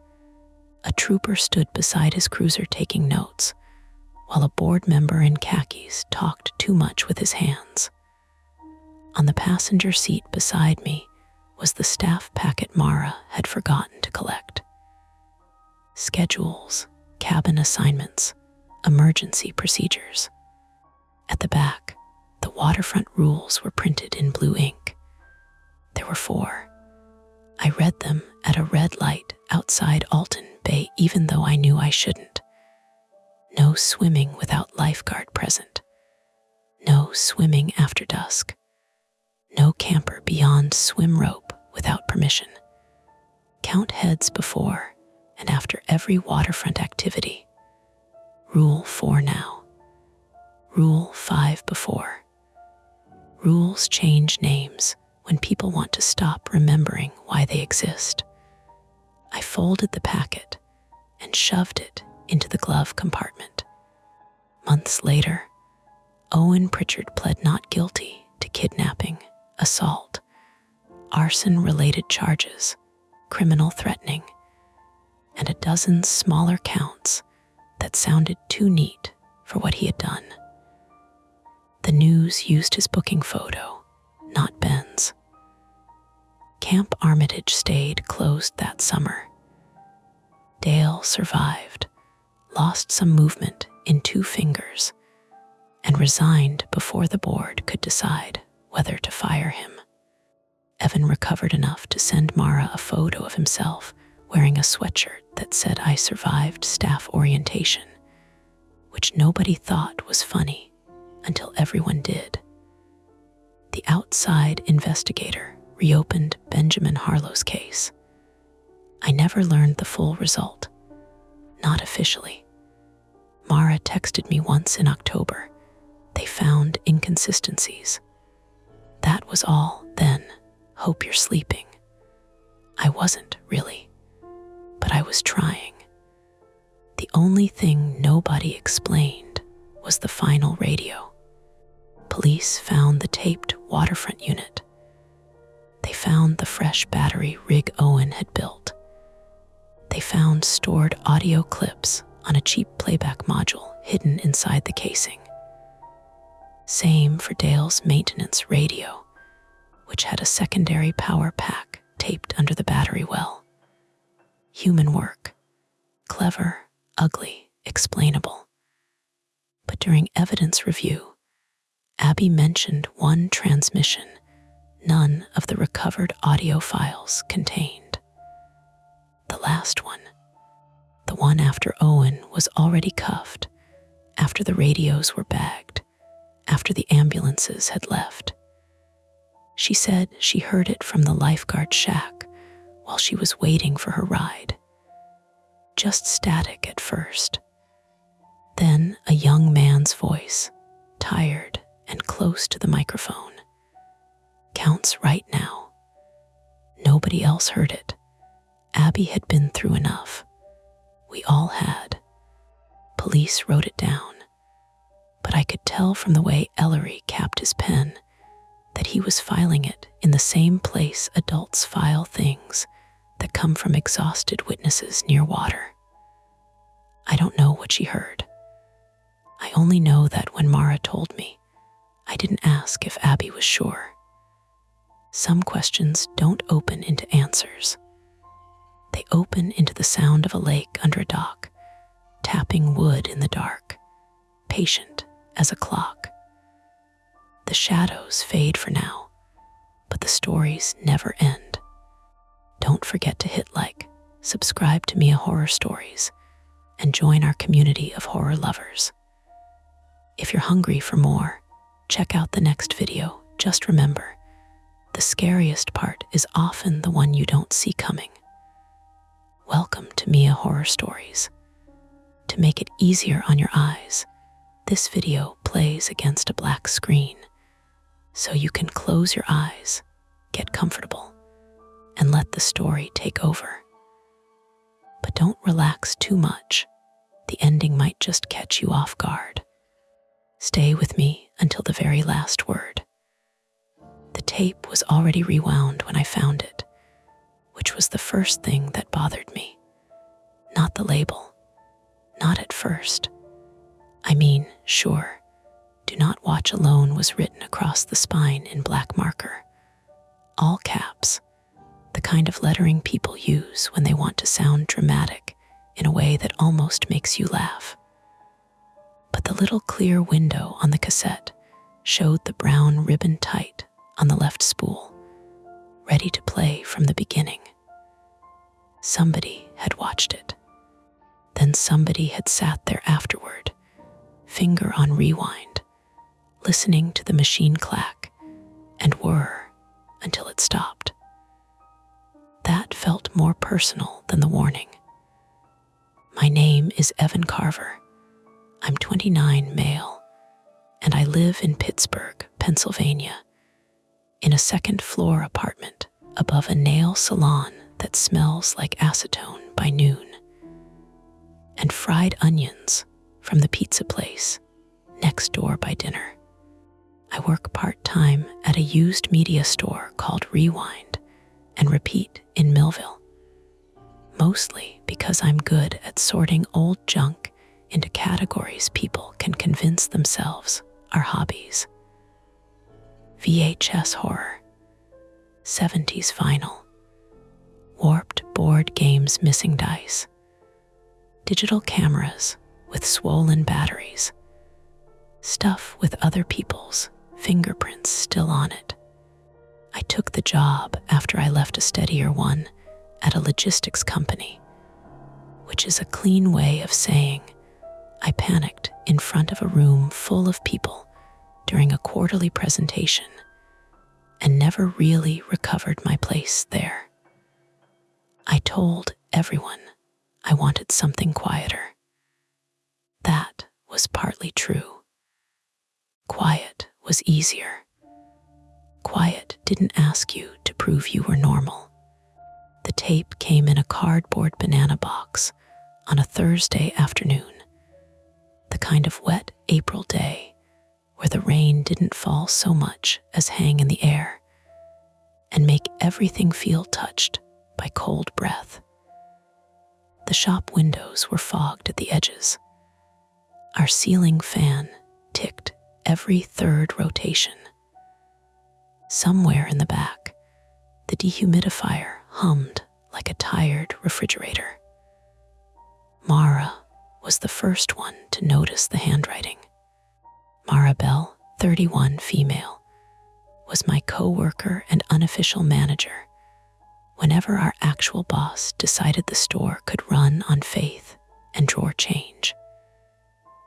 A trooper stood beside his cruiser taking notes, while a board member in khakis talked too much with his hands. On the passenger seat beside me was the staff packet Mara had forgotten to collect. Schedules, cabin assignments, emergency procedures. At the back, the waterfront rules were printed in blue ink. There were 4. I read them at a red light outside Alton Bay, even though I knew I shouldn't. No swimming without lifeguard present. No swimming after dusk. No camper beyond swim rope without permission. Count heads before and after every waterfront activity. Rule 4 now. Rule 5 before. Rules change names when people want to stop remembering why they exist. I folded the packet and shoved it into the glove compartment. Months later, Owen Pritchard pled not guilty to kidnapping, assault, arson-related charges, criminal threatening, and a dozen smaller counts that sounded too neat for what he had done. The news used his booking photo, not Ben's. Camp Armitage stayed closed that summer. Dale survived, lost some movement in 2 fingers, and resigned before the board could decide whether to fire him. Evan recovered enough to send Mara a photo of himself wearing a sweatshirt that said "I survived staff orientation," which nobody thought was funny until everyone did. The outside investigator reopened Benjamin Harlow's case. I never learned the full result, not officially. Mara texted me once in October. They found inconsistencies. That was all then. Hope you're sleeping. I wasn't, really, but I was trying. The only thing nobody explained was the final radio. Police found the taped waterfront unit. They found the fresh battery rig Owen had built. They found stored audio clips on a cheap playback module hidden inside the casing. Same for Dale's maintenance radio, which had a secondary power pack taped under the battery well. Human work. Clever, ugly, explainable. But during evidence review, Abby mentioned one transmission none of the recovered audio files contained. The last one, the one after Owen was already cuffed, after the radios were bagged, after the ambulances had left. She said she heard it from the lifeguard shack while she was waiting for her ride. Just static at first. Then a young man's voice, tired and close to the microphone. Counts right now. Nobody else heard it. Abby had been through enough. We all had. Police wrote it down. But I could tell from the way Ellery capped his pen that he was filing it in the same place adults file things that come from exhausted witnesses near water. I don't know what she heard. I only know that when Mara told me, I didn't ask if Abby was sure. Some questions don't open into answers. They open into the sound of a lake under a dock, tapping wood in the dark, patient as a clock. The shadows fade for now, but the stories never end. Don't forget to hit like, subscribe to Mia Horror Stories, and join our community of horror lovers. If you're hungry for more, check out the next video. Just remember, the scariest part is often the one you don't see coming. Welcome to Mia Horror Stories. To make it easier on your eyes, this video plays against a black screen, so you can close your eyes, get comfortable, and let the story take over. But don't relax too much. The ending might just catch you off guard. Stay with me until the very last word. The tape was already rewound when I found it, which was the first thing that bothered me. Not the label. Not at first. I mean, sure, "Do not watch alone" was written across the spine in black marker. All caps, the kind of lettering people use when they want to sound dramatic in a way that almost makes you laugh. But the little clear window on the cassette showed the brown ribbon tight on the left spool, ready to play from the beginning. Somebody had watched it. Then somebody had sat there afterward, finger on rewind, listening to the machine clack and whir until it stopped. That felt more personal than the warning. My name is Evan Carver. I'm 29, male, and I live in Pittsburgh, Pennsylvania, in a second-floor apartment above a nail salon that smells like acetone by noon, and fried onions from the pizza place next door by dinner. I work part-time at a used media store called Rewind and Repeat in Millville, mostly because I'm good at sorting old junk into categories people can convince themselves are hobbies. VHS horror, 70s vinyl, warped board games missing dice, digital cameras with swollen batteries, stuff with other people's fingerprints still on it. I took the job after I left a steadier one at a logistics company, which is a clean way of saying I panicked in front of a room full of people during a quarterly presentation and never really recovered my place there. I told everyone I wanted something quieter. That was partly true. Quiet was easier. Quiet didn't ask you to prove you were normal. The tape came in a cardboard banana box on a Thursday afternoon, the kind of wet April day where the rain didn't fall so much as hang in the air and make everything feel touched by cold breath. The shop windows were fogged at the edges. Our ceiling fan ticked every third rotation. Somewhere in the back, the dehumidifier hummed like a tired refrigerator. Mara was the first one to notice the handwriting. Mara Bell, 31, female, was my co-worker and unofficial manager whenever our actual boss decided the store could run on faith and drawer change.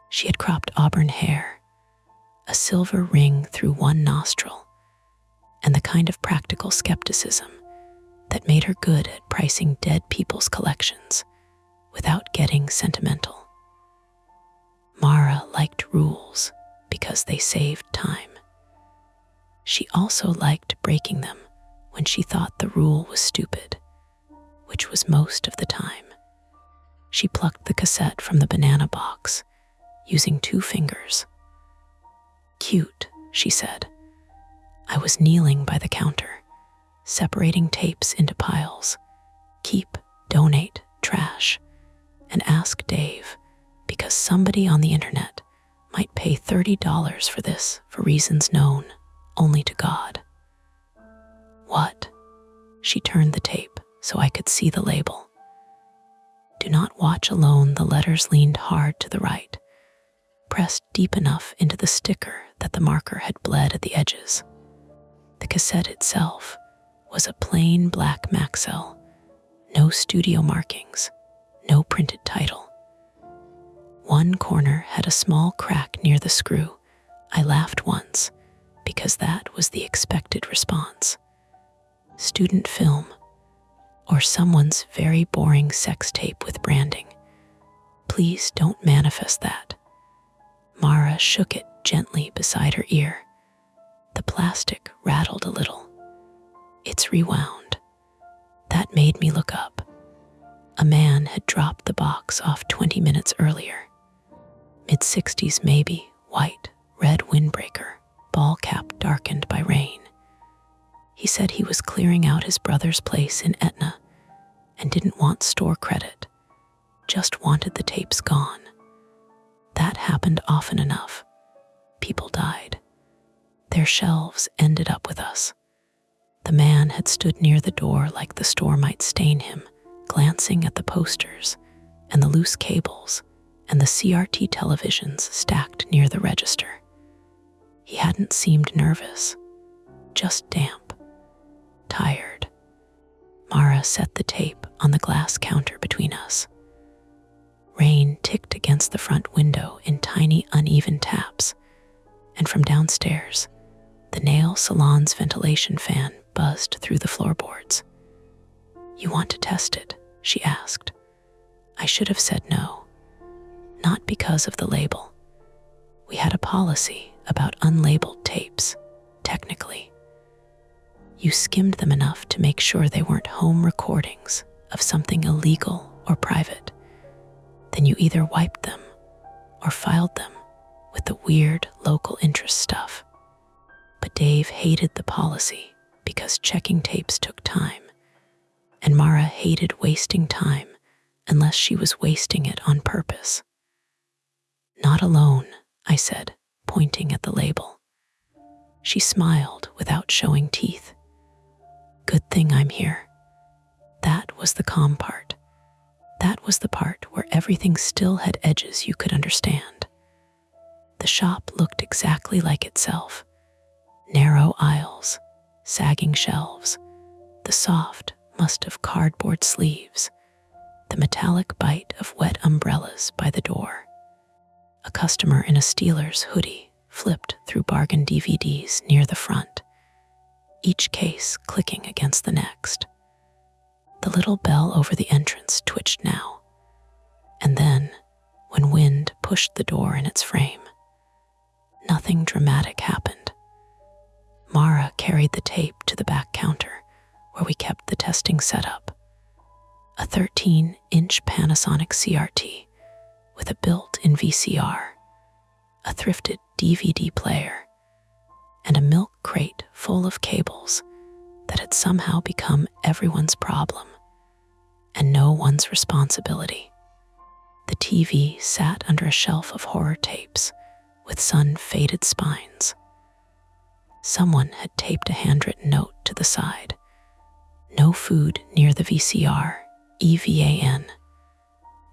She had cropped auburn hair, a silver ring through one nostril, and the kind of practical skepticism that made her good at pricing dead people's collections without getting sentimental. Mara liked rules because they saved time. She also liked breaking them when she thought the rule was stupid, which was most of the time. She plucked the cassette from the banana box using 2 fingers. "Cute," she said. I was kneeling by the counter, separating tapes into piles. Keep, donate, trash, and ask Dave, because somebody on the internet might pay $30 for this for reasons known only to God. What? She turned the tape so I could see the label. Do not watch alone. The letters leaned hard to the right, pressed deep enough into the sticker that the marker had bled at the edges. The cassette itself was a plain black Maxell, no studio markings, no printed title. One corner had a small crack near the screw. I laughed once because that was the expected response. Student film, or someone's very boring sex tape with branding. Please don't manifest that. Mara shook it gently beside her ear. The plastic rattled a little. It's rewound. That made me look up. A man had dropped the box off 20 minutes earlier. Mid-60s maybe, white, red windbreaker, ball cap darkened by rain. He said he was clearing out his brother's place in Etna and didn't want store credit, just wanted the tapes gone. That happened often enough. People died. Their shelves ended up with us. The man had stood near the door like the store might stain him, glancing at the posters and the loose cables and the CRT televisions stacked near the register. He hadn't seemed nervous, just damp, tired. Mara set the tape on the glass counter between us. Rain ticked against the front window in tiny, uneven taps, and from downstairs, the nail salon's ventilation fan buzzed through the floorboards. "You want to test it?" she asked. I should have said no. Not because of the label. We had a policy about unlabeled tapes, technically. You skimmed them enough to make sure they weren't home recordings of something illegal or private. Then you either wiped them or filed them with the weird local interest stuff. But Dave hated the policy because checking tapes took time, and Mara hated wasting time unless she was wasting it on purpose. "Not alone," I said, pointing at the label. She smiled without showing teeth. "Good thing I'm here." That was the calm part. That was the part where everything still had edges you could understand. The shop looked exactly like itself. Narrow aisles, sagging shelves, the soft, must-have cardboard sleeves, the metallic bite of wet umbrellas by the door. A customer in a Steelers hoodie flipped through bargain DVDs near the front, each case clicking against the next. The little bell over the entrance twitched now, and then, when wind pushed the door in its frame, nothing dramatic happened. Mara carried the tape to the back counter where we kept the testing setup. A 13-inch Panasonic CRT with a built-in VCR, a thrifted DVD player, and a milk crate full of cables that had somehow become everyone's problem and no one's responsibility. The TV sat under a shelf of horror tapes with sun-faded spines. Someone had taped a handwritten note to the side. "No food near the VCR, EVAN."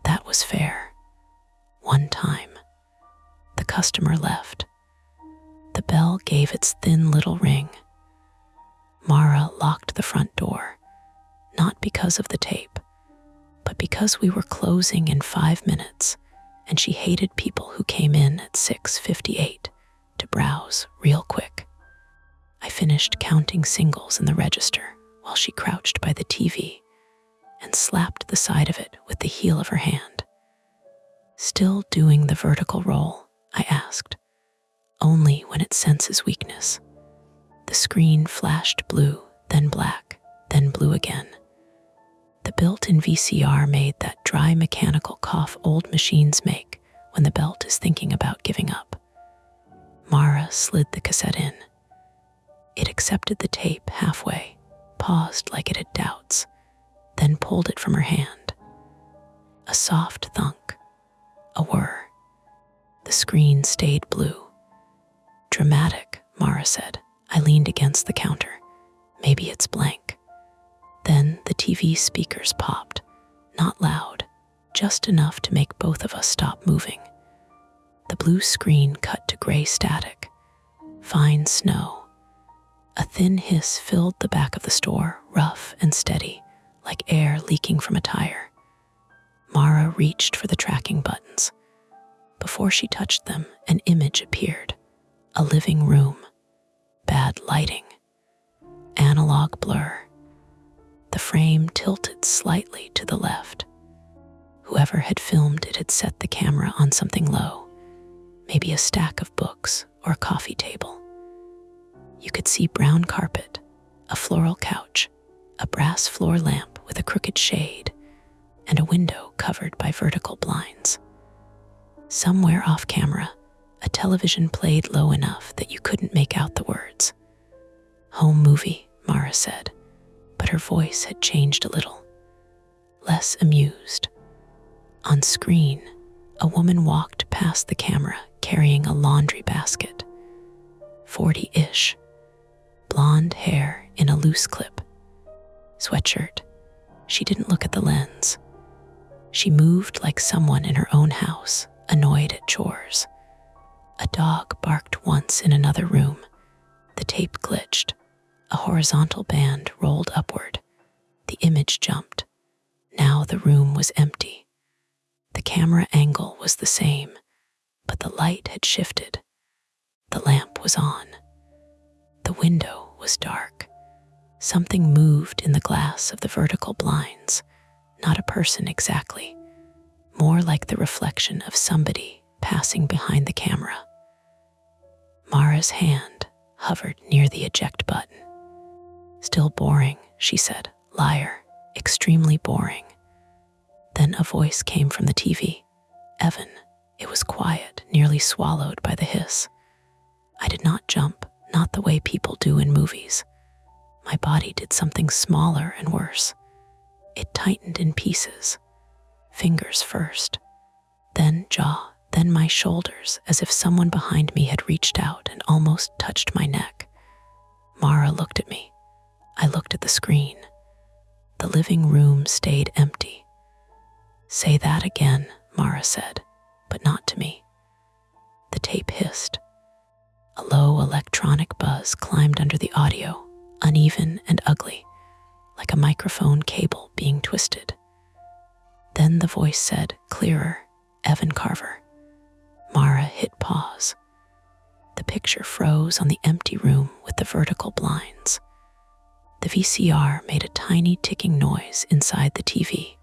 That was fair. One time. The customer left. The bell gave its thin little ring. Mara locked the front door, not because of the tape, but because we were closing in 5 minutes, and she hated people who came in at 6:58 to browse real quick. I finished counting singles in the register while she crouched by the TV and slapped the side of it with the heel of her hand. "Still doing the vertical roll?" I asked. "Only when it senses weakness." The screen flashed blue, then black, then blue again. The built-in VCR made that dry mechanical cough old machines make when the belt is thinking about giving up. Mara slid the cassette in. It accepted the tape halfway, paused like it had doubts, then pulled it from her hand. A soft thunk, a whir. The screen stayed blue. "Dramatic," Mara said. I leaned against the counter. "Maybe it's blank." Then the TV speakers popped, not loud, just enough to make both of us stop moving. The blue screen cut to gray static. Fine snow. A thin hiss filled the back of the store, rough and steady, like air leaking from a tire. Mara reached for the tracking buttons. Before she touched them, an image appeared. A living room. Bad lighting. Analog blur. The frame tilted slightly to the left. Whoever had filmed it had set the camera on something low, maybe a stack of books or a coffee table. You could see brown carpet, a floral couch, a brass floor lamp with a crooked shade, and a window covered by vertical blinds. Somewhere off camera, a television played low enough that you couldn't make out the words. "Home movie," Mara said, but her voice had changed a little. Less amused. On screen, a woman walked past the camera carrying a laundry basket. 40-ish. Blonde hair in a loose clip. Sweatshirt. She didn't look at the lens. She moved like someone in her own house, annoyed at chores. A dog barked once in another room. The tape glitched. A horizontal band rolled upward. The image jumped. Now the room was empty. The camera angle was the same, but the light had shifted. The lamp was on. The window was dark. Something moved in the glass of the vertical blinds. Not a person exactly, more like the reflection of somebody passing behind the camera. Mara's hand hovered near the eject button. "Still boring," she said. "Liar. Extremely boring." Then a voice came from the TV. "Evan." It was quiet, nearly swallowed by the hiss. I did not jump, not the way people do in movies. My body did something smaller and worse. It tightened in pieces. Fingers first, then jaw, then my shoulders, as if someone behind me had reached out and almost touched my neck. Mara looked at me. I looked at the screen. The living room stayed empty. "Say that again," Mara said, but not to me. The tape hissed. A low electronic buzz climbed under the audio, uneven and ugly, like a microphone cable being twisted. Then the voice said, clearer, "Evan Carver." Mara hit pause. The picture froze on the empty room with the vertical blinds. The VCR made a tiny ticking noise inside the TV.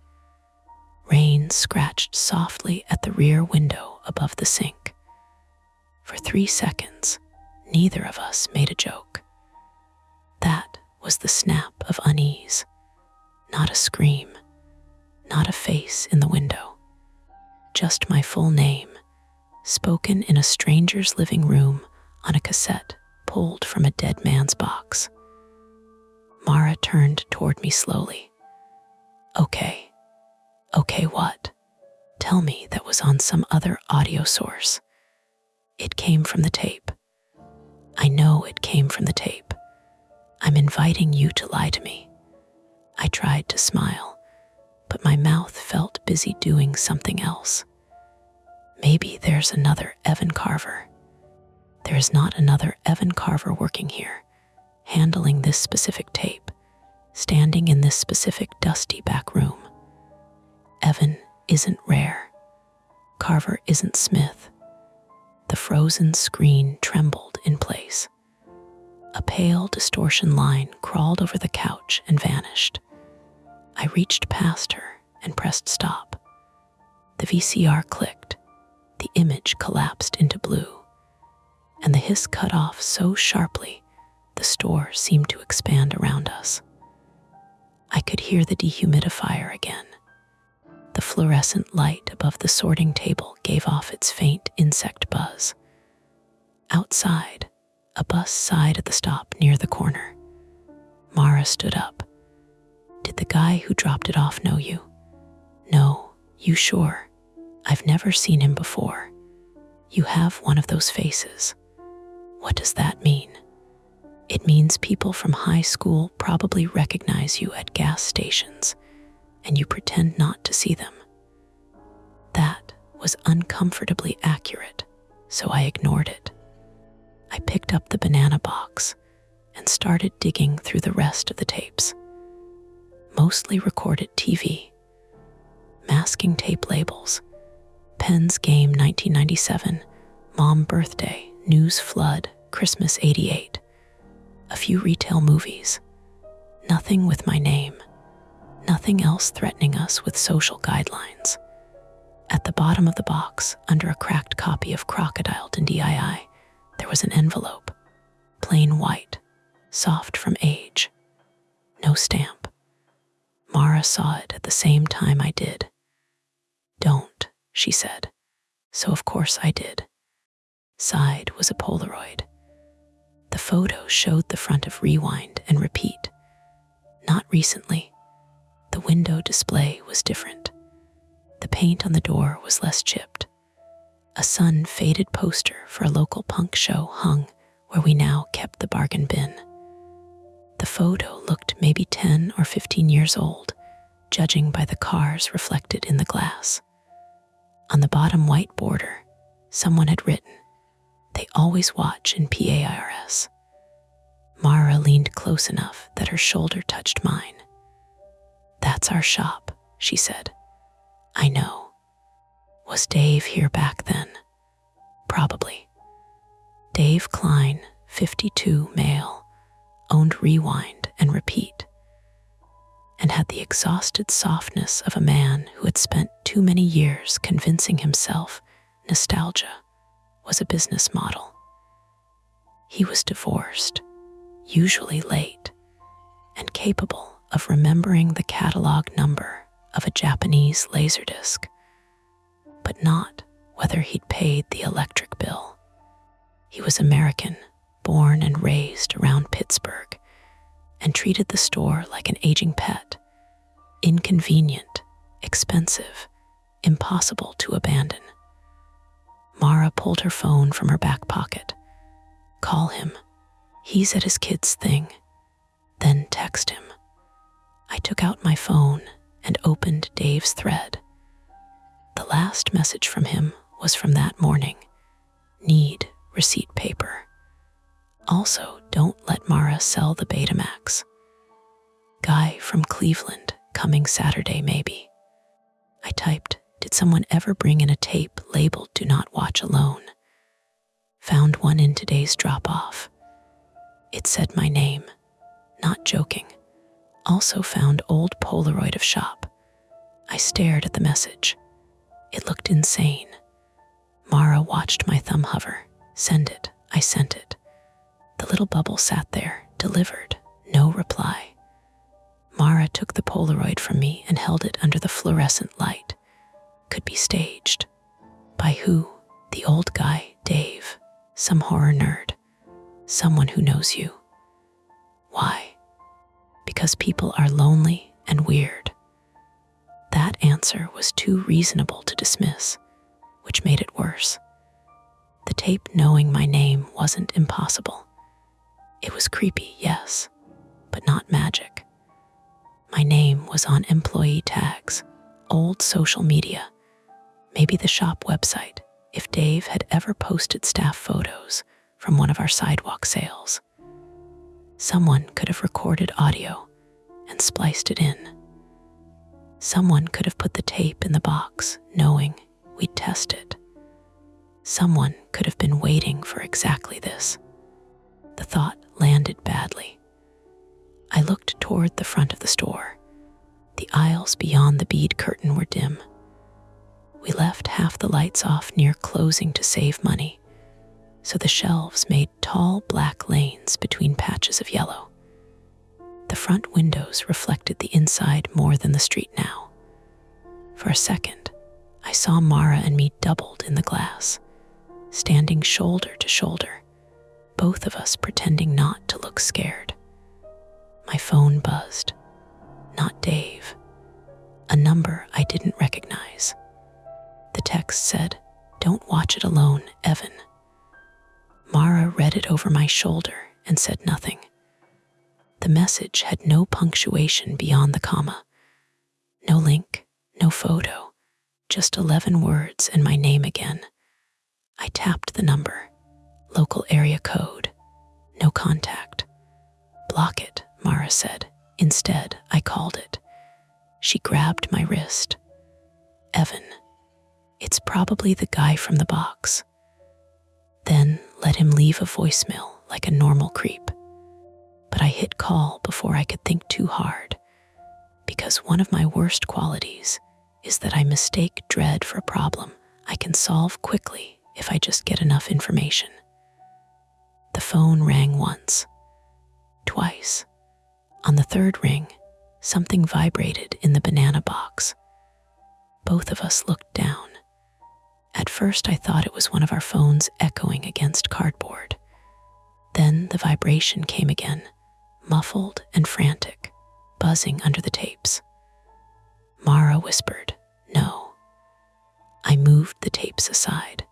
Rain scratched softly at the rear window above the sink. For 3 seconds, neither of us made a joke. That was the snap of unease. Not a scream, not a face in the window. Just my full name, spoken in a stranger's living room on a cassette pulled from a dead man's box. Mara turned toward me slowly. "Okay. Okay, what? Tell me that was on some other audio source." "It came from the tape." "I know it came from the tape. I'm inviting you to lie to me." I tried to smile, but my mouth felt busy doing something else. Maybe there's another Evan Carver. There is not another Evan Carver working here, handling this specific tape, standing in this specific dusty back room. Evan isn't Rare. Carver isn't Smith. The frozen screen trembled in place. A pale distortion line crawled over the couch and vanished. I reached past her and pressed stop. The VCR clicked. The image collapsed into blue, and the hiss cut off so sharply the store seemed to expand around us. I could hear the dehumidifier again. The fluorescent light above the sorting table gave off its faint insect buzz. Outside, a bus sighed at the stop near the corner. Mara stood up. "Did the guy who dropped it off know you?" "No. You sure? I've never seen him before." "You have one of those faces." "What does that mean?" "It means people from high school probably recognize you at gas stations, and you pretend not to see them." That was uncomfortably accurate, so I ignored it. I picked up the banana box and started digging through the rest of the tapes. Mostly recorded TV. Masking tape labels. Penn's Game 1997, Mom Birthday, News Flood, Christmas '88. A few retail movies. Nothing with my name. Nothing else threatening us with social guidelines. At the bottom of the box, under a cracked copy of Crocodile Dundee, there was an envelope. Plain white, soft from age. No stamp. Mara saw it at the same time I did. "Don't," she said. So of course I did. Side was a Polaroid. The photo showed the front of Rewind and Repeat. Not recently. The window display was different. The paint on the door was less chipped. A sun-faded poster for a local punk show hung where we now kept the bargain bin. The photo looked maybe 10 or 15 years old, judging by the cars reflected in the glass. On the bottom white border, someone had written, "They always watch in PAIRS." Mara leaned close enough that her shoulder touched mine. "That's our shop," she said. "I know." Was Dave here back then? Probably. Dave Klein, 52, male, owned Rewind and Repeat, and had the exhausted softness of a man who had spent too many years convincing himself nostalgia was a business model. He was divorced, usually late, and capable of remembering the catalog number of a Japanese laserdisc, but not whether he'd paid the electric bill. He was American, born and raised around Pittsburgh, and treated the store like an aging pet, inconvenient, expensive, impossible to abandon. Mara pulled her phone from her back pocket. Call him. He's at his kid's thing. Then text him. I took out my phone and opened Dave's thread. The last message from him was from that morning. Need receipt paper. Also, don't let Mara sell the Betamax. Guy from Cleveland, coming Saturday maybe. I typed, did someone ever bring in a tape labeled Do Not Watch Alone? Found one in today's drop-off. It said my name, not joking. Also found old Polaroid of shop. I stared at the message. It looked insane. Mara watched my thumb hover. Send it. I sent it. The little bubble sat there, delivered, no reply. Mara took the Polaroid from me and held it under the fluorescent light. Could be staged. By who? The old guy, Dave. Some horror nerd. Someone who knows you. Why? Because people are lonely and weird. That answer was too reasonable to dismiss, which made it worse. The tape knowing my name wasn't impossible. It was creepy, yes, but not magic. My name was on employee tags, old social media, maybe the shop website, if Dave had ever posted staff photos from one of our sidewalk sales. Someone could have recorded audio and spliced it in. Someone could have put the tape in the box, knowing we'd test it. Someone could have been waiting for exactly this. The thought landed badly. I looked toward the front of the store. The aisles beyond the bead curtain were dim. We left half the lights off near closing to save money, so the shelves made tall black lanes between patches of yellow. The front windows reflected the inside more than the street now. For a second, I saw Mara and me doubled in the glass, standing shoulder to shoulder, both of us pretending not to look scared. My phone buzzed. Not Dave. A number I didn't recognize. The text said, "Don't watch it alone, Evan." Mara read it over my shoulder and said nothing. The message had no punctuation beyond the comma. No link, no photo, just 11 words and my name again. I tapped the number. Local area code. No contact. Block it, Mara said. Instead, I called it. She grabbed my wrist. Evan. It's probably the guy from the box. Then let him leave a voicemail like a normal creep. But I hit call before I could think too hard, because one of my worst qualities is that I mistake dread for a problem I can solve quickly if I just get enough information. The phone rang once, twice. On the third ring, something vibrated in the banana box. Both of us looked down. At first, I thought it was one of our phones echoing against cardboard. Then the vibration came again, muffled and frantic, buzzing under the tapes. Mara whispered, "No." I moved the tapes aside.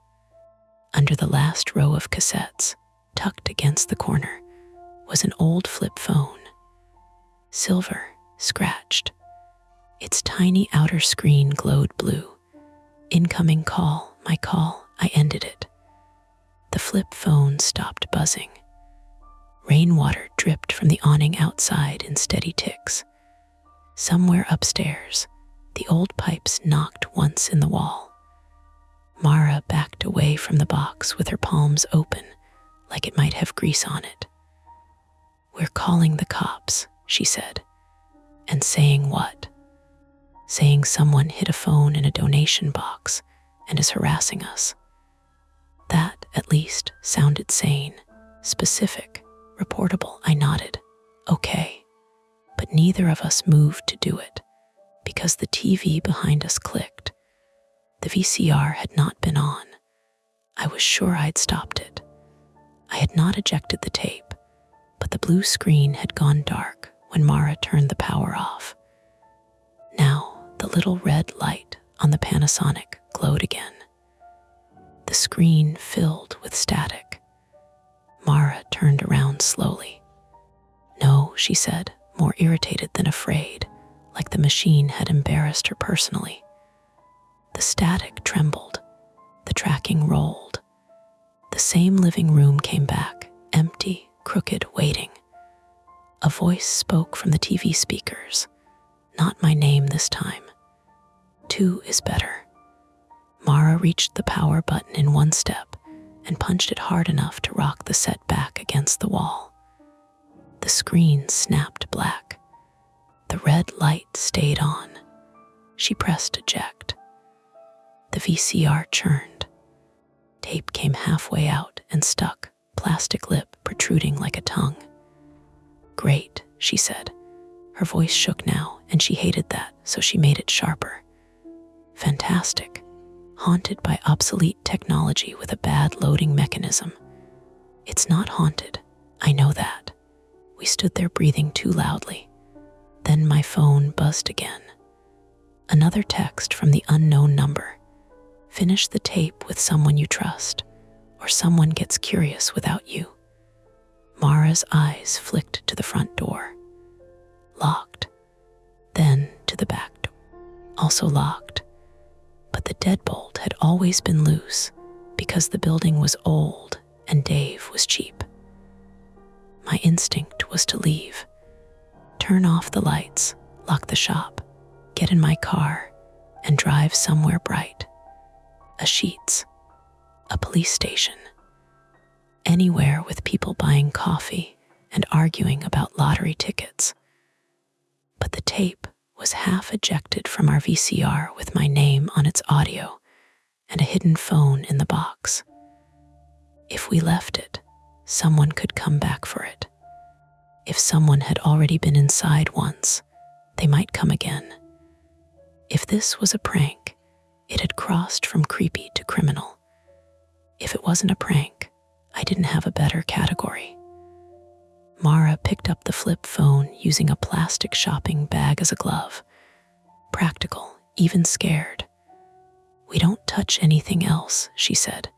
Under the last row of cassettes, tucked against the corner, was an old flip phone. Silver, scratched. Its tiny outer screen glowed blue. Incoming call, my call, I ended it. The flip phone stopped buzzing. Rainwater dripped from the awning outside in steady ticks. Somewhere upstairs, the old pipes knocked once in the wall. Mara backed away from the box with her palms open, like it might have grease on it. "We're calling the cops," she said. "And saying what?" "Saying someone hid a phone in a donation box and is harassing us." That, at least, sounded sane, specific, reportable. I nodded. "Okay." But neither of us moved to do it, because the TV behind us clicked. The VCR had not been on. I was sure I'd stopped it. I had not ejected the tape, but the blue screen had gone dark when Mara turned the power off. Now, the little red light on the Panasonic glowed again. The screen filled with static. Mara turned around slowly. "No," she said, more irritated than afraid, like the machine had embarrassed her personally. The static trembled. The tracking rolled. The same living room came back, empty, crooked, waiting. A voice spoke from the TV speakers. Not my name this time. 2 is better. Mara reached the power button in one step and punched it hard enough to rock the set back against the wall. The screen snapped black. The red light stayed on. She pressed eject. The VCR churned. Tape came halfway out and stuck, plastic lip protruding like a tongue. "Great," she said. Her voice shook now, and she hated that, so she made it sharper. "Fantastic. Haunted by obsolete technology with a bad loading mechanism." "It's not haunted. I know that." We stood there breathing too loudly. Then my phone buzzed again. Another text from the unknown number. "Finish the tape with someone you trust, or someone gets curious without you." Mara's eyes flicked to the front door. Locked. Then to the back door. Also locked. But the deadbolt had always been loose because the building was old and Dave was cheap. My instinct was to leave. Turn off the lights, lock the shop, get in my car, and drive somewhere bright. A Sheetz, a police station, anywhere with people buying coffee and arguing about lottery tickets. But the tape was half ejected from our VCR with my name on its audio and a hidden phone in the box. If we left it, someone could come back for it. If someone had already been inside once, they might come again. If this was a prank, it had crossed from creepy to criminal. If it wasn't a prank, I didn't have a better category. Mara picked up the flip phone using a plastic shopping bag as a glove. Practical, even scared. "We don't touch anything else," she said.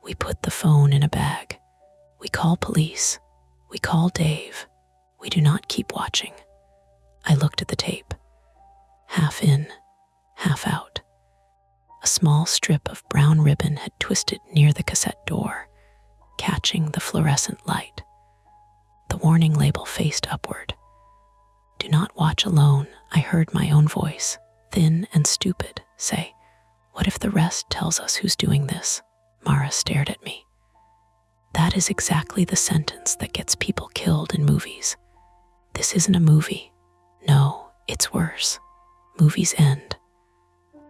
"We put the phone in a bag. We call police. We call Dave. We do not keep watching." I looked at the tape. Half in, half out. A small strip of brown ribbon had twisted near the cassette door, catching the fluorescent light. The warning label faced upward. "Do not watch alone," I heard my own voice, thin and stupid, say. "What if the rest tells us who's doing this?" Mara stared at me. That is exactly the sentence that gets people killed in movies. This isn't a movie. No, it's worse. Movies end.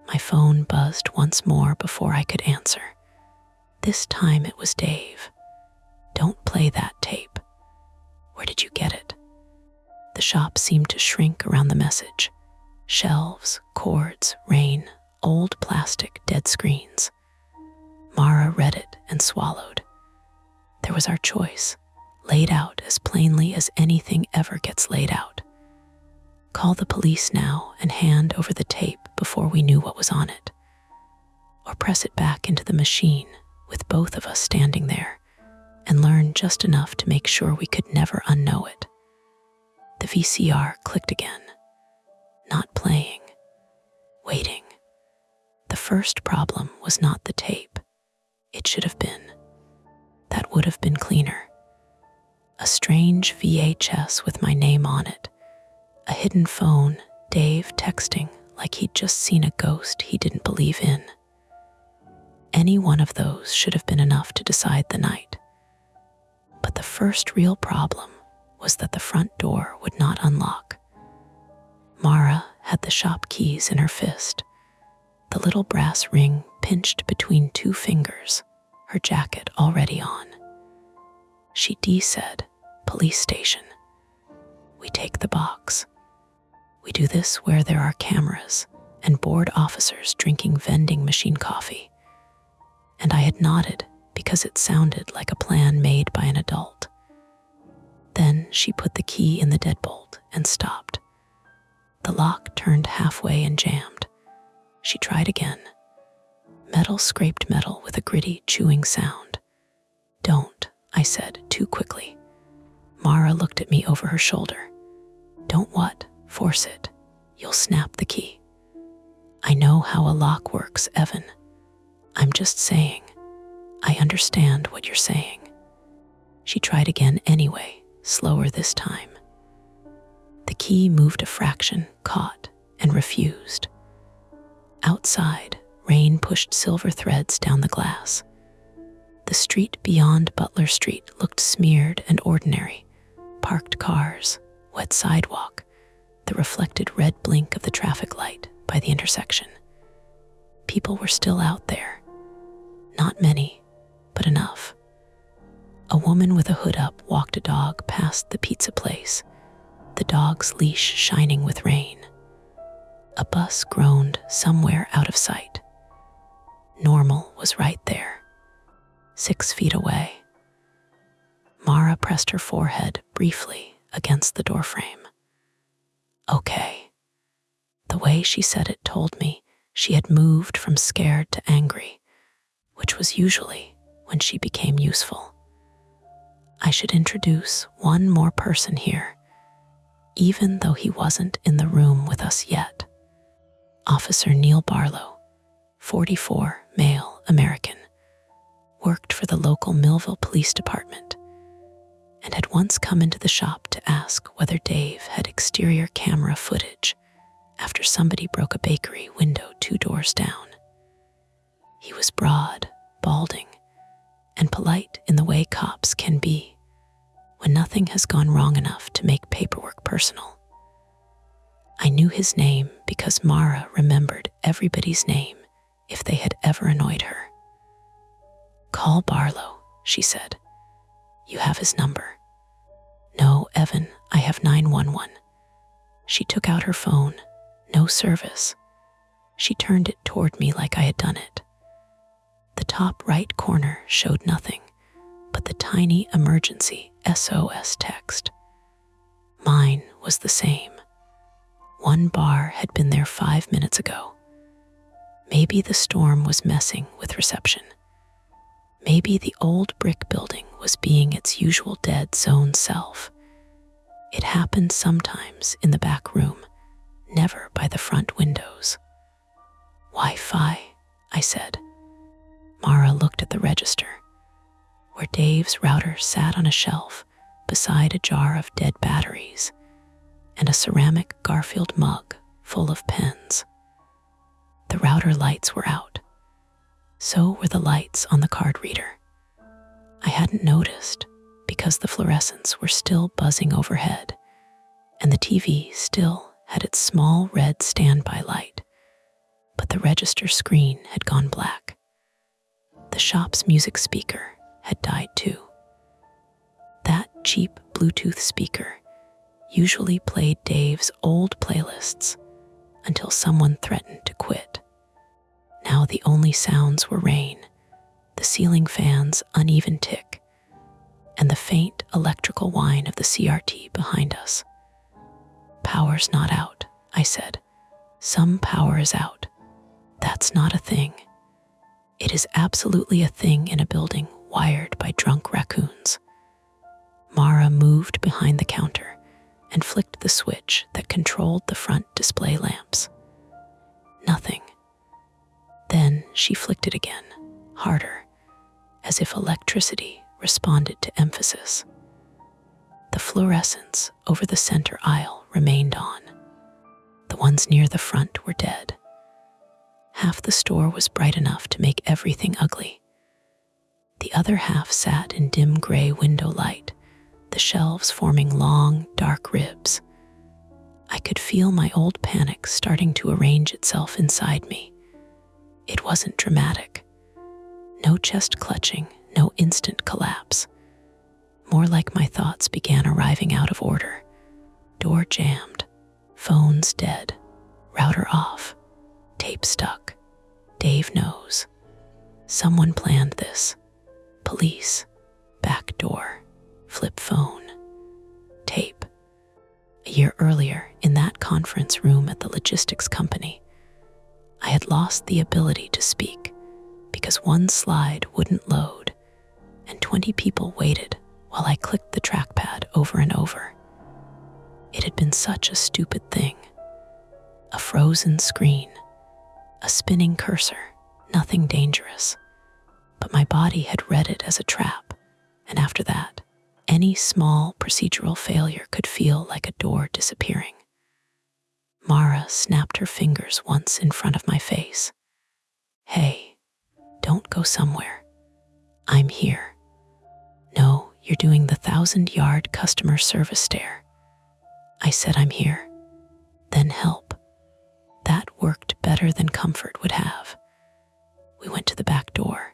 My phone buzzed once more before I could answer. This time it was Dave. "Don't play that tape." "Where did you get it?" The shop seemed to shrink around the message. Shelves, cords, rain, old plastic, dead screens. Mara read it and swallowed. There was our choice, laid out as plainly as anything ever gets laid out. Call the police now and hand over the tape before we knew what was on it. Or press it back into the machine with both of us standing there and learn just enough to make sure we could never unknow it. The VCR clicked again. Not playing. Waiting. The first problem was not the tape. It should have been. That would have been cleaner. A strange VHS with my name on it. A hidden phone, Dave texting like he'd just seen a ghost he didn't believe in. Any one of those should have been enough to decide the night. But the first real problem was that the front door would not unlock. Mara had the shop keys in her fist, the little brass ring pinched between two fingers, her jacket already on. She said, "Police station. We take the box. We do this where there are cameras and bored officers drinking vending machine coffee." And I had nodded because it sounded like a plan made by an adult. Then she put the key in the deadbolt and stopped. The lock turned halfway and jammed. She tried again. Metal scraped metal with a gritty, chewing sound. "Don't," I said too quickly. Mara looked at me over her shoulder. "Don't what? Force it. You'll snap the key." "I know how a lock works, Evan. I'm just saying. I understand what you're saying." She tried again anyway, slower this time. The key moved a fraction, caught, and refused. Outside, rain pushed silver threads down the glass. The street beyond Butler Street looked smeared and ordinary. Parked cars, wet sidewalk, the reflected red blink of the traffic light by the intersection. People were still out there. Not many, but enough. A woman with a hood up walked a dog past the pizza place, the dog's leash shining with rain. A bus groaned somewhere out of sight. Normal was right there, 6 feet away. Mara pressed her forehead briefly against the doorframe. "Okay." The way she said it told me she had moved from scared to angry, which was usually when she became useful. I should introduce one more person here, even though he wasn't in the room with us yet. Officer Neil Barlow, 44, male, American, worked for the local Millville Police Department and had once come into the shop to ask whether Dave had exterior camera footage after somebody broke a bakery window 2 doors down. He was broad, balding, and polite in the way cops can be when nothing has gone wrong enough to make paperwork personal. I knew his name because Mara remembered everybody's name if they had ever annoyed her. "Call Barlow," she said. "You have his number." "No, Evan, I have 911. She took out her phone. No service. She turned it toward me like I had done it. The top right corner showed nothing but the tiny emergency SOS text. Mine was the same. 1 bar had been there 5 minutes ago. Maybe the storm was messing with reception. Maybe the old brick building was being its usual dead zone self. It happened sometimes in the back room, never by the front windows. "Wi-Fi," I said. Mara looked at the register, where Dave's router sat on a shelf beside a jar of dead batteries and a ceramic Garfield mug full of pens. The router lights were out. So were the lights on the card reader. I hadn't noticed because the fluorescents were still buzzing overhead and the TV still had its small red standby light, but the register screen had gone black. The shop's music speaker had died too. That cheap Bluetooth speaker usually played Dave's old playlists until someone threatened to quit. Now the only sounds were rain, the ceiling fan's uneven tick, and the faint electrical whine of the CRT behind us. "Power's not out," I said. "Some power is out. That's not a thing. It is absolutely a thing in a building wired by drunk raccoons." Mara moved behind the counter and flicked the switch that controlled the front display lamps. Nothing. Then she flicked it again, harder, as if electricity responded to emphasis. The fluorescents over the center aisle remained on. The ones near the front were dead. Half the store was bright enough to make everything ugly. The other half sat in dim gray window light, the shelves forming long, dark ribs. I could feel my old panic starting to arrange itself inside me. It wasn't dramatic. No chest clutching, no instant collapse. More like my thoughts began arriving out of order. Door jammed, phones dead, router off, tape stuck. Dave knows. Someone planned this. Police, back door, flip phone, tape. A year earlier, in that conference room at the logistics company, I had lost the ability to speak because one slide wouldn't load, and 20 people waited while I clicked the trackpad over and over. It had been such a stupid thing. A frozen screen, a spinning cursor, nothing dangerous. But my body had read it as a trap, and after that, any small procedural failure could feel like a door disappearing. Mara snapped her fingers once in front of my face. Hey, don't go somewhere. I'm here. No, you're doing the 1,000-yard customer service stare. I said I'm here. Then help. That worked better than comfort would have. We went to the back door.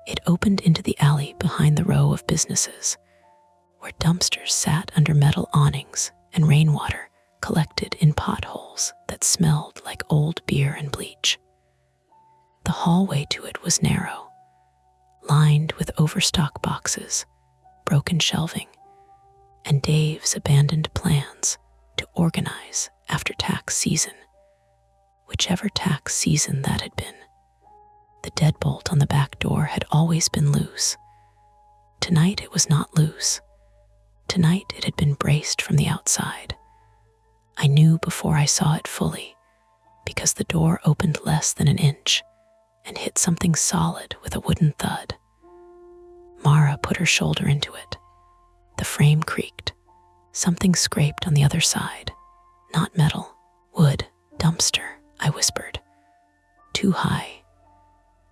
It opened into the alley behind the row of businesses, where dumpsters sat under metal awnings and rainwater collected in potholes that smelled like old beer and bleach. The hallway to it was narrow, lined with overstock boxes, broken shelving, and Dave's abandoned plans to organize after tax season, whichever tax season that had been. The deadbolt on the back door had always been loose. Tonight it was not loose. Tonight it had been braced from the outside. I knew before I saw it fully, because the door opened less than an inch and hit something solid with a wooden thud. Mara put her shoulder into it. The frame creaked. Something scraped on the other side. Not metal, wood, dumpster, I whispered. Too high.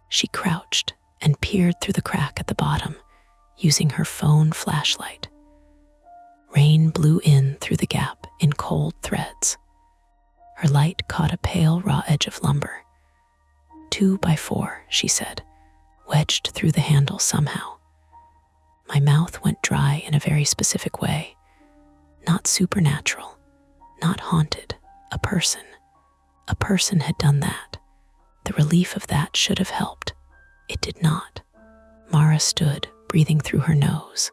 She crouched and peered through the crack at the bottom, using her phone flashlight. Rain blew in through the gap in cold threads. Her light caught a pale raw edge of lumber. 2x4, she said, wedged through the handle somehow. My mouth went dry in a very specific way. Not supernatural, not haunted, a person. A person had done that. The relief of that should have helped. It did not. Mara stood, breathing through her nose.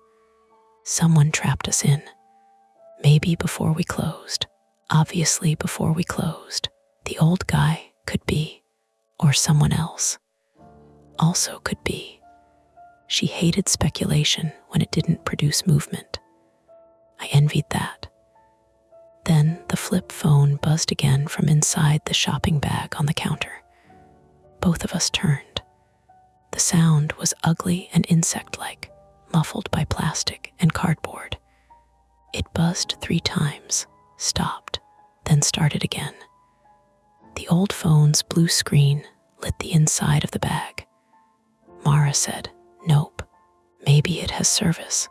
Someone trapped us in. Maybe before we closed. Obviously before we closed. The old guy could be. Or someone else. Also could be. She hated speculation when it didn't produce movement. I envied that. Then the flip phone buzzed again from inside the shopping bag on the counter. Both of us turned. The sound was ugly and insect-like, muffled by plastic and cardboard. It buzzed 3 times, stopped, then started again. The old phone's blue screen lit the inside of the bag. Mara said, "Nope, maybe it has service.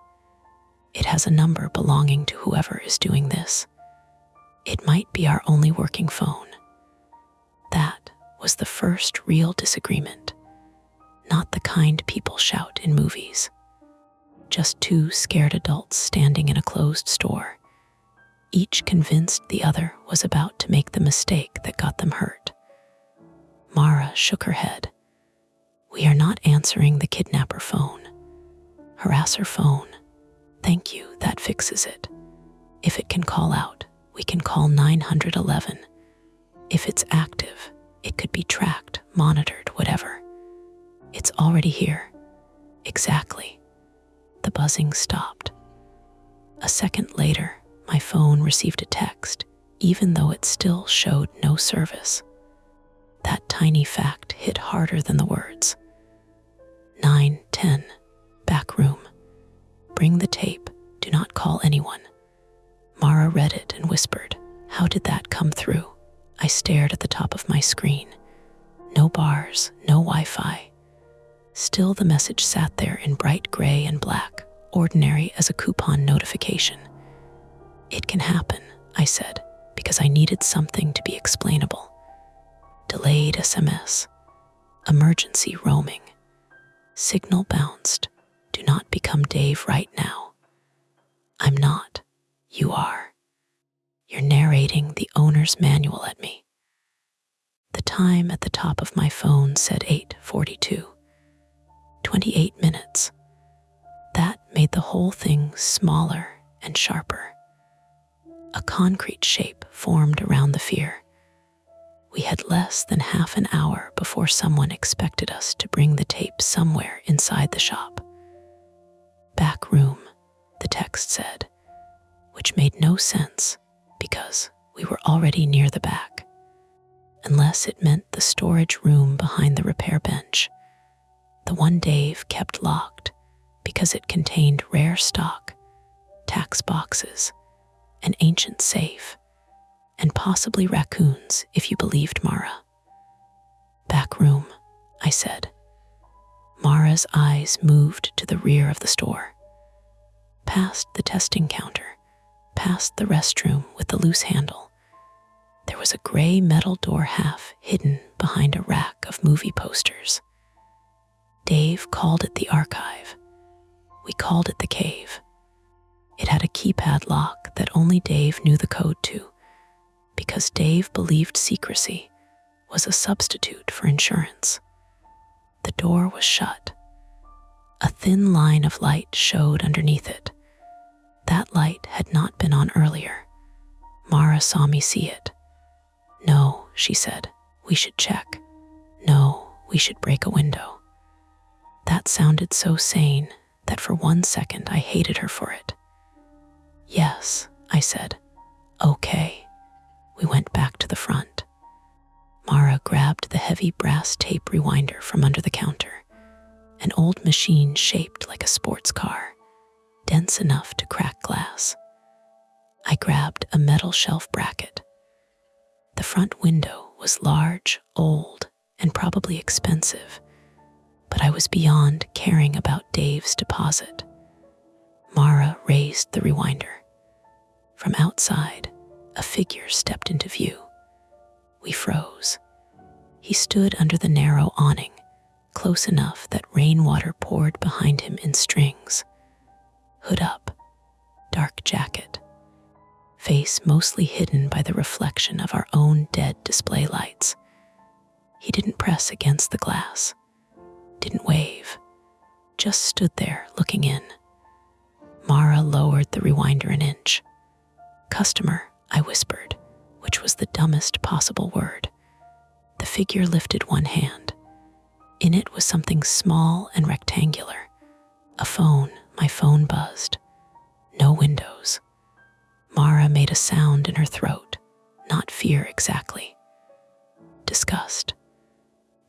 It has a number belonging to whoever is doing this. It might be our only working phone." That was the first real disagreement, not the kind people shout in movies. Just 2 scared adults standing in a closed store, each convinced the other was about to make the mistake that got them hurt. Mara shook her head. "We are not answering the kidnapper phone. Harasser phone. Thank you, that fixes it. If it can call out, we can call 911. If it's active, it could be tracked, monitored, whatever. It's already here." Exactly. The buzzing stopped. A second later, my phone received a text, even though it still showed no service. That tiny fact hit harder than the words. 9:10, back room. Bring the tape, do not call anyone. Mara read it and whispered, "How did that come through?" I stared at the top of my screen. No bars, no Wi-Fi. Still, the message sat there in bright gray and black, ordinary as a coupon notification. "It can happen," I said, because I needed something to be explainable. Delayed SMS. Emergency roaming. Signal bounced. Do not become Dave right now. I'm not. You are. You're narrating the owner's manual at me. The time at the top of my phone said 8:42. 28 minutes. That made the whole thing smaller and sharper. A concrete shape formed around the fear. We had less than half an hour before someone expected us to bring the tape somewhere inside the shop. Back room, the text said, which made no sense because we were already near the back, unless it meant the storage room behind the repair bench, the one Dave kept locked because it contained rare stock, tax boxes, an ancient safe, and possibly raccoons if you believed Mara. Back room, I said. Mara's eyes moved to the rear of the store, past the testing counter, past the restroom with the loose handle. There was a gray metal door half hidden behind a rack of movie posters. Dave called it the archive. We called it the cave. It had a keypad lock that only Dave knew the code to, because Dave believed secrecy was a substitute for insurance. The door was shut. A thin line of light showed underneath it. That light had not been on earlier. Mara saw me see it. "No," she said, "we should check. No, we should break a window." That sounded so sane that for 1 second I hated her for it. "Yes," I said. "Okay." We went back to the front. Mara grabbed the heavy brass tape rewinder from under the counter, an old machine shaped like a sports car, dense enough to crack glass. I grabbed a metal shelf bracket. The front window was large, old, and probably expensive, but I was beyond caring about Dave's deposit. Mara raised the rewinder. From outside, a figure stepped into view. We froze. He stood under the narrow awning, close enough that rainwater poured behind him in strings. Hood up, dark jacket, face mostly hidden by the reflection of our own dead display lights. He didn't press against the glass, didn't wave, just stood there looking in. Mara lowered the rewinder an inch. "Customer," I whispered, which was the dumbest possible word. The figure lifted one hand. In it was something small and rectangular. A phone. My phone buzzed. No windows. Mara made a sound in her throat, not fear exactly. Disgust.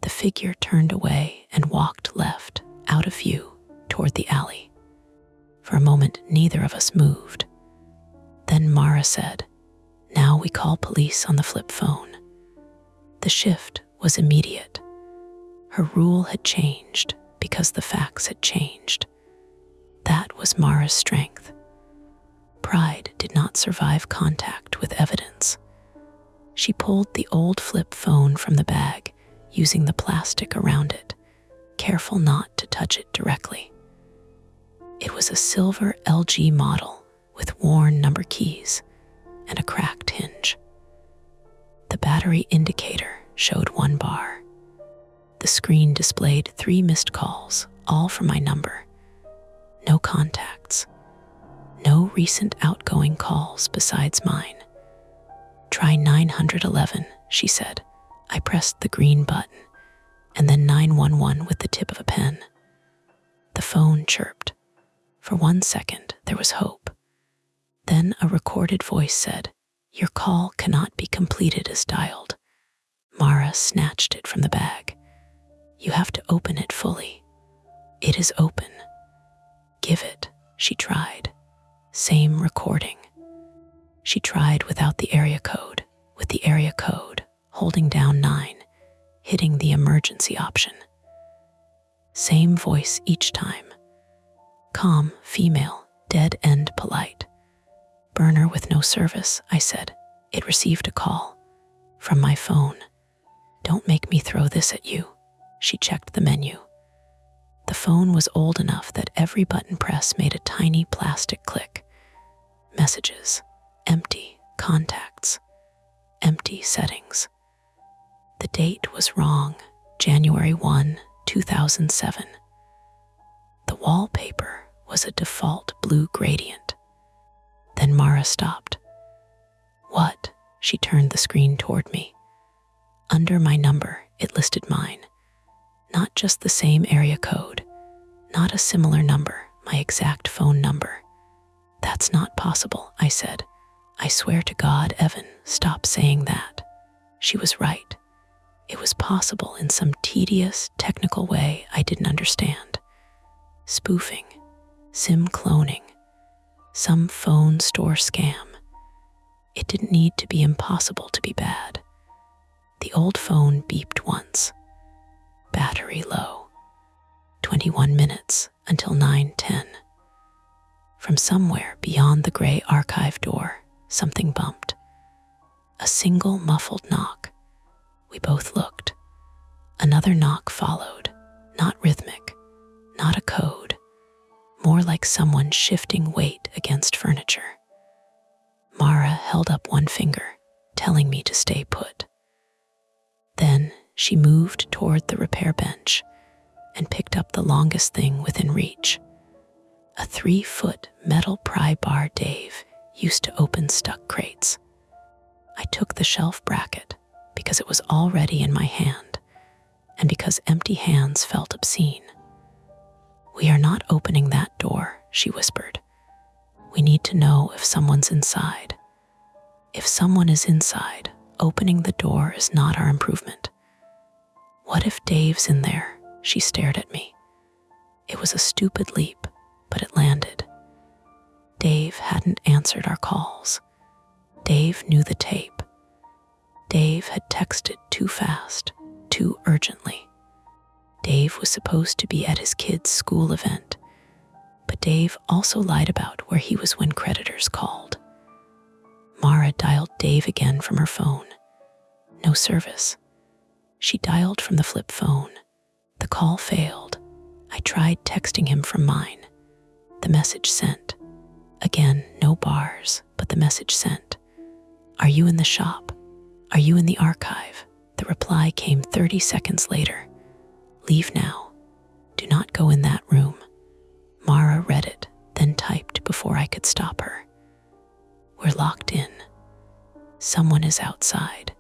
The figure turned away and walked left, out of view, toward the alley. For a moment, neither of us moved. Then Mara said, "Now we call police on the flip phone." The shift was immediate. Her rule had changed because the facts had changed. That was Mara's strength. Pride did not survive contact with evidence. She pulled the old flip phone from the bag, using the plastic around it, careful not to touch it directly. It was a silver LG model with worn number keys and a cracked hinge. The battery indicator showed 1 bar. The screen displayed 3 missed calls, all from my number. No contacts. No recent outgoing calls besides mine. "Try 911, she said. I pressed the green button, and then 911 with the tip of a pen. The phone chirped. For 1 second, there was hope. Then a recorded voice said, "Your call cannot be completed as dialed." Mara snatched it from the bag. "You have to open it fully." "It is open." "Give it," she tried. Same recording. She tried without the area code, with the area code, holding down 9, hitting the emergency option. Same voice each time. Calm, female, dead end polite. Burner with no service, I said. It received a call. From my phone. Don't make me throw this at you. She checked the menu. The phone was old enough that every button press made a tiny plastic click. Messages. Empty. Contacts. Empty settings. The date was wrong. January 1, 2007. The wallpaper was a default blue gradient. Then Mara stopped. What? She turned the screen toward me. Under my number, it listed mine. Not just the same area code. Not a similar number, my exact phone number. That's not possible, I said. I swear to God, Evan, stop saying that. She was right. It was possible in some tedious, technical way I didn't understand. Spoofing, SIM cloning, some phone store scam. It didn't need to be impossible to be bad. The old phone beeped once. Battery low. 21 minutes until 9:10. From somewhere beyond the gray archive door, something bumped. A single muffled knock. We both looked. Another knock followed, not rhythmic, not a code, more like someone shifting weight against furniture. Mara held up one finger, telling me to stay put. Then she moved toward the repair bench and picked up the longest thing within reach. A 3-foot metal pry bar Dave used to open stuck crates. I took the shelf bracket because it was already in my hand and because empty hands felt obscene. We are not opening that door, she whispered. We need to know if someone's inside. If someone is inside, opening the door is not our improvement. What if Dave's in there? She stared at me. It was a stupid leap, but it landed. Dave hadn't answered our calls. Dave knew the tape. Dave had texted too fast, too urgently. Dave was supposed to be at his kid's school event, but Dave also lied about where he was when creditors called. Mara dialed Dave again from her phone. No service. She dialed from the flip phone. The call failed. I tried texting him from mine. The message sent. Again, no bars, but the message sent. Are you in the shop? Are you in the archive? The reply came 30 seconds later. Leave now. Do not go in that room. Mara read it, then typed before I could stop her. We're locked in. Someone is outside.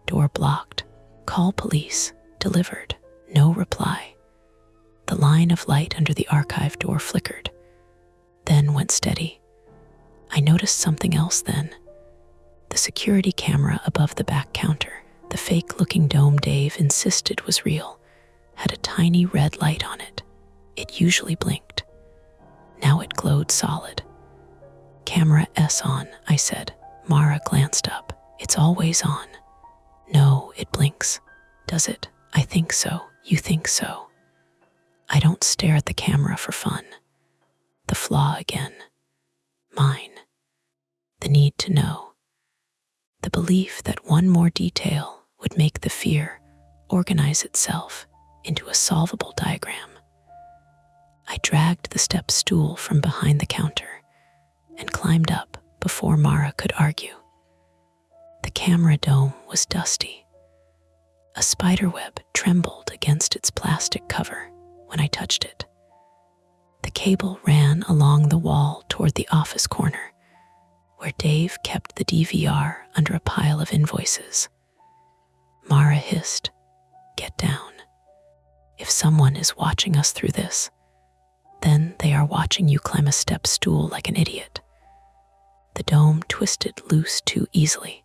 Door blocked. Call police. Delivered. No reply. The line of light under the archive door flickered, then went steady. I noticed something else then. The security camera above the back counter, the fake-looking dome Dave insisted was real, had a tiny red light on it. It usually blinked. Now it glowed solid. Camera S on, I said. Mara glanced up. It's always on. No, it blinks. Does it? I think so. You think so. I don't stare at the camera for fun. The flaw again. Mine. The need to know. The belief that one more detail would make the fear organize itself into a solvable diagram. I dragged the step stool from behind the counter and climbed up before Mara could argue. The camera dome was dusty. A spiderweb trembled against its plastic cover when I touched it. The cable ran along the wall toward the office corner, where Dave kept the DVR under a pile of invoices. Mara hissed, "Get down. If someone is watching us through this, then they are watching you climb a step stool like an idiot." The dome twisted loose too easily.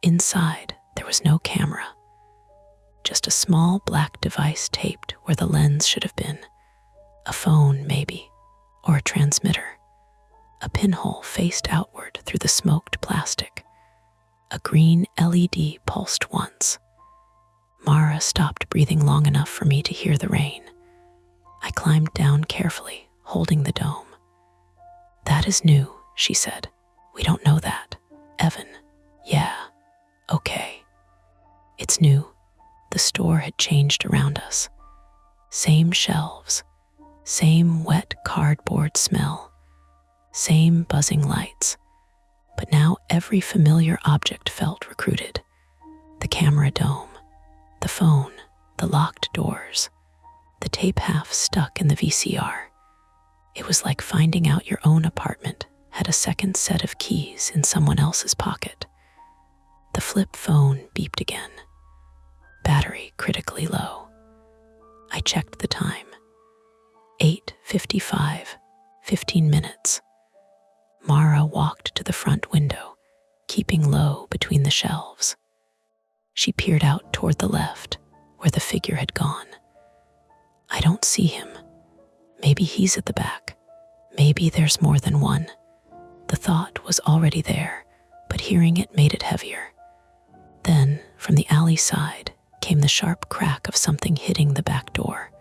Inside, there was no camera. Just a small black device taped where the lens should have been. A phone, maybe, or a transmitter. A pinhole faced outward through the smoked plastic. A green LED pulsed once. Mara stopped breathing long enough for me to hear the rain. I climbed down carefully, holding the dome. "That is new," she said. "We don't know that." Evan, "Yeah, okay." It's new. The store had changed around us. Same shelves, same wet cardboard smell, same buzzing lights. But now every familiar object felt recruited. The camera dome, the phone, the locked doors, the tape half stuck in the VCR. It was like finding out your own apartment had a second set of keys in someone else's pocket. The flip phone beeped again. Battery critically low. I checked the time. 8:55, 15 minutes. Mara walked to the front window, keeping low between the shelves. She peered out toward the left, where the figure had gone. I don't see him. Maybe he's at the back. Maybe there's more than one. The thought was already there, but hearing it made it heavier. Then, from the alley side, came the sharp crack of something hitting the back door.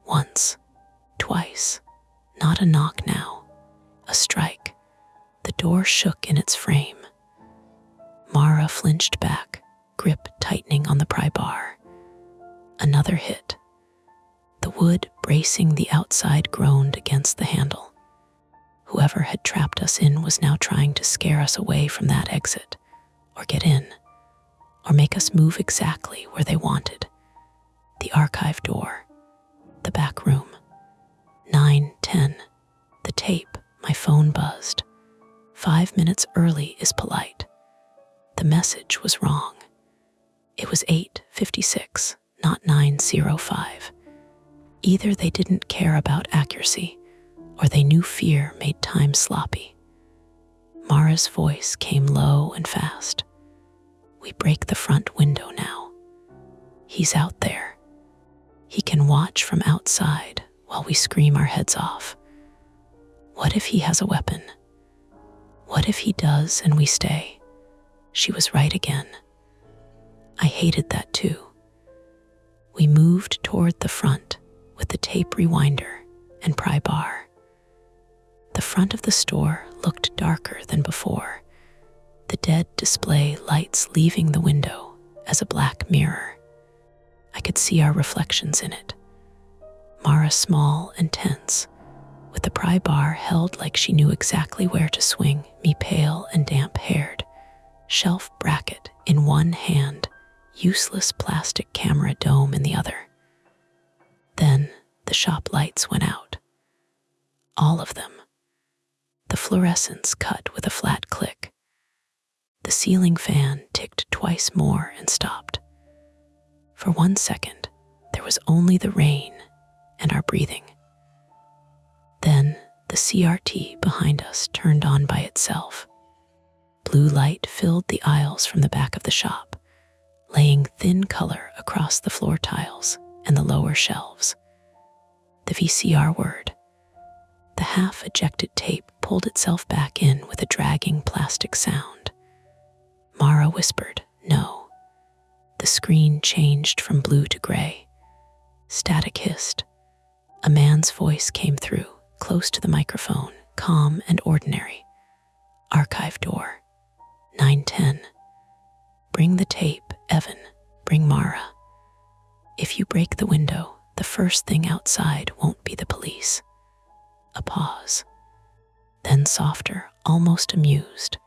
Once, twice, not a knock now, a strike. The door shook in its frame. Mara flinched back, grip tightening on the pry bar. Another hit. The wood bracing the outside groaned against the handle. Whoever had trapped us in was now trying to scare us away from that exit, or get in, or make us move exactly where they wanted. The archive door, the back room. 9:10. The tape, my phone buzzed. 5 minutes early is polite. The message was wrong. It was 8:56, not 9:05. Either they didn't care about accuracy, or they knew fear made time sloppy. Mara's voice came low and fast. "We break the front window now. He's out there. He can watch from outside while we scream our heads off. What if he has a weapon? What if he does and we stay?" She was right again. I hated that too. We moved toward the front with the tape rewinder and pry bar. The front of the store looked darker than before, the dead display lights leaving the window as a black mirror. I could see our reflections in it. Mara small and tense, with the pry bar held like she knew exactly where to swing, me pale and damp-haired, shelf bracket in one hand, useless plastic camera dome in the other. Then the shop lights went out. All of them. The fluorescents cut with a flat click. The ceiling fan ticked twice more and stopped. For 1 second, there was only the rain and our breathing. Then the CRT behind us turned on by itself. Blue light filled the aisles from the back of the shop, laying thin color across the floor tiles and the lower shelves. The VCR whirred. The half-ejected tape pulled itself back in with a dragging plastic sound. Mara whispered, "No." The screen changed from blue to gray. Static hissed. A man's voice came through, close to the microphone, calm and ordinary. "Archive door. 9:10. Bring the tape, Evan. Bring Mara. If you break the window, the first thing outside won't be the police." A pause. Then softer, almost amused.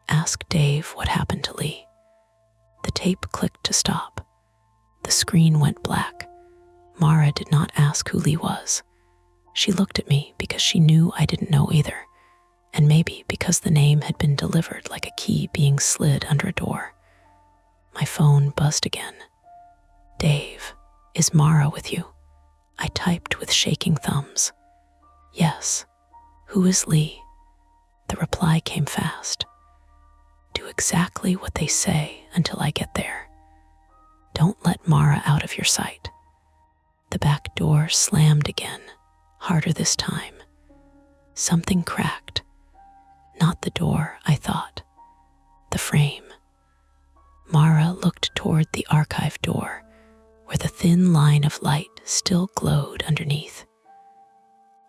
"Ask Dave what happened to Lee." The tape clicked to stop. The screen went black. Mara did not ask who Lee was. She looked at me because she knew I didn't know either, and maybe because the name had been delivered like a key being slid under a door. My phone buzzed again. "Dave, is Mara with you?" I typed with shaking thumbs. "Yes." "Who is Lee?" The reply came fast. "Do exactly what they say until I get there. Don't let Mara out of your sight." The back door slammed again, harder this time. Something cracked. Not the door, I thought. The frame. Mara looked toward the archive door, where the thin line of light still glowed underneath.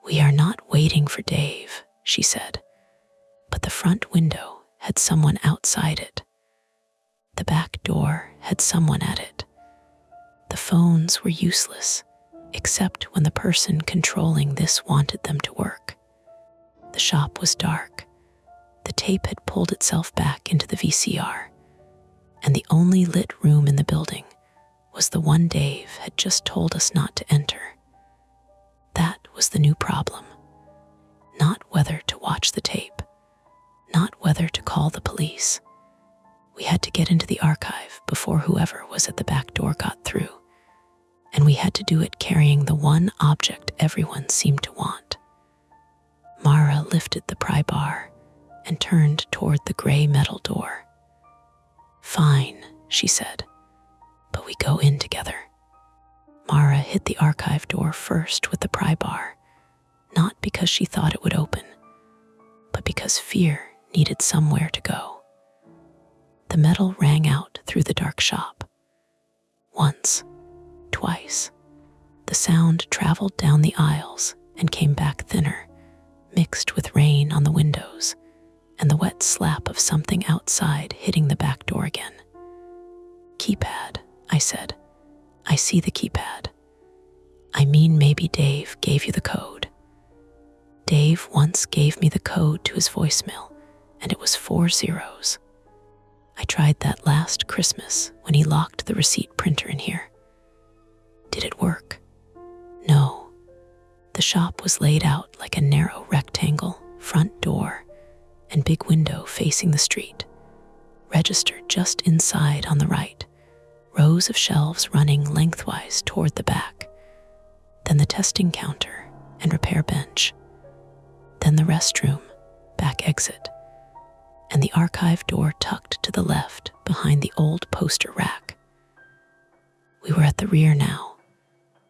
"We are not waiting for Dave," she said, but the front window had someone outside it. The back door had someone at it. The phones were useless, except when the person controlling this wanted them to work. The shop was dark. The tape had pulled itself back into the VCR, and the only lit room in the building was the one Dave had just told us not to enter. That was the new problem. Not whether to watch the tape, not whether to call the police. We had to get into the archive before whoever was at the back door got through, and we had to do it carrying the one object everyone seemed to want. Mara lifted the pry bar and turned toward the gray metal door. "Fine," she said, "but we go in together." Mara hit the archive door first with the pry bar, not because she thought it would open, but because fear needed somewhere to go. The metal rang out through the dark shop. Once, twice. The sound traveled down the aisles and came back thinner, mixed with rain on the windows and the wet slap of something outside hitting the back door again. "Keypad," I said. "I see the keypad." "I mean, maybe Dave gave you the code." Dave once gave me the code to his voicemail, and it was 4 zeros. I tried that last Christmas when he locked the receipt printer in here. Did it work? No. The shop was laid out like a narrow rectangle, front door, and big window facing the street. Register just inside on the right, rows of shelves running lengthwise toward the back, then the testing counter and repair bench, then the restroom, back exit, and the archive door tucked to the left behind the old poster rack. We were at the rear now,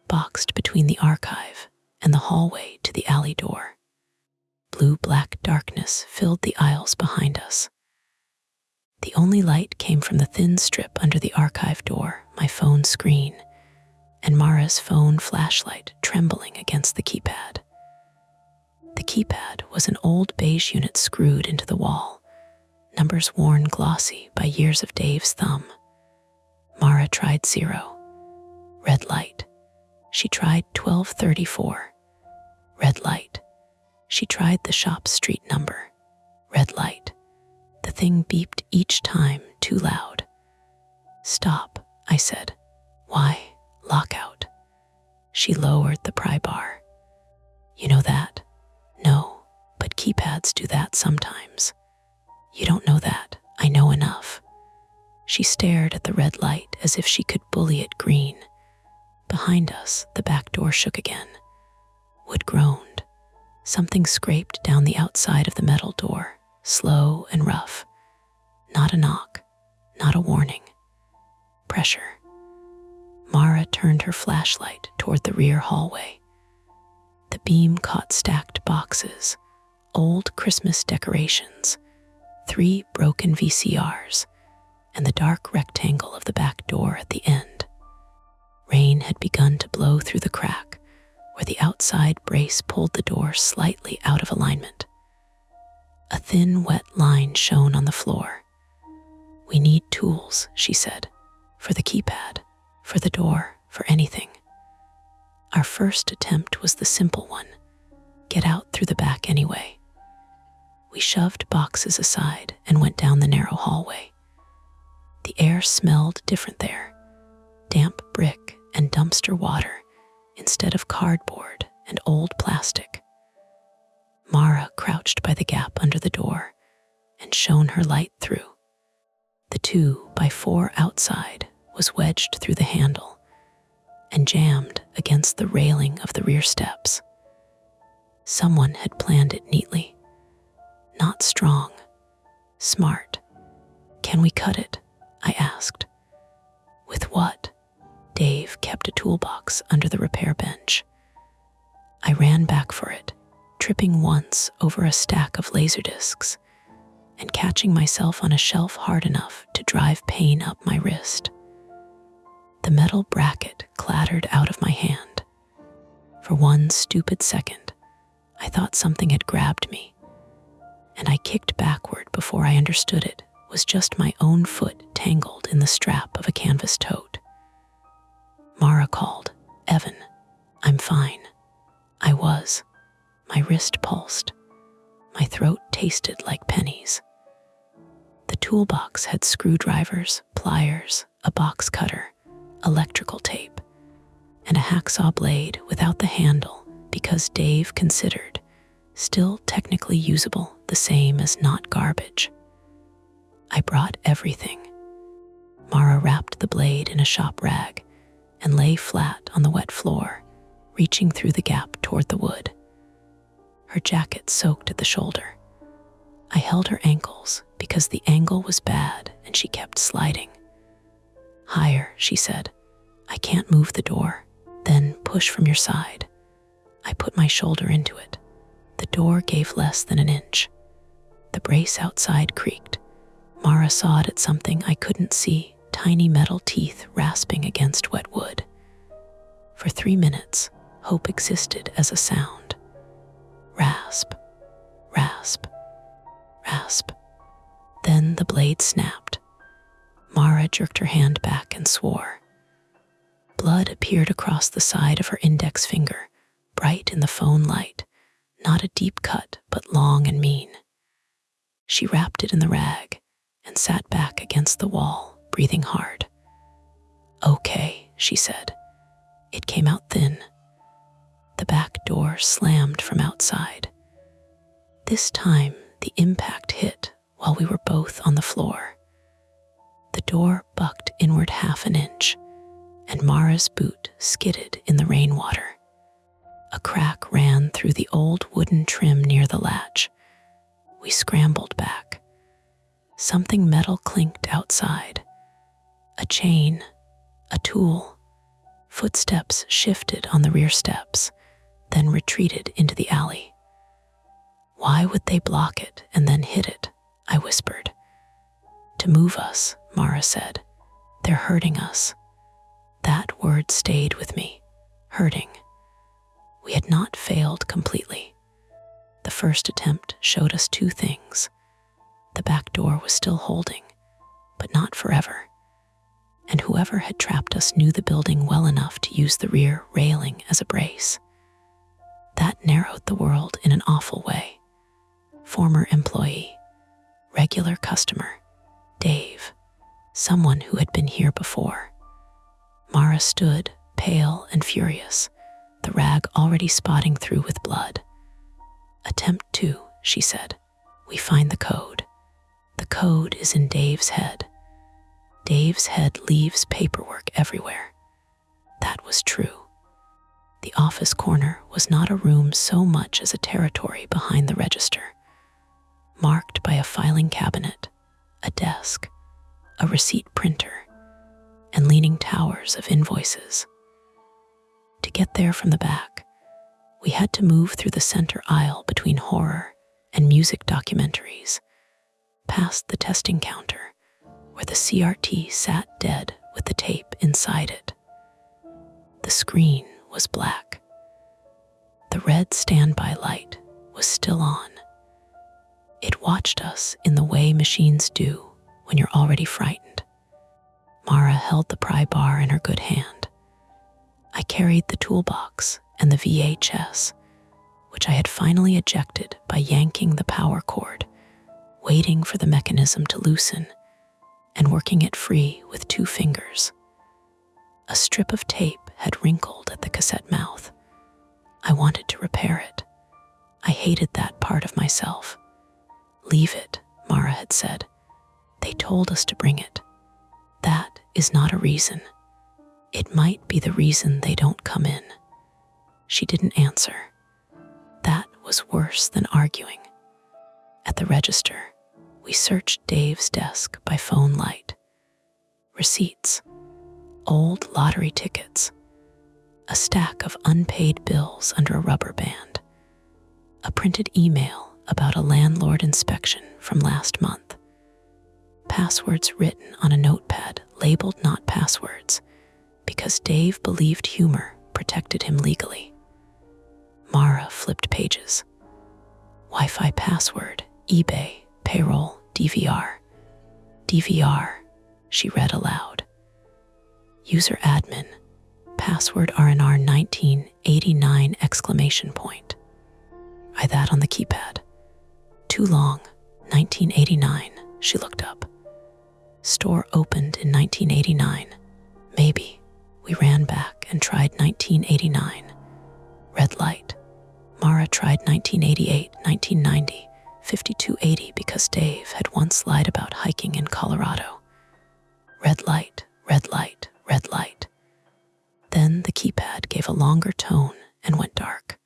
boxed between the archive and the hallway to the alley door. Blue-black darkness filled the aisles behind us. The only light came from the thin strip under the archive door, my phone screen, and Mara's phone flashlight trembling against the keypad. The keypad was an old beige unit screwed into the wall, numbers worn glossy by years of Dave's thumb. Mara tried 0. Red light. She tried 1234. Red light. She tried the shop's street number. Red light. The thing beeped each time, too loud. "Stop," I said. "Why, lockout." She lowered the pry bar. "You know that?" "No, but keypads do that sometimes." "You don't know that. I know enough." She stared at the red light as if she could bully it green. Behind us, the back door shook again. Wood groaned. Something scraped down the outside of the metal door, slow and rough. Not a knock, not a warning. Pressure. Mara turned her flashlight toward the rear hallway. The beam caught stacked boxes, old Christmas decorations, 3 broken VCRs, and the dark rectangle of the back door at the end. Rain had begun to blow through the crack, where the outside brace pulled the door slightly out of alignment. A thin, wet line shone on the floor. "We need tools," she said, "for the keypad, for the door, for anything." Our first attempt was the simple one: get out through the back anyway. We shoved boxes aside and went down the narrow hallway. The air smelled different there: damp brick and dumpster water instead of cardboard and old plastic. Mara crouched by the gap under the door and shone her light through. The 2x4 outside was wedged through the handle and jammed against the railing of the rear steps. Someone had planned it neatly. Not strong, smart. "Can we cut it?" I asked. "With what?" Dave kept a toolbox under the repair bench. I ran back for it, tripping once over a stack of laserdiscs and catching myself on a shelf hard enough to drive pain up my wrist. The metal bracket clattered out of my hand. For one stupid second, I thought something had grabbed me, and I kicked backward before I understood it was just my own foot tangled in the strap of a canvas tote. Mara called, "Evan, I'm fine." I was. My wrist pulsed. My throat tasted like pennies. The toolbox had screwdrivers, pliers, a box cutter, electrical tape, and a hacksaw blade without the handle because Dave considered still technically usable, the same as not garbage. I brought everything. Mara wrapped the blade in a shop rag and lay flat on the wet floor, reaching through the gap toward the wood. Her jacket soaked at the shoulder. I held her ankles because the angle was bad and she kept sliding. "Higher," she said. "I can't move the door." "Then push from your side." I put my shoulder into it. The door gave less than an inch. The brace outside creaked. Mara sawed at something I couldn't see, tiny metal teeth rasping against wet wood. For 3 minutes, hope existed as a sound. Rasp, rasp, rasp. Then the blade snapped. Mara jerked her hand back and swore. Blood appeared across the side of her index finger, bright in the phone light, not a deep cut, but long and mean. She wrapped it in the rag and sat back against the wall, breathing hard. "Okay," she said. It came out thin. The back door slammed from outside. This time, the impact hit while we were both on the floor. The door bucked inward half an inch, and Mara's boot skidded in the rainwater. A crack ran through the old wooden trim near the latch. We scrambled back. Something metal clinked outside. A chain, a tool. Footsteps shifted on the rear steps, then retreated into the alley. "Why would they block it and then hit it?" I whispered. "To move us," Mara said. "They're hurting us." That word stayed with me. Hurting. We had not failed completely. The first attempt showed us 2 things. The back door was still holding, but not forever. And whoever had trapped us knew the building well enough to use the rear railing as a brace. That narrowed the world in an awful way. Former employee, regular customer, Dave, someone who had been here before. Mara stood, pale and furious, the rag already spotting through with blood. "Attempt 2, she said. "We find the code. The code is in Dave's head. Dave's head leaves paperwork everywhere." That was true. The office corner was not a room so much as a territory behind the register, marked by a filing cabinet, a desk, a receipt printer, and leaning towers of invoices. To get there from the back, we had to move through the center aisle between horror and music documentaries, past the testing counter, where the CRT sat dead with the tape inside it. The screen was black. The red standby light was still on. It watched us in the way machines do when you're already frightened. Mara held the pry bar in her good hand. I carried the toolbox and the VHS, which I had finally ejected by yanking the power cord, waiting for the mechanism to loosen, and working it free with 2 fingers. A strip of tape had wrinkled at the cassette mouth. I wanted to repair it. I hated that part of myself. "Leave it," Mara had said. "They told us to bring it. That is not a reason. It might be the reason they don't come in." She didn't answer. That was worse than arguing. At the register, we searched Dave's desk by phone light. Receipts, old lottery tickets, a stack of unpaid bills under a rubber band, a printed email about a landlord inspection from last month, passwords written on a notepad labeled not passwords, because Dave believed humor protected him legally. Mara flipped pages. Wi-Fi password, eBay, payroll, DVR. DVR, she read aloud. User admin, password RNR 1989 exclamation point. I that on the keypad. Too long, 1989, she looked up. Store opened in 1989. Maybe. We ran back and tried 1989. Red light. Mara tried 1988, 1990, 5280 because Dave had once lied about hiking in Colorado. Red light, red light, red light. Then the keypad gave a longer tone and went dark.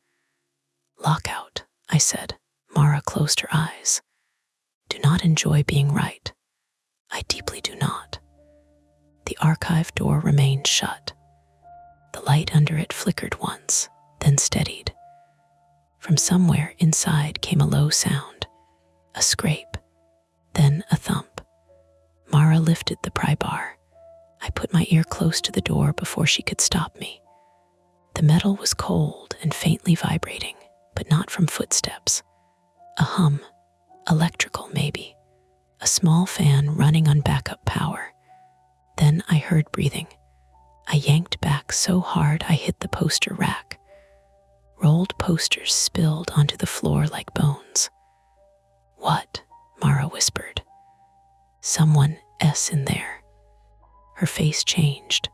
Lockout, I said. Mara closed her eyes. Do not enjoy being right. I deeply do not. The archive door remained shut. The light under it flickered once, then steadied. From somewhere inside came a low sound, a scrape, then a thump. Mara lifted the pry bar. I put my ear close to the door before she could stop me. The metal was cold and faintly vibrating, but not from footsteps. A hum, electrical maybe, a small fan running on backup power. Then I heard breathing. I yanked back so hard I hit the poster rack. Rolled posters spilled onto the floor like bones. What? Mara whispered. Someone S in there. Her face changed.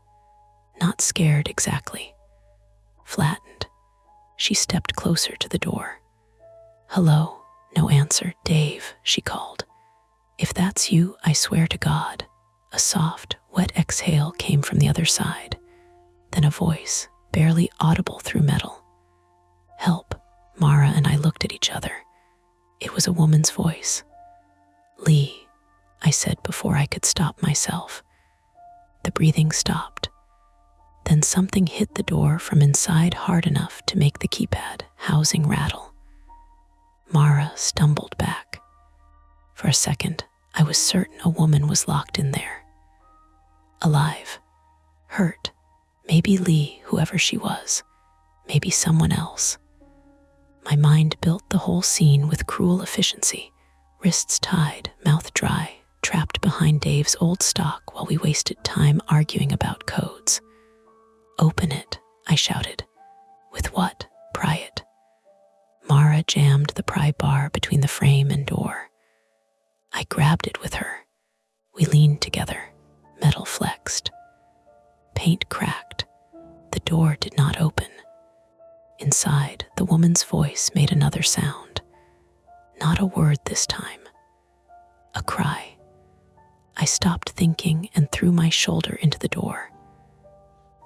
Not scared exactly. Flattened. She stepped closer to the door. Hello? No answer. Dave, she called. If that's you, I swear to God. A soft, wet exhale came from the other side. Then a voice, barely audible through metal. Help. Mara and I looked at each other. It was a woman's voice. Lee, I said before I could stop myself. The breathing stopped. Then something hit the door from inside hard enough to make the keypad housing rattle. Mara stumbled back. For a second, I was certain a woman was locked in there. Alive. Hurt. Maybe Lee, whoever she was. Maybe someone else. My mind built the whole scene with cruel efficiency. Wrists tied, mouth dry, trapped behind Dave's old stock while we wasted time arguing about codes. Open it, I shouted. With what? Pry it. Mara jammed the pry bar between the frame and door. I grabbed it with her. We leaned together, metal flexed. Paint cracked. The door did not open. Inside, the woman's voice made another sound. Not a word this time. A cry. I stopped thinking and threw my shoulder into the door.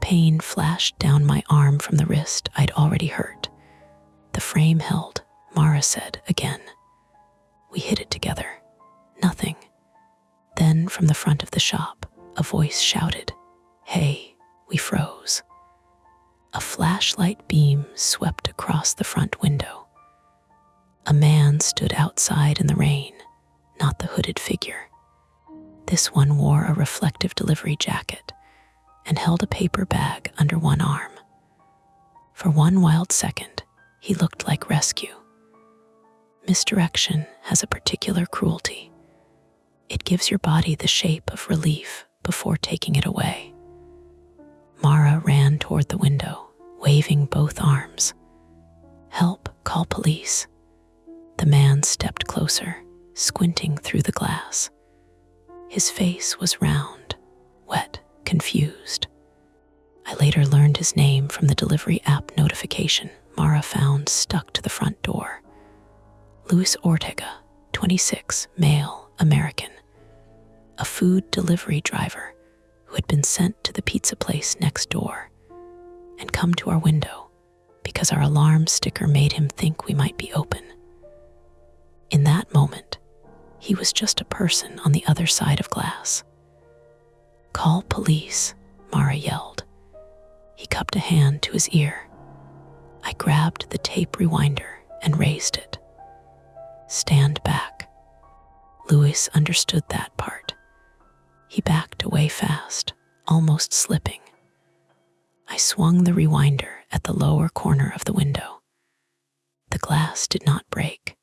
Pain flashed down my arm from the wrist I'd already hurt. The frame held, Mara said again. We hit it together. Nothing. Then from the front of the shop, a voice shouted, Hey, we froze. A flashlight beam swept across the front window. A man stood outside in the rain, not the hooded figure. This one wore a reflective delivery jacket and held a paper bag under one arm. For one wild second, he looked like rescue. Misdirection has a particular cruelty. It gives your body the shape of relief before taking it away. Mara ran toward the window, waving both arms. Help, call police. The man stepped closer, squinting through the glass. His face was round, wet, confused. I later learned his name from the delivery app notification Mara found stuck to the front door. Luis Ortega, 26, male, American. A food delivery driver who had been sent to the pizza place next door and come to our window because our alarm sticker made him think we might be open. In that moment, he was just a person on the other side of glass. Call police, Mara yelled. He cupped a hand to his ear. I grabbed the tape rewinder and raised it. Stand back. Louis understood that part. He backed away fast, almost slipping. I swung the rewinder at the lower corner of the window. The glass did not break.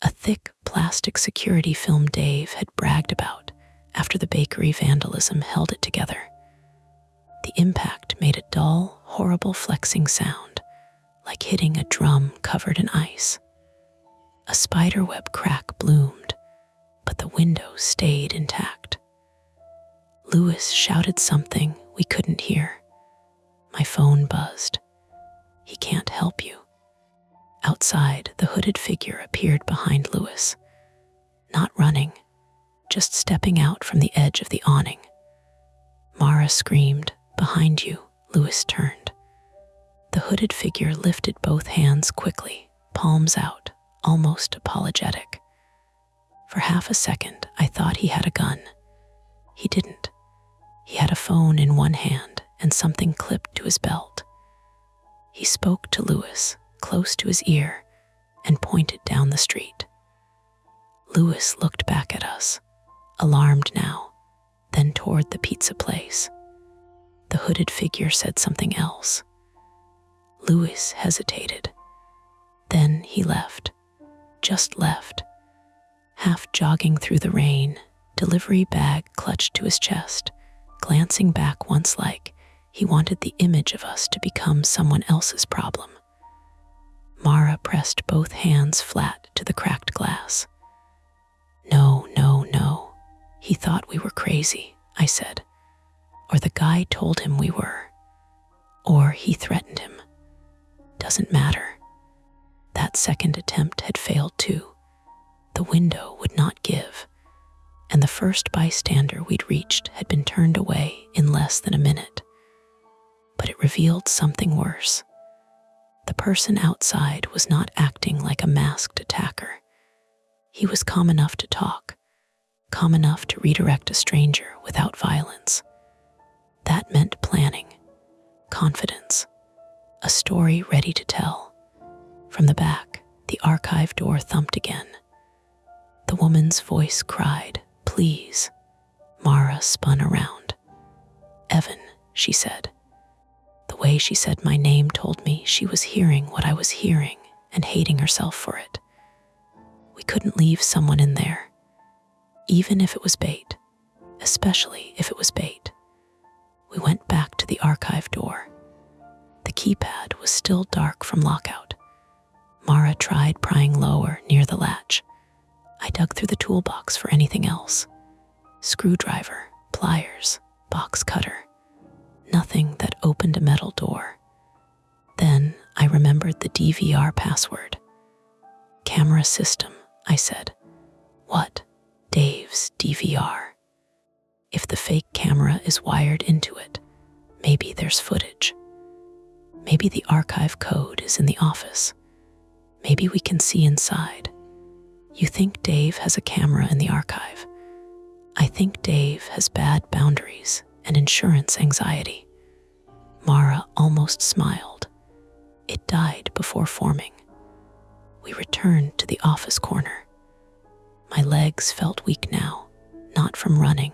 A thick plastic security film Dave had bragged about after the bakery vandalism held it together. The impact made a dull, horrible flexing sound, like hitting a drum covered in ice. A spiderweb crack bloomed, but the window stayed intact. Lewis shouted something we couldn't hear. My phone buzzed. He can't help you. Outside, the hooded figure appeared behind Lewis. Not running, just stepping out from the edge of the awning. Mara screamed, "Behind you." Lewis turned. The hooded figure lifted both hands quickly, palms out, almost apologetic. For half a second, I thought he had a gun. He didn't. He had a phone in one hand and something clipped to his belt. He spoke to Lewis, close to his ear, and pointed down the street. Lewis looked back at us, alarmed now, then toward the pizza place. The hooded figure said something else. Lewis hesitated. Then he left, just left, half jogging through the rain, delivery bag clutched to his chest, glancing back once like he wanted the image of us to become someone else's problem. Mara pressed both hands flat to the cracked glass. "No, no, no. He thought we were crazy," I said. "Or the guy told him we were. Or he threatened him. Doesn't matter." That second attempt had failed too. The window would not give, and the first bystander we'd reached had been turned away in less than a minute. But it revealed something worse. The person outside was not acting like a masked attacker. He was calm enough to talk, calm enough to redirect a stranger without violence. That meant planning, confidence, a story ready to tell. From the back, the archive door thumped again. The woman's voice cried, "Please." Mara spun around. "Evan," she said. The way she said my name told me she was hearing what I was hearing and hating herself for it. We couldn't leave someone in there, even if it was bait, especially if it was bait. We went back to the archive door. The keypad was still dark from lockout. Mara tried prying lower near the latch. I dug through the toolbox for anything else. Screwdriver, pliers, box cutter. Nothing that opened a metal door. Then I remembered the DVR password. "Camera system," I said. "What?" "Dave's DVR. If the fake camera is wired into it, maybe there's footage. Maybe the archive code is in the office. Maybe we can see inside. You think Dave has a camera in the archive? I think Dave has bad boundaries and insurance anxiety." Mara almost smiled. It died before forming. We returned to the office corner. My legs felt weak now, not from running,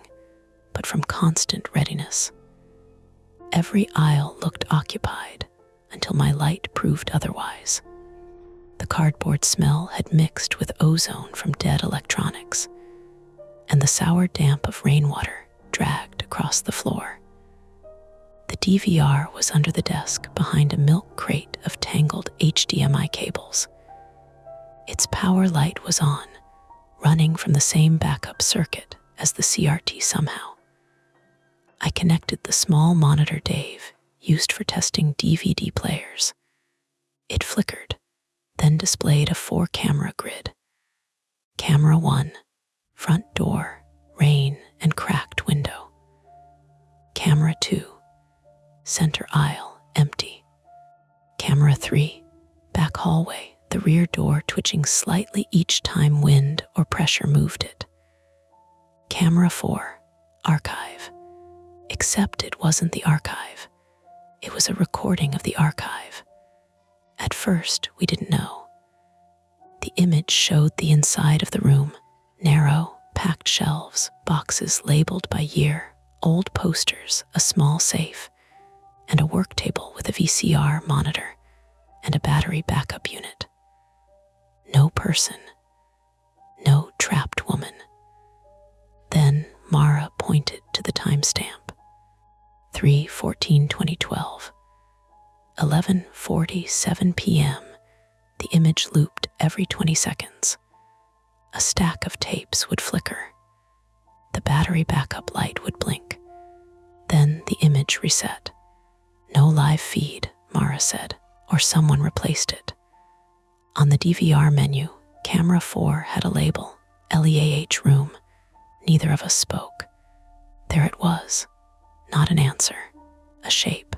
but from constant readiness. Every aisle looked occupied until my light proved otherwise. The cardboard smell had mixed with ozone from dead electronics, and the sour damp of rainwater dragged across the floor. The DVR was under the desk behind a milk crate of tangled HDMI cables. Its power light was on, running from the same backup circuit as the CRT somehow. I connected the small monitor Dave used for testing DVD players. It flickered, then displayed a 4-camera grid. Camera 1, front door, rain and cracked window. Camera 2, center aisle, empty. Camera 3, back hallway, the rear door twitching slightly each time wind or pressure moved it. Camera 4, archive. Except it wasn't the archive. It was a recording of the archive. At first, we didn't know. The image showed the inside of the room, narrow, packed shelves, boxes labeled by year, old posters, a small safe. and a work table with a VCR monitor and a battery backup unit. No person, no trapped woman. Then Mara pointed to the timestamp. 3/14/2012. 11:47 p.m. The image looped every 20 seconds. A stack of tapes would flicker. The battery backup light would blink. Then the image reset. No live feed, Mara said, or someone replaced it. On the DVR menu, camera 4 had a label, LEAH room. Neither of us spoke. There it was. Not an answer, a shape.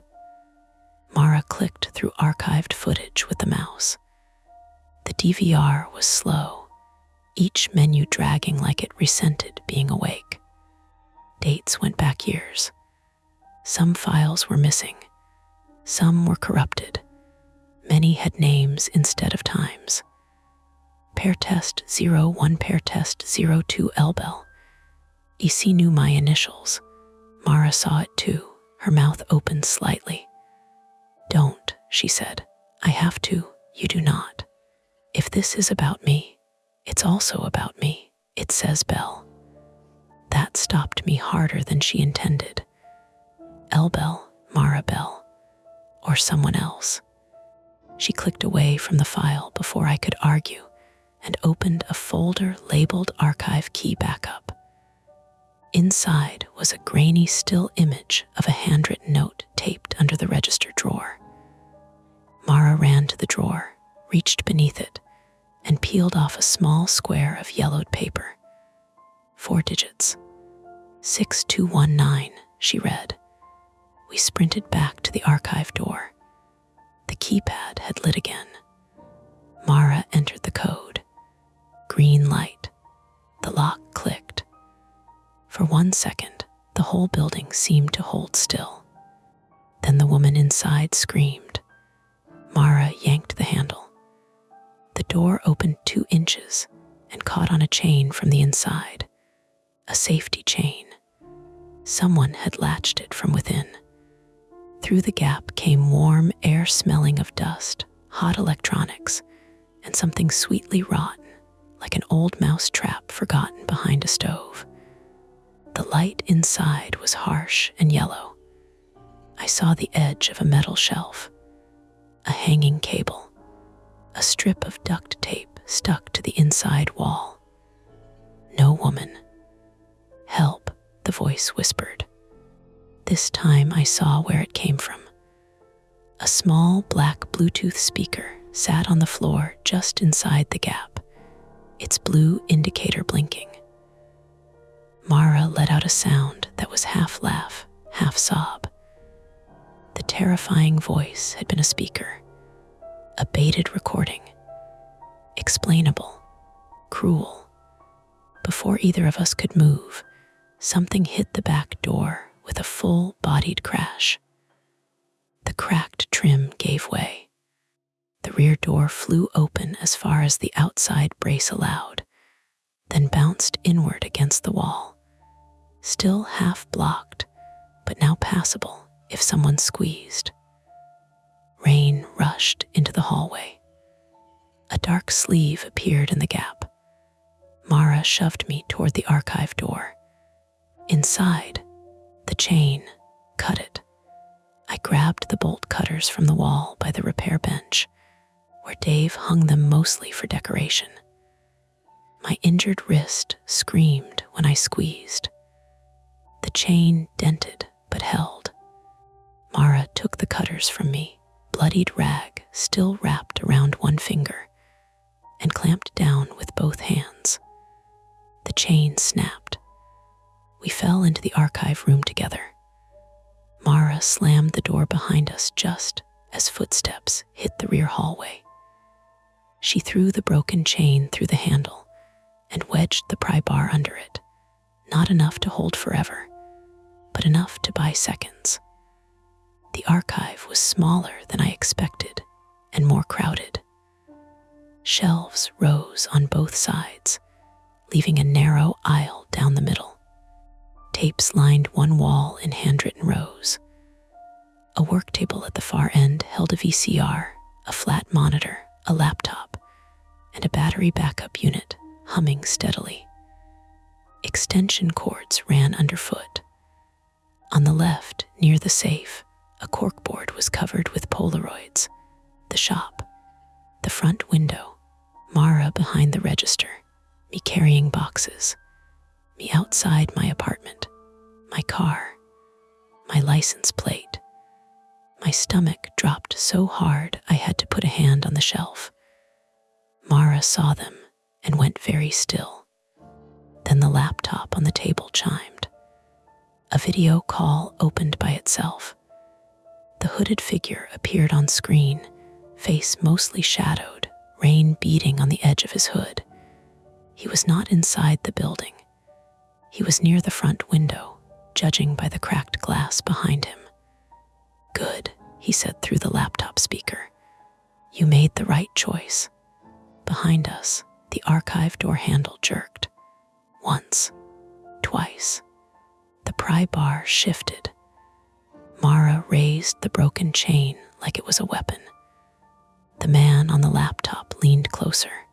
Mara clicked through archived footage with the mouse. The DVR was slow, each menu dragging like it resented being awake. Dates went back years. Some files were missing. Some were corrupted. Many had names instead of times. Pair test 01, pair test 02 Elbel. EC knew my initials. Mara saw it too, her mouth opened slightly. Don't, she said. I have to, you do not. If this is about me, it's also about me, it says Bell. That stopped me harder than she intended. Elbel, Mara Bell, or someone else. She clicked away from the file before I could argue and opened a folder labeled Archive Key Backup. Inside was a grainy still image of a handwritten note taped under the register drawer. Mara ran to the drawer, reached beneath it, and peeled off a small square of yellowed paper. 4 digits. 6219, she read. We sprinted back to the archive door. The keypad had lit again. Mara entered the code. Green light. The lock clicked. For 1 second, the whole building seemed to hold still. Then the woman inside screamed. Mara yanked the handle. The door opened 2 inches and caught on a chain from the inside. A safety chain. Someone had latched it from within. Through the gap came warm air smelling of dust, hot electronics, and something sweetly rotten, like an old mouse trap forgotten behind a stove. The light inside was harsh and yellow. I saw the edge of a metal shelf, a hanging cable, a strip of duct tape stuck to the inside wall. No woman. Help, the voice whispered. This time I saw where it came from. A small black Bluetooth speaker sat on the floor just inside the gap, its blue indicator blinking. Mara let out a sound that was half laugh, half sob. The terrifying voice had been a speaker, a baited recording. Explainable, cruel. Before either of us could move, something hit the back door with a full-bodied crash. The cracked trim gave way. The rear door flew open as far as the outside brace allowed, then bounced inward against the wall, still half blocked, but now passable if someone squeezed. Rain rushed into the hallway. A dark sleeve appeared in the gap. Mara shoved me toward the archive door. Inside, the chain cut it. I grabbed the bolt cutters from the wall by the repair bench, where Dave hung them mostly for decoration. My injured wrist screamed when I squeezed. The chain dented but held. Mara took the cutters from me, bloodied rag still wrapped around one finger, and clamped down with both hands. The chain snapped. We fell into the archive room together. Mara slammed the door behind us just as footsteps hit the rear hallway. She threw the broken chain through the handle and wedged the pry bar under it, not enough to hold forever, but enough to buy seconds. The archive was smaller than I expected and more crowded. Shelves rose on both sides, leaving a narrow aisle down the middle. Tapes lined one wall in handwritten rows. A work table at the far end held a VCR, a flat monitor, a laptop, and a battery backup unit humming steadily. Extension cords ran underfoot. On the left, near the safe, a corkboard was covered with Polaroids. The shop, the front window, Mara behind the register, me carrying boxes, me outside my apartment, my car, my license plate. My stomach dropped so hard I had to put a hand on the shelf. Mara saw them and went very still. Then the laptop on the table chimed. A video call opened by itself. The hooded figure appeared on screen, face mostly shadowed, rain beating on the edge of his hood. He was not inside the building. He was near the front window, judging by the cracked glass behind him. "Good," he said through the laptop speaker. "You made the right choice." Behind us, the archive door handle jerked. Once, twice. The pry bar shifted. Mara raised the broken chain like it was a weapon. The man on the laptop leaned closer.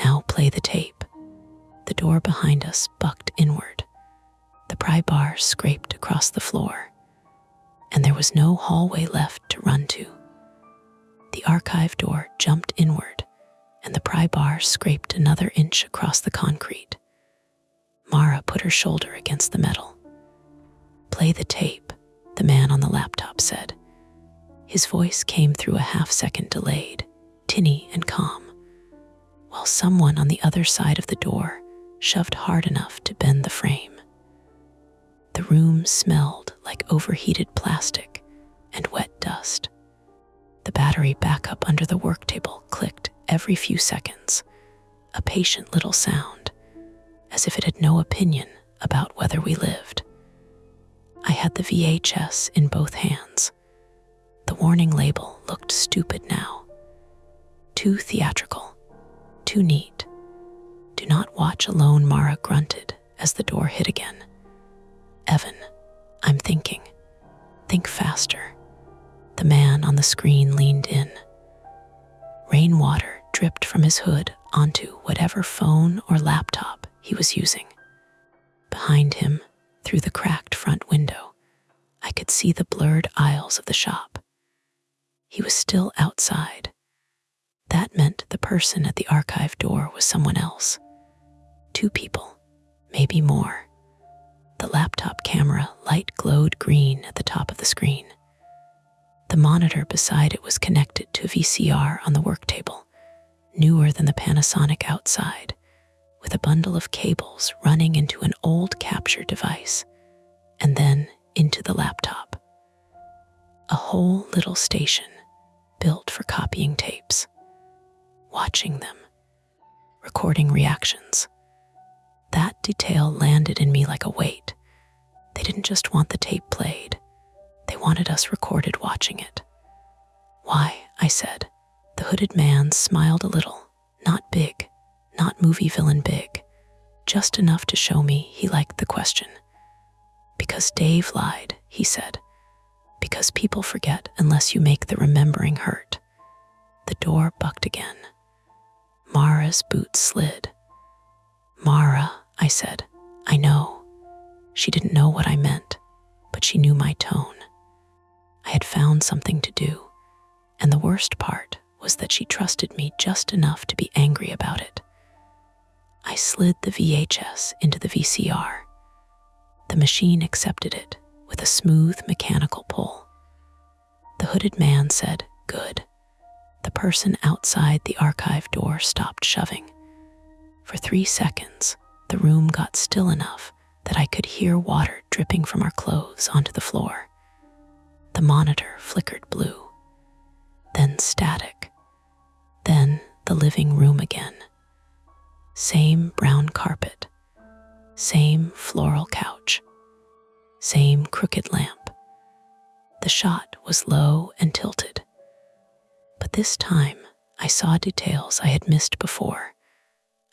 "Now play the tape." The door behind us bucked inward. The pry bar scraped across the floor, and there was no hallway left to run to. The archive door jumped inward, and the pry bar scraped another inch across the concrete. Mara put her shoulder against the metal. "Play the tape," the man on the laptop said. His voice came through a half-second delayed, tinny and calm, while someone on the other side of the door shoved hard enough to bend the frame. The room smelled like overheated plastic and wet dust. The battery backup under the work table clicked every few seconds, a patient little sound, as if it had no opinion about whether we lived. I had the VHS in both hands. The warning label looked stupid now. Too theatrical, too neat. "Do not watch alone," Mara grunted as the door hit again. "Evan, I'm thinking. Think faster." The man on the screen leaned in. Rainwater dripped from his hood onto whatever phone or laptop he was using. Behind him, through the cracked front window, I could see the blurred aisles of the shop. He was still outside. That meant the person at the archive door was someone else. 2 people, maybe more. The laptop camera light glowed green at the top of the screen. The monitor beside it was connected to a VCR on the work table, newer than the Panasonic outside, with a bundle of cables running into an old capture device, and then into the laptop. A whole little station built for copying tapes, watching them, recording reactions. That detail landed in me like a weight. They didn't just want the tape played. They wanted us recorded watching it. "Why?" I said. The hooded man smiled a little, not big, not movie villain big, just enough to show me he liked the question. "Because Dave lied," he said. "Because people forget unless you make the remembering hurt." The door bucked again. Mara's boots slid. "Mara," I said, "I know." She didn't know what I meant, but she knew my tone. I had found something to do, and the worst part was that she trusted me just enough to be angry about it. I slid the VHS into the VCR. The machine accepted it with a smooth mechanical pull. The hooded man said, "Good." The person outside the archive door stopped shoving. For 3 seconds, the room got still enough that I could hear water dripping from our clothes onto the floor. The monitor flickered blue, then static, then the living room again. Same brown carpet, same floral couch, same crooked lamp. The shot was low and tilted, but this time I saw details I had missed before.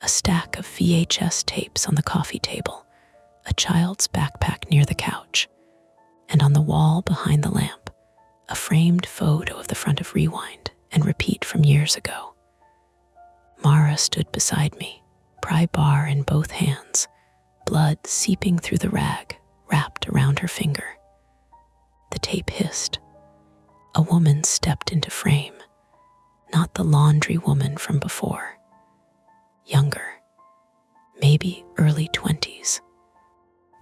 A stack of VHS tapes on the coffee table, a child's backpack near the couch, and on the wall behind the lamp, a framed photo of the front of Rewind and Repeat from years ago. Mara stood beside me, pry bar in both hands, blood seeping through the rag wrapped around her finger. The tape hissed. A woman stepped into frame, not the laundry woman from before. Younger, maybe early 20s.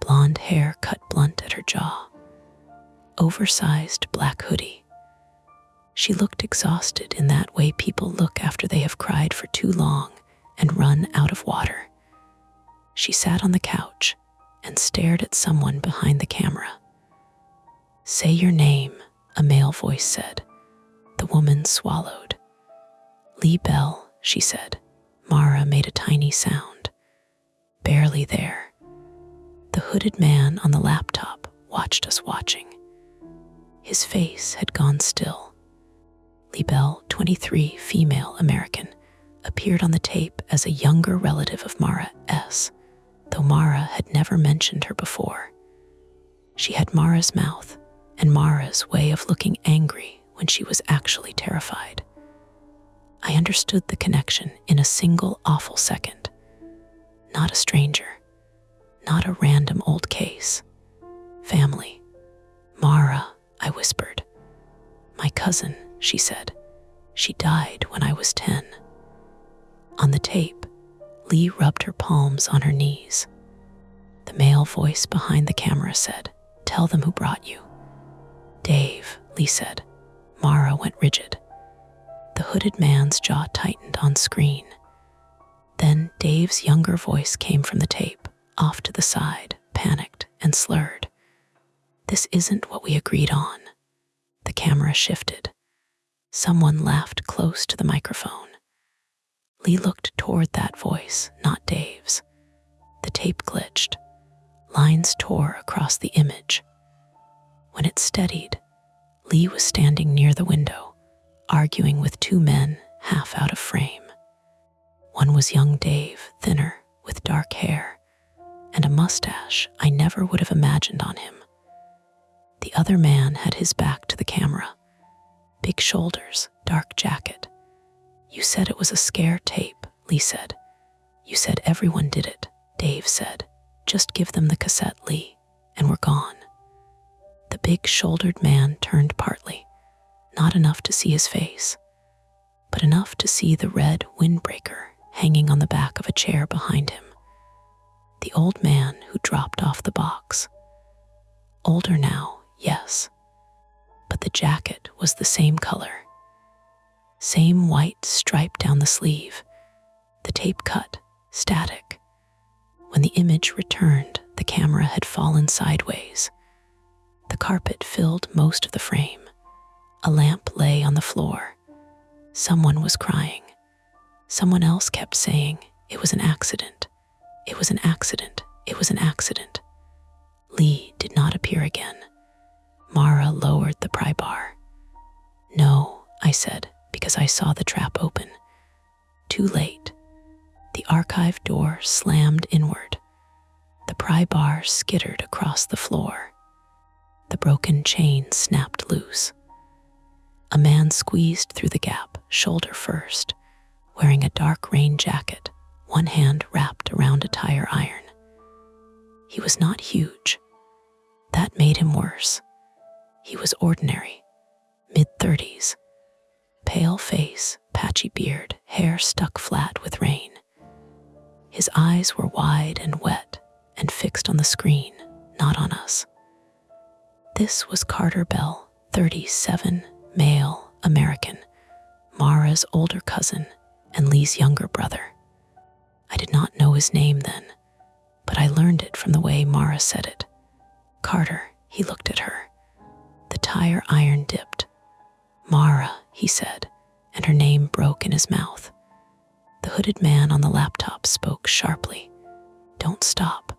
Blonde hair cut blunt at her jaw. Oversized black hoodie. She looked exhausted in that way people look after they have cried for too long and run out of water. She sat on the couch and stared at someone behind the camera. "Say your name," a male voice said. The woman swallowed. "Lee Bell," she said. Mara made a tiny sound. "Barely there." The hooded man on the laptop watched us watching. His face had gone still. Lee Bell, 23, female American, appeared on the tape as a younger relative of Mara S., though Mara had never mentioned her before. She had Mara's mouth and Mara's way of looking angry when she was actually terrified. I understood the connection in a single awful second. Not a stranger, not a random old case. Family. "Mara," I whispered. "My cousin," she said. "She died when I was 10. On the tape, Lee rubbed her palms on her knees. The male voice behind the camera said, "Tell them who brought you." "Dave," Lee said. Mara went rigid. The hooded man's jaw tightened on screen. Then Dave's younger voice came from the tape, off to the side, panicked and slurred. "This isn't what we agreed on." The camera shifted. Someone laughed close to the microphone. Lee looked toward that voice, not Dave's. The tape glitched. Lines tore across the image. When it steadied, Lee was standing near the window, arguing with two men half out of frame. One was young Dave, thinner, with dark hair, and a mustache I never would have imagined on him. The other man had his back to the camera. Big shoulders, dark jacket. "You said it was a scare tape," Lee said. "You said everyone did it," Dave said. "Just give them the cassette, Lee, and we're gone." The big-shouldered man turned partly, not enough to see his face, but enough to see the red windbreaker hanging on the back of a chair behind him. The old man who dropped off the box. Older now, yes, but the jacket was the same color. Same white stripe down the sleeve. The tape cut, static. When the image returned, the camera had fallen sideways. The carpet filled most of the frame. A lamp lay on the floor. Someone was crying. Someone else kept saying, "It was an accident. It was an accident. It was an accident." Lee did not appear again. Mara lowered the pry bar. "No," I said, because I saw the trap open. Too late. The archive door slammed inward. The pry bar skittered across the floor. The broken chain snapped loose. A man squeezed through the gap, shoulder first, wearing a dark rain jacket, one hand wrapped around a tire iron. He was not huge. That made him worse. He was ordinary, mid-30s. Pale face, patchy beard, hair stuck flat with rain. His eyes were wide and wet and fixed on the screen, not on us. This was Carter Bell, 37, male, American, Mara's older cousin and Lee's younger brother. I did not know his name then, but I learned it from the way Mara said it. "Carter," he looked at her. The tire iron dipped. "Mara," he said, and her name broke in his mouth. The hooded man on the laptop spoke sharply. "Don't stop."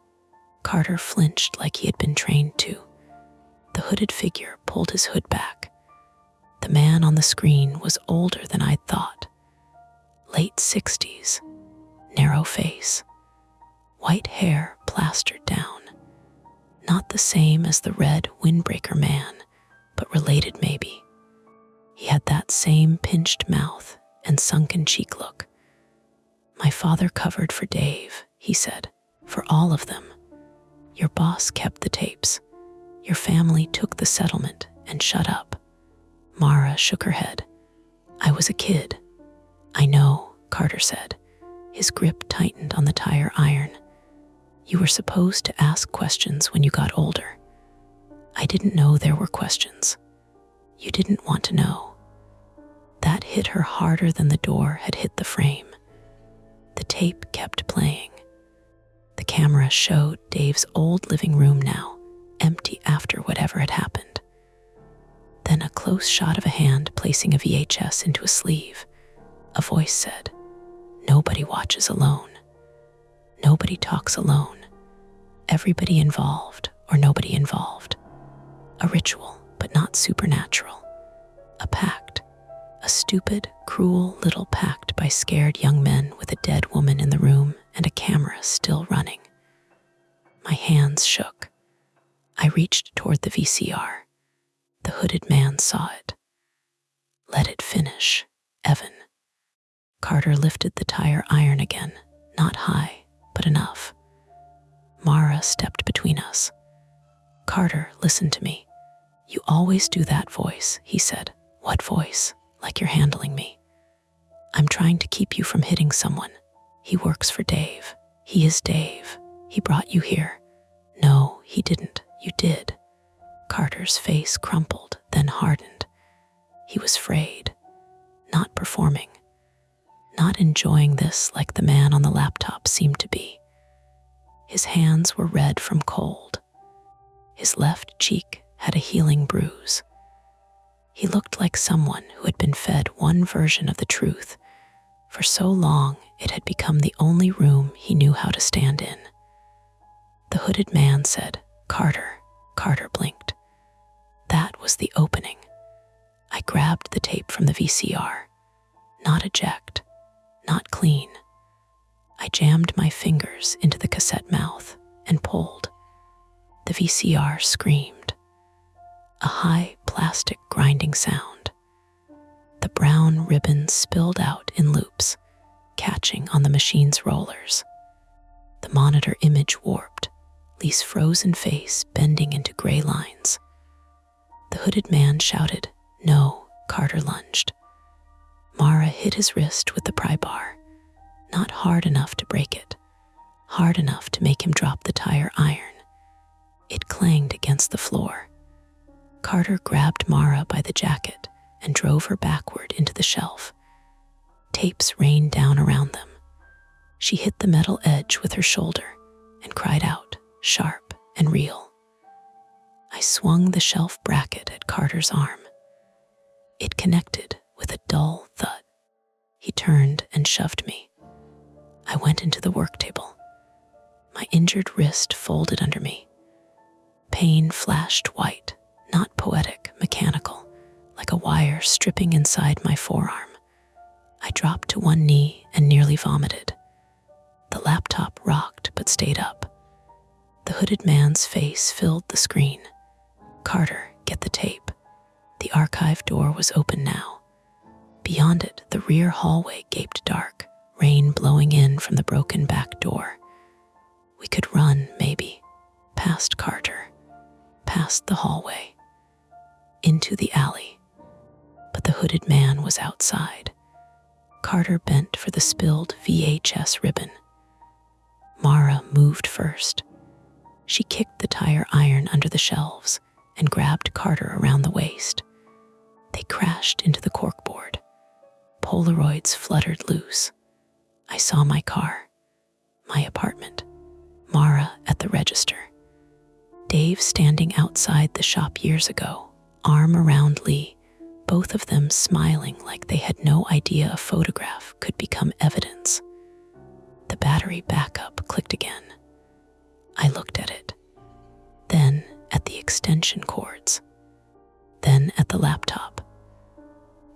Carter flinched like he had been trained to. The hooded figure pulled his hood back. The man on the screen was older than I'd thought. Late 60s, narrow face, white hair plastered down. Not the same as the red windbreaker man, but related maybe. He had that same pinched mouth and sunken cheek look. "My father covered for Dave," he said, "for all of them. Your boss kept the tapes. Your family took the settlement and shut up." Mara shook her head. "I was a kid." "I know," Carter said. His grip tightened on the tire iron. "You were supposed to ask questions when you got older." "I didn't know there were questions." "You didn't want to know." That hit her harder than the door had hit the frame. The tape kept playing. The camera showed Dave's old living room now, empty after whatever had happened. Then a close shot of a hand placing a VHS into a sleeve. A voice said, "Nobody watches alone. Nobody talks alone. Everybody involved or nobody involved. A ritual, but not supernatural. A pact. A stupid, cruel little pact by scared young men with a dead woman in the room and a camera still running." My hands shook. I reached toward the VCR. The hooded man saw it. "Let it finish, Evan." Carter lifted the tire iron again, not high, but enough. Mara stepped between us. "Carter, listen to me. You always do that voice," he said. "What voice? Like you're handling me." "I'm trying to keep you from hitting someone. He works for Dave. He is Dave. He brought you here." "No, he didn't. You did." Carter's face crumpled, then hardened. He was frayed, not performing, not enjoying this like the man on the laptop seemed to be. His hands were red from cold. His left cheek had a healing bruise. He looked like someone who had been fed one version of the truth. For so long, it had become the only room he knew how to stand in. The hooded man said, "Carter." Carter blinked. That was the opening. I grabbed the tape from the VCR. Not eject, not clean. I jammed my fingers into the cassette mouth and pulled. The VCR screamed. A high plastic grinding sound. The brown ribbon spilled out in loops, catching on the machine's rollers. The monitor image warped, Lee's frozen face bending into gray lines. The hooded man shouted, "No," Carter lunged. Mara hit his wrist with the pry bar, not hard enough to break it, hard enough to make him drop the tire iron. It clanged against the floor. Carter grabbed Mara by the jacket and drove her backward into the shelf. Tapes rained down around them. She hit the metal edge with her shoulder and cried out, sharp and real. I swung the shelf bracket at Carter's arm. It connected with a dull thud. He turned and shoved me. I went into the work table. My injured wrist folded under me. Pain flashed white, not poetic, mechanical, like a wire stripping inside my forearm. I dropped to one knee and nearly vomited. The laptop rocked but stayed up. The hooded man's face filled the screen. "Carter, get the tape." The archive door was open now. Beyond it, the rear hallway gaped dark, rain blowing in from the broken back door. We could run, maybe, past Carter, past the hallway, into the alley. But the hooded man was outside. Carter bent for the spilled VHS ribbon. Mara moved first. She kicked the tire iron under the shelves and grabbed Carter around the waist. They crashed into the corkboard. Polaroids fluttered loose. I saw my car, my apartment, Mara at the register, Dave standing outside the shop years ago, arm around Lee, both of them smiling like they had no idea a photograph could become evidence. The battery backup clicked again. I looked at it, then at the extension cords, then at the laptop.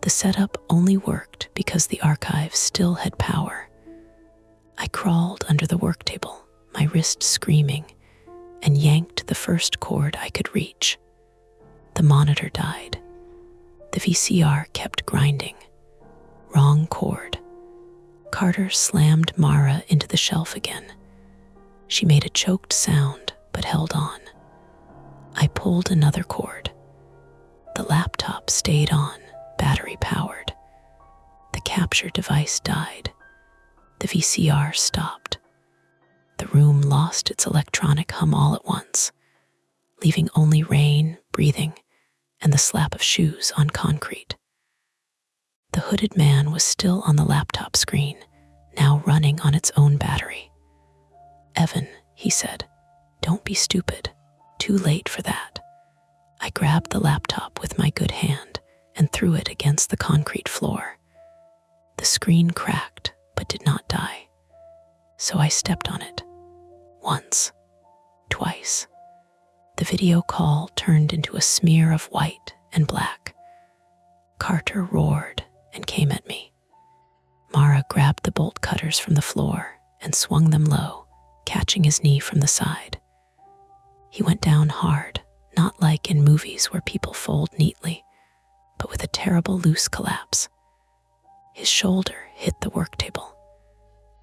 The setup only worked because the archive still had power. I crawled under the work table, my wrist screaming, and yanked the first cord I could reach. The monitor died. The VCR kept grinding. Wrong cord. Carter slammed Mara into the shelf again. She made a choked sound, but held on. I pulled another cord. The laptop stayed on, battery powered. The capture device died. The VCR stopped. The room lost its electronic hum all at once, leaving only rain, breathing, and the slap of shoes on concrete. The hooded man was still on the laptop screen, now running on its own battery. "Evan," he said, "don't be stupid. Too late for that." I grabbed the laptop with my good hand and threw it against the concrete floor. The screen cracked, but did not die. So I stepped on it. Once. Twice. The video call turned into a smear of white and black. Carter roared and came at me. Mara grabbed the bolt cutters from the floor and swung them low, catching his knee from the side. He went down hard, not like in movies where people fold neatly, but with a terrible loose collapse. His shoulder hit the work table.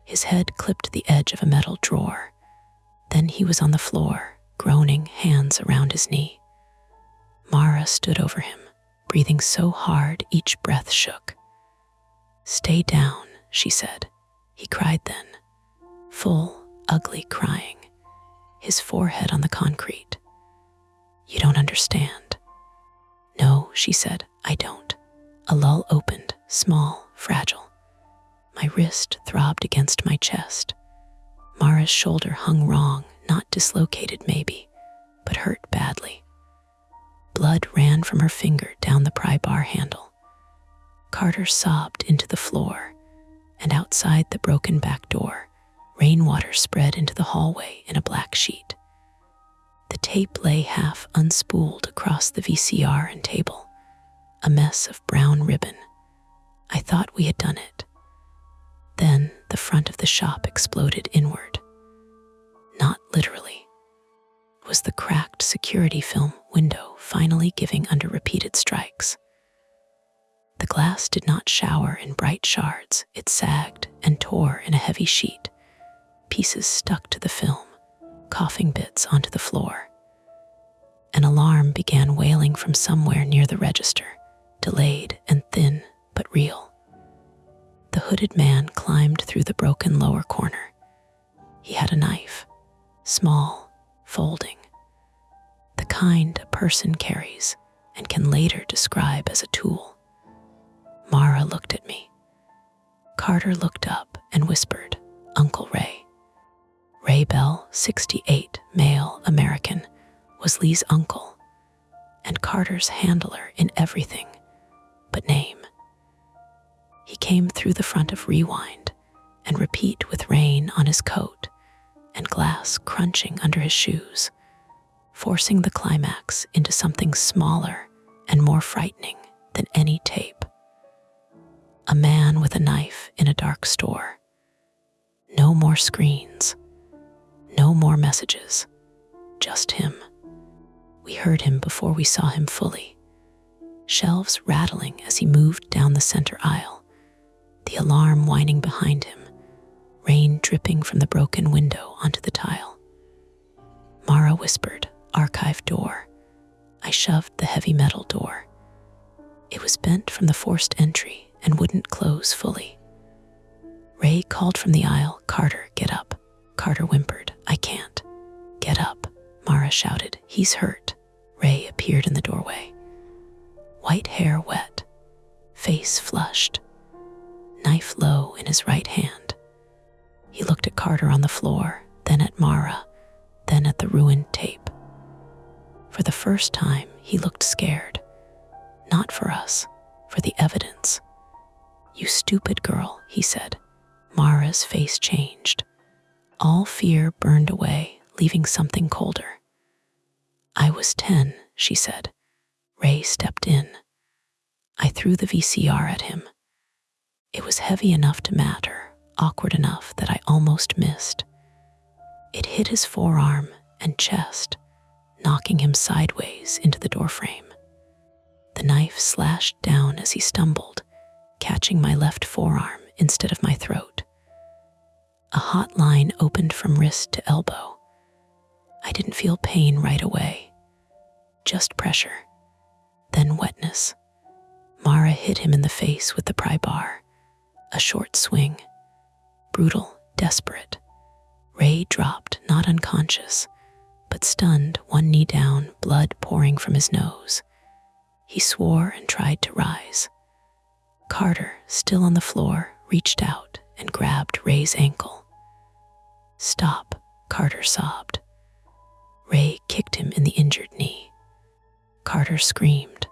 His head clipped the edge of a metal drawer. Then he was on the floor, groaning, hands around his knee. Mara stood over him, breathing so hard each breath shook. "Stay down," she said. He cried then, full, ugly crying, his forehead on the concrete. "You don't understand." "No," she said, "I don't." A lull opened, small, fragile. My wrist throbbed against my chest. Mara's shoulder hung wrong, not dislocated maybe, but hurt badly. Blood ran from her finger down the pry bar handle. Carter sobbed into the floor, and outside the broken back door, rainwater spread into the hallway in a black sheet. The tape lay half unspooled across the VCR and table, a mess of brown ribbon. I thought we had done it. Then the front of the shop exploded inward. Not literally. It was the cracked security film window finally giving under repeated strikes. The glass did not shower in bright shards. It sagged and tore in a heavy sheet. Pieces stuck to the film, coughing bits onto the floor. An alarm began wailing from somewhere near the register, delayed and thin, but real. The hooded man climbed through the broken lower corner. He had a knife, small, folding, the kind a person carries and can later describe as a tool. Mara looked at me. Carter looked up and whispered, "Uncle Ray." Ray Bell, 68, male, American, was Lee's uncle, and Carter's handler in everything but name. He came through the front of Rewind and Repeat with rain on his coat and glass crunching under his shoes, forcing the climax into something smaller and more frightening than any tape. A man with a knife in a dark store. No more screens. No more messages. Just him. We heard him before we saw him fully. Shelves rattling as he moved down the center aisle, the alarm whining behind him, rain dripping from the broken window onto the tile. Mara whispered, "Archive door." I shoved the heavy metal door. It was bent from the forced entry and wouldn't close fully. Ray called from the aisle, "Carter, get up." Carter whimpered, "I can't." "Get up," Mara shouted. "He's hurt." Ray appeared in the doorway. White hair wet, face flushed, knife low in his right hand. He looked at Carter on the floor, then at Mara, then at the ruined tape. For the first time, he looked scared. Not for us, for the evidence. "You stupid girl," he said. Mara's face changed. All fear burned away, leaving something colder. "I was 10, she said. Ray stepped in. I threw the VCR at him. It was heavy enough to matter, awkward enough that I almost missed. It hit his forearm and chest, knocking him sideways into the doorframe. The knife slashed down as he stumbled, catching my left forearm instead of my throat. A hot line opened from wrist to elbow. I didn't feel pain right away, just pressure, then wetness. Mara hit him in the face with the pry bar, a short swing, brutal, desperate. Ray dropped, not unconscious, but stunned, one knee down, blood pouring from his nose. He swore and tried to rise. Carter, still on the floor, reached out and grabbed Ray's ankle. "Stop," Carter sobbed. Ray kicked him in the injured knee. Carter screamed.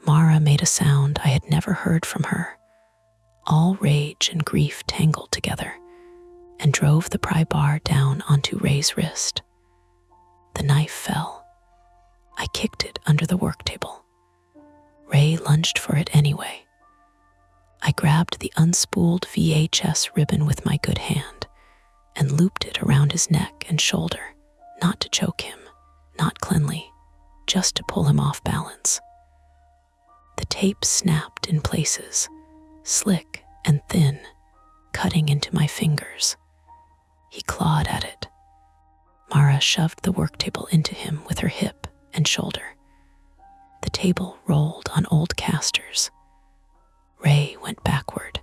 Mara made a sound I had never heard from her. All rage and grief tangled together, and drove the pry bar down onto Ray's wrist. The knife fell. I kicked it under the work table. Ray lunged for it anyway. I grabbed the unspooled VHS ribbon with my good hand and looped it around his neck and shoulder, not to choke him, not cleanly, just to pull him off balance. The tape snapped in places, slick and thin, cutting into my fingers. He clawed at it. Mara shoved the work table into him with her hip and shoulder. The table rolled on old casters. Ray went backward.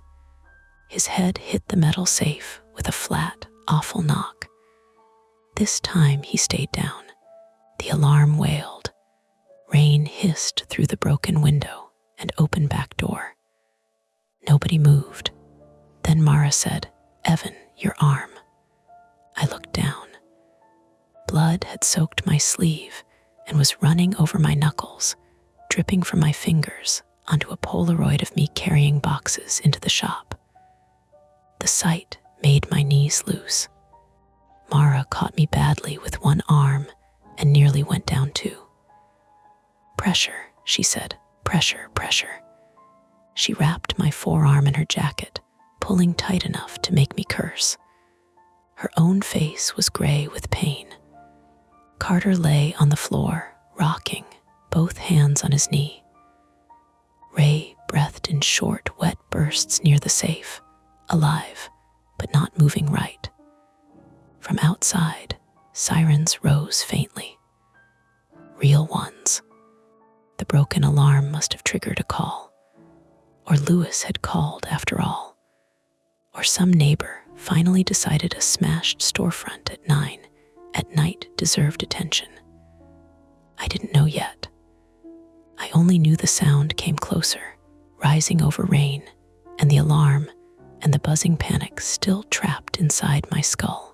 His head hit the metal safe with a flat, awful knock. This time he stayed down. The alarm wailed. Rain hissed through the broken window and open back door. Nobody moved. Then Mara said, "Evan, your arm." I looked down. Blood had soaked my sleeve and was running over my knuckles, dripping from my fingers onto a Polaroid of me carrying boxes into the shop. The sight made my knees loose. Mara caught me badly with one arm and nearly went down too. "Pressure," she said. "Pressure, pressure." She wrapped my forearm in her jacket, pulling tight enough to make me curse. Her own face was gray with pain. Carter lay on the floor, rocking, both hands on his knee. Ray breathed in short, wet bursts near the safe, alive, but not moving right. From outside, sirens rose faintly. Real ones. The broken alarm must have triggered a call. Or Lewis had called after all. Or some neighbor finally decided a smashed storefront at 9 at night deserved attention. I didn't know yet. I only knew the sound came closer, rising over rain, and the alarm and the buzzing panic still trapped inside my skull.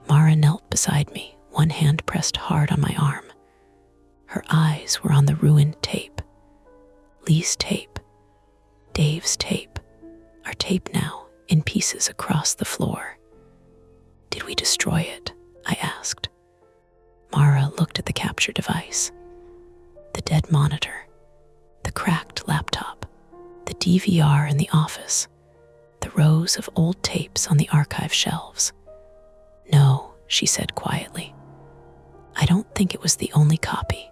Mara knelt beside me, one hand pressed hard on my arm. Her eyes were on the ruined tape. Lee's tape. Dave's tape. Our tape now, in pieces across the floor. "Did we destroy it?" I asked. Mara looked at the capture device. The dead monitor. The cracked laptop. The DVR in the office. The rows of old tapes on the archive shelves. "No," she said quietly. "I don't think it was the only copy."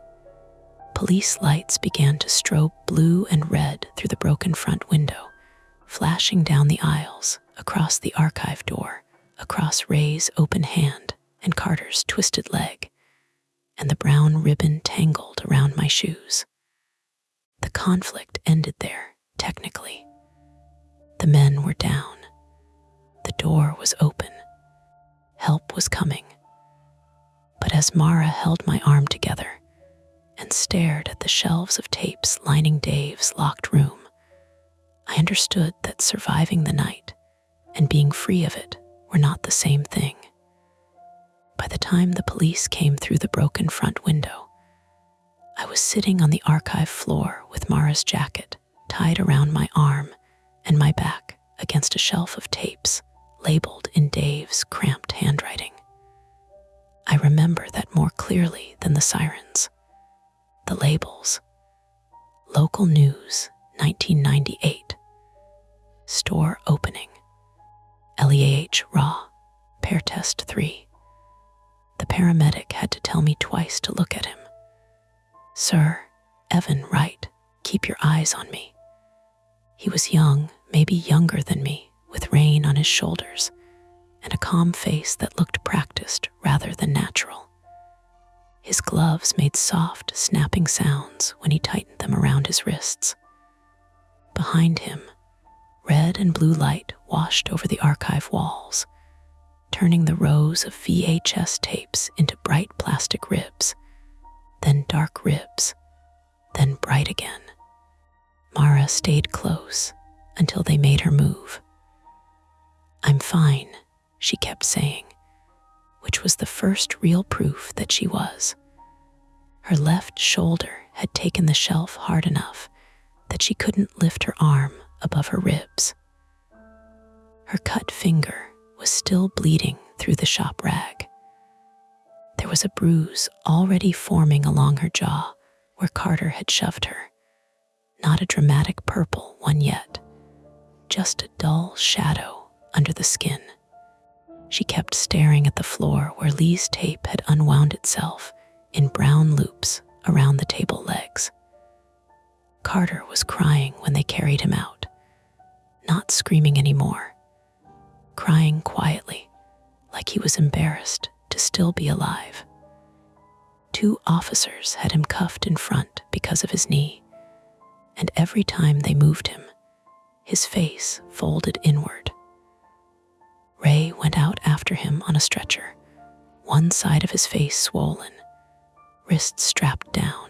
Police lights began to strobe blue and red through the broken front window, flashing down the aisles, across the archive door, across Ray's open hand and Carter's twisted leg, and the brown ribbon tangled around my shoes. The conflict ended there, technically. The men were down. The door was open. Help was coming. But as Mara held my arm together and stared at the shelves of tapes lining Dave's locked room, I understood that surviving the night and being free of it were not the same thing. By the time the police came through the broken front window, I was sitting on the archive floor with Mara's jacket tied around my arm and my back against a shelf of tapes labeled in Dave's cramped handwriting. I remember that more clearly than the sirens. The labels. Local news, 1998. Store opening. LEAH raw, pair test 3. The paramedic had to tell me twice to look at him. "Sir," Evan, right, keep your eyes on me. He was young, maybe younger than me, with rain on his shoulders and a calm face that looked practiced rather than natural. His gloves made soft, snapping sounds when he tightened them around his wrists. Behind him, red and blue light washed over the archive walls, turning the rows of VHS tapes into bright plastic ribs, then dark ribs, then bright again. Mara stayed close until they made her move. "I'm fine," she kept saying, which was the first real proof that she was. Her left shoulder had taken the shelf hard enough that she couldn't lift her arm above her ribs. Her cut finger was still bleeding through the shop rag. There was a bruise already forming along her jaw where Carter had shoved her. Not a dramatic purple one yet, just a dull shadow under the skin. She kept staring at the floor where Lee's tape had unwound itself in brown loops around the table legs. Carter was crying when they carried him out, not screaming anymore, crying quietly, like he was embarrassed to still be alive. 2 officers had him cuffed in front because of his knee, and every time they moved him, his face folded inward. Ray went out after him on a stretcher, one side of his face swollen, wrists strapped down,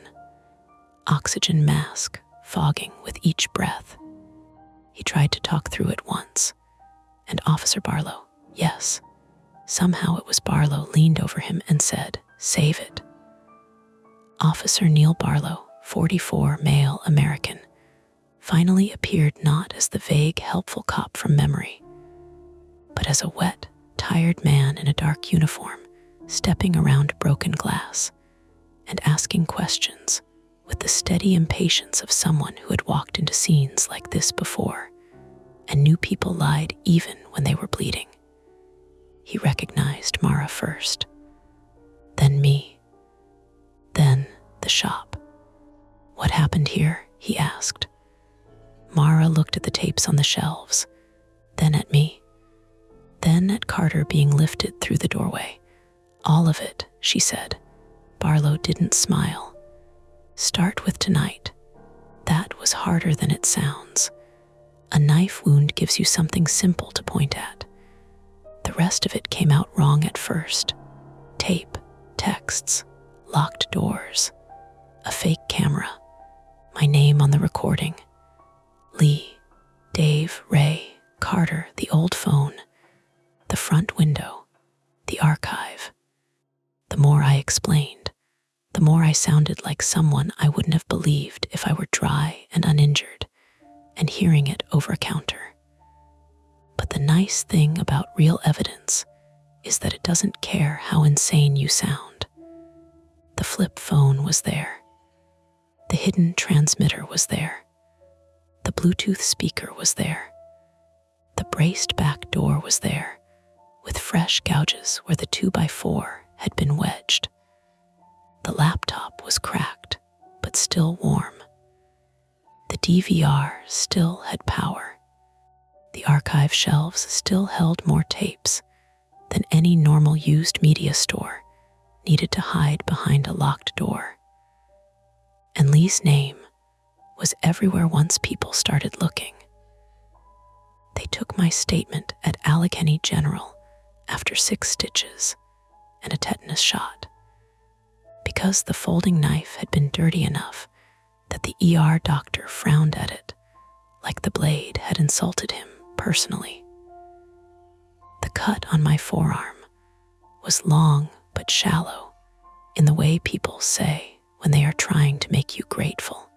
oxygen mask fogging with each breath. He tried to talk through it once, and Officer Barlow, yes, somehow it was Barlow, leaned over him and said, "Save it." Officer Neil Barlow, 44, male American, finally appeared not as the vague, helpful cop from memory, but as a wet, tired man in a dark uniform, stepping around broken glass and asking questions with the steady impatience of someone who had walked into scenes like this before and knew people lied even when they were bleeding. He recognized Mara first, then me, then the shop. "What happened here?" he asked. Mara looked at the tapes on the shelves, then at me, then at Carter being lifted through the doorway. "All of it," she said. Barlow didn't smile. "Start with tonight. That was harder than it sounds. A knife wound gives you something simple to point at. The rest of it came out wrong at first. Tape, texts, locked doors, a fake camera, my name on the recording. Lee, Dave, Ray, Carter, the old phone, the front window, the archive." The more I explained, the more I sounded like someone I wouldn't have believed if I were dry and uninjured and hearing it over a counter. But the nice thing about real evidence is that it doesn't care how insane you sound. The flip phone was there. The hidden transmitter was there. The Bluetooth speaker was there. The braced back door was there, with fresh gouges where the 2x4 had been wedged. The laptop was cracked, but still warm. The DVR still had power. The archive shelves still held more tapes than any normal used media store needed to hide behind a locked door. And Lee's name was everywhere once people started looking. They took my statement at Allegheny General after 6 stitches and a tetanus shot, because the folding knife had been dirty enough that the ER doctor frowned at it, like the blade had insulted him personally. The cut on my forearm was long but shallow, in the way people say when they are trying to make you grateful.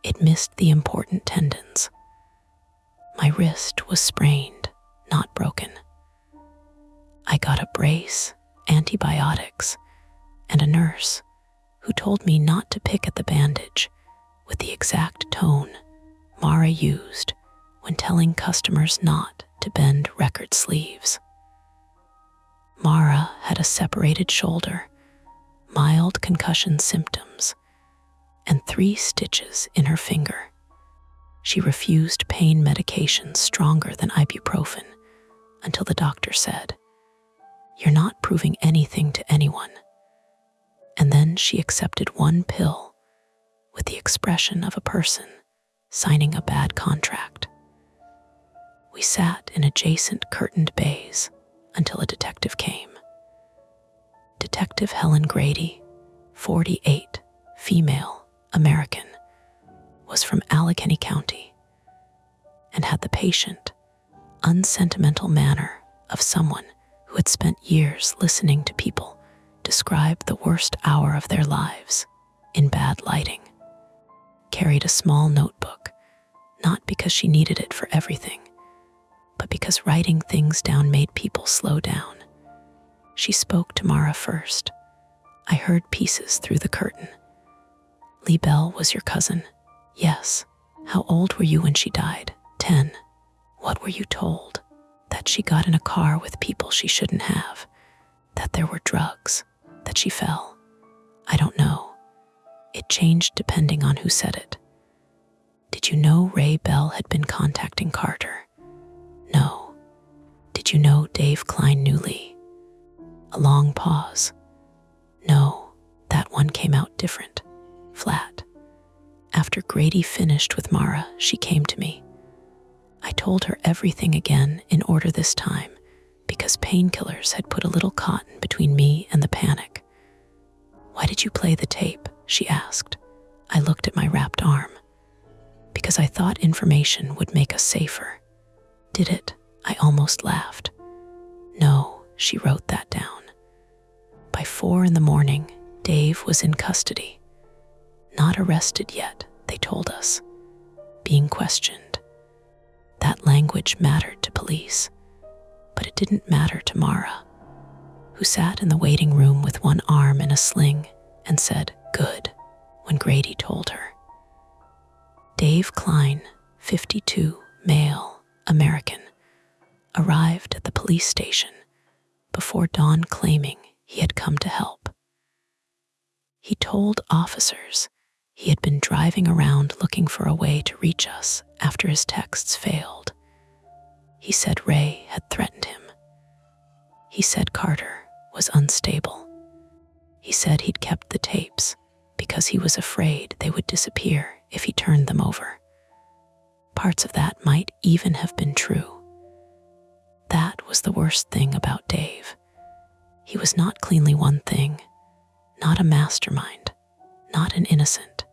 It missed the important tendons. My wrist was sprained, not broken. I got a brace, antibiotics, and a nurse who told me not to pick at the bandage with the exact tone Mara used when telling customers not to bend record sleeves. Mara had a separated shoulder, mild concussion symptoms, and 3 stitches in her finger. She refused pain medications stronger than ibuprofen until the doctor said, "You're not proving anything to anyone." And then she accepted 1 pill with the expression of a person signing a bad contract. We sat in adjacent curtained bays until a detective came. Detective Helen Grady, 48, female, American, was from Allegheny County and had the patient, unsentimental manner of someone who had spent years listening to people describe the worst hour of their lives in bad lighting. Carried a small notebook, not because she needed it for everything, but because writing things down made people slow down. She spoke to Mara first. I heard pieces through the curtain. "Lee Bell was your cousin?" "Yes." "How old were you when she died?" 10. "What were you told?" "That she got in a car with people she shouldn't have, that there were drugs, that she fell." "I don't know. It changed depending on who said it." "Did you know Ray Bell had been contacting Carter?" "No." "Did you know Dave Klein knew Lee?" A long pause. "No, that one came out different, flat." After Grady finished with Mara, she came to me. I told her everything again in order this time, because painkillers had put a little cotton between me and the panic. "Why did you play the tape?" she asked. I looked at my wrapped arm. "Because I thought information would make us safer." "Did it?" I almost laughed. "No," she wrote that down. By 4 a.m, Dave was in custody. Not arrested yet, they told us. Being questioned. That language mattered to police, but it didn't matter to Mara, who sat in the waiting room with one arm in a sling and said, "Good," when Grady told her. Dave Klein, 52, male, American, arrived at the police station before dawn, claiming he had come to help. He told officers he had been driving around looking for a way to reach us after his texts failed. He said Ray had threatened him. He said Carter was unstable. He said he'd kept the tapes because he was afraid they would disappear if he turned them over. Parts of that might even have been true. That was the worst thing about Dave. He was not cleanly one thing, not a mastermind, not an innocent.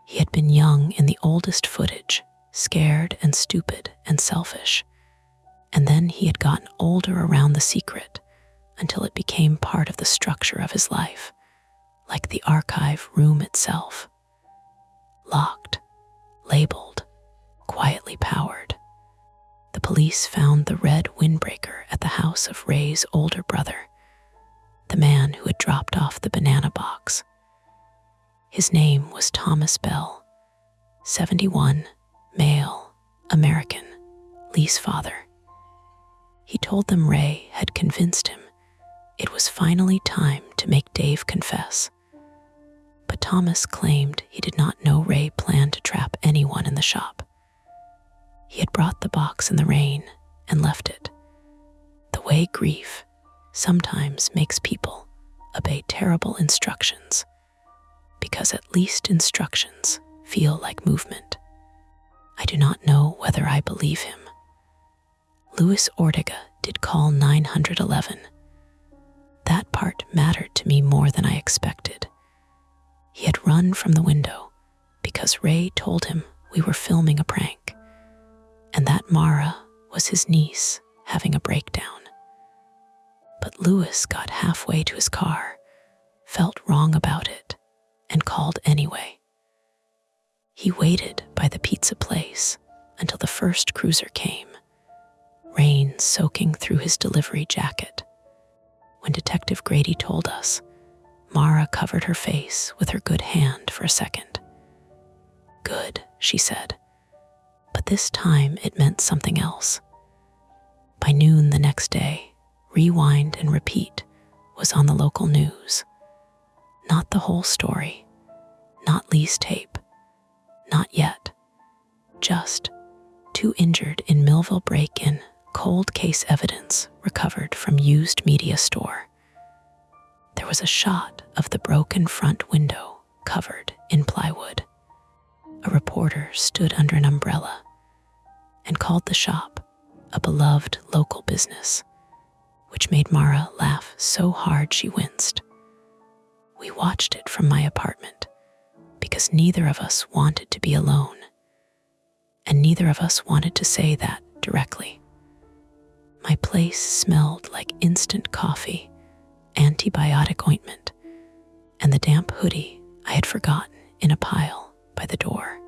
He had been young in the oldest footage, scared and stupid and selfish, and then he had gotten older around the secret until it became part of the structure of his life, like the archive room itself. Locked, labeled, quietly powered. The police found the red windbreaker at the house of Ray's older brother, the man who had dropped off the banana box. His name was Thomas Bell, 71, male, American, Lee's father. He told them Ray had convinced him it was finally time to make Dave confess. But Thomas claimed he did not know Ray planned to trap anyone in the shop. He had brought the box in the rain and left it. The way grief sometimes makes people obey terrible instructions, because at least instructions feel like movement. I do not know whether I believe him. Luis Ortega did call 911. That part mattered to me more than I expected. He had run from the window because Ray told him we were filming a prank, and that Mara was his niece having a breakdown. But Luis got halfway to his car, felt wrong about it, and called anyway. He waited by the pizza place until the first cruiser came, rain soaking through his delivery jacket. When Detective Grady told us, Mara covered her face with her good hand for a second. "Good," she said, but this time it meant something else. By noon the next day, Rewind and Repeat was on the local news. Not the whole story, Not Lee's tape. Not yet. Just 2 injured in Millville break-in, cold case evidence recovered from used media store. There was a shot of the broken front window covered in plywood. A reporter stood under an umbrella and called the shop a beloved local business, which made Mara laugh so hard she winced. We watched it from my apartment because neither of us wanted to be alone, and neither of us wanted to say that directly. My place smelled like instant coffee, antibiotic ointment, and the damp hoodie I had forgotten in a pile by the door.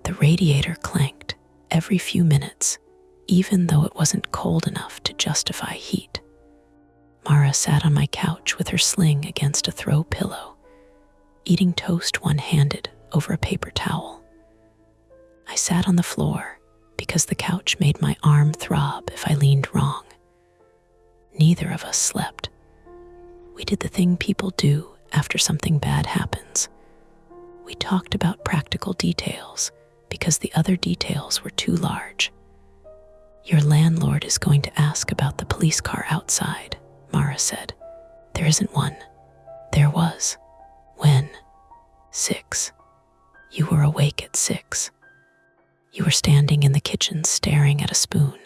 The radiator clanked every few minutes, even though it wasn't cold enough to justify heat. Mara sat on my couch with her sling against a throw pillow, eating toast one-handed over a paper towel. I sat on the floor because the couch made my arm throb if I leaned wrong. Neither of us slept. We did the thing people do after something bad happens. We talked about practical details because the other details were too large. Your landlord is going to ask about the police car outside, Mara said. There isn't one. There was. When? 6. You were awake at 6. You were standing in the kitchen staring at a spoon.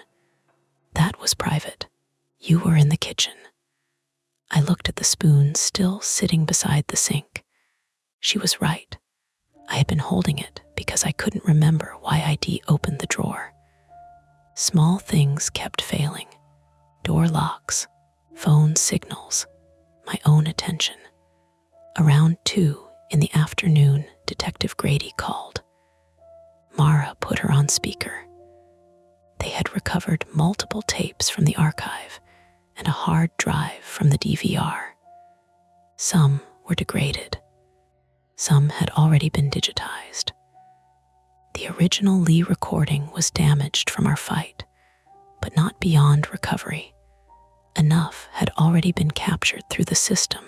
That was private. You were in the kitchen. I looked at the spoon still sitting beside the sink. She was right. I had been holding it because I couldn't remember why ID opened the drawer. Small things kept failing. Door locks, phone signals, my own attention. Around 2 in the afternoon, Detective Grady called. Mara put her on speaker. They had recovered multiple tapes from the archive and a hard drive from the DVR. Some were degraded. Some had already been digitized. The original Lee recording was damaged from our fight, but not beyond recovery. Enough had already been captured through the system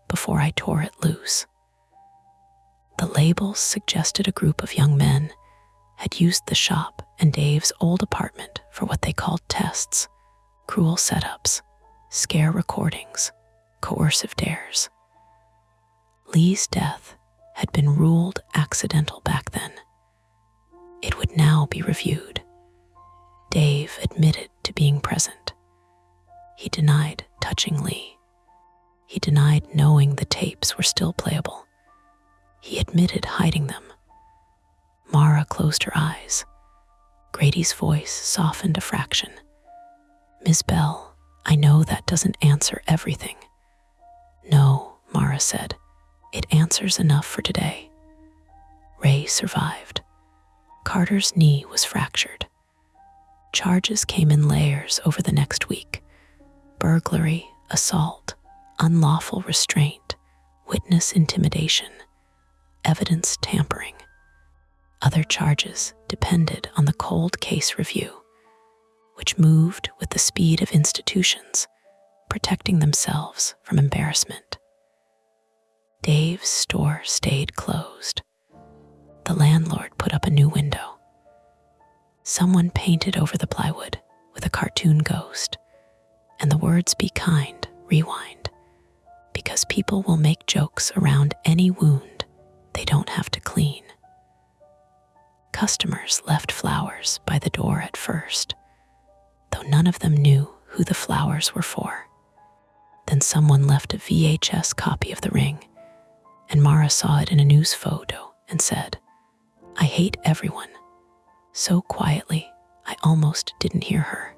before I tore it loose. The labels suggested a group of young men had used the shop and Dave's old apartment for what they called tests, cruel setups, scare recordings, coercive dares. Lee's death had been ruled accidental back then. It would now be reviewed. Dave admitted to being present. He denied touching Lee. He denied knowing the tapes were still playable. He admitted hiding them. Mara closed her eyes. Grady's voice softened a fraction. Ms. Bell, I know that doesn't answer everything. No, Mara said. It answers enough for today. Ray survived. Carter's knee was fractured. Charges came in layers over the next week. Burglary, assault, unlawful restraint, witness intimidation, evidence tampering. Other charges depended on the cold case review, which moved with the speed of institutions, protecting themselves from embarrassment. Dave's store stayed closed. The landlord put up a new window. Someone painted over the plywood with a cartoon ghost, and the words "Be kind, rewind," because people will make jokes around any wound they don't have to clean. Customers left flowers by the door at first, though none of them knew who the flowers were for. Then someone left a VHS copy of The Ring, and Mara saw it in a news photo and said, "I hate everyone," so quietly I almost didn't hear her.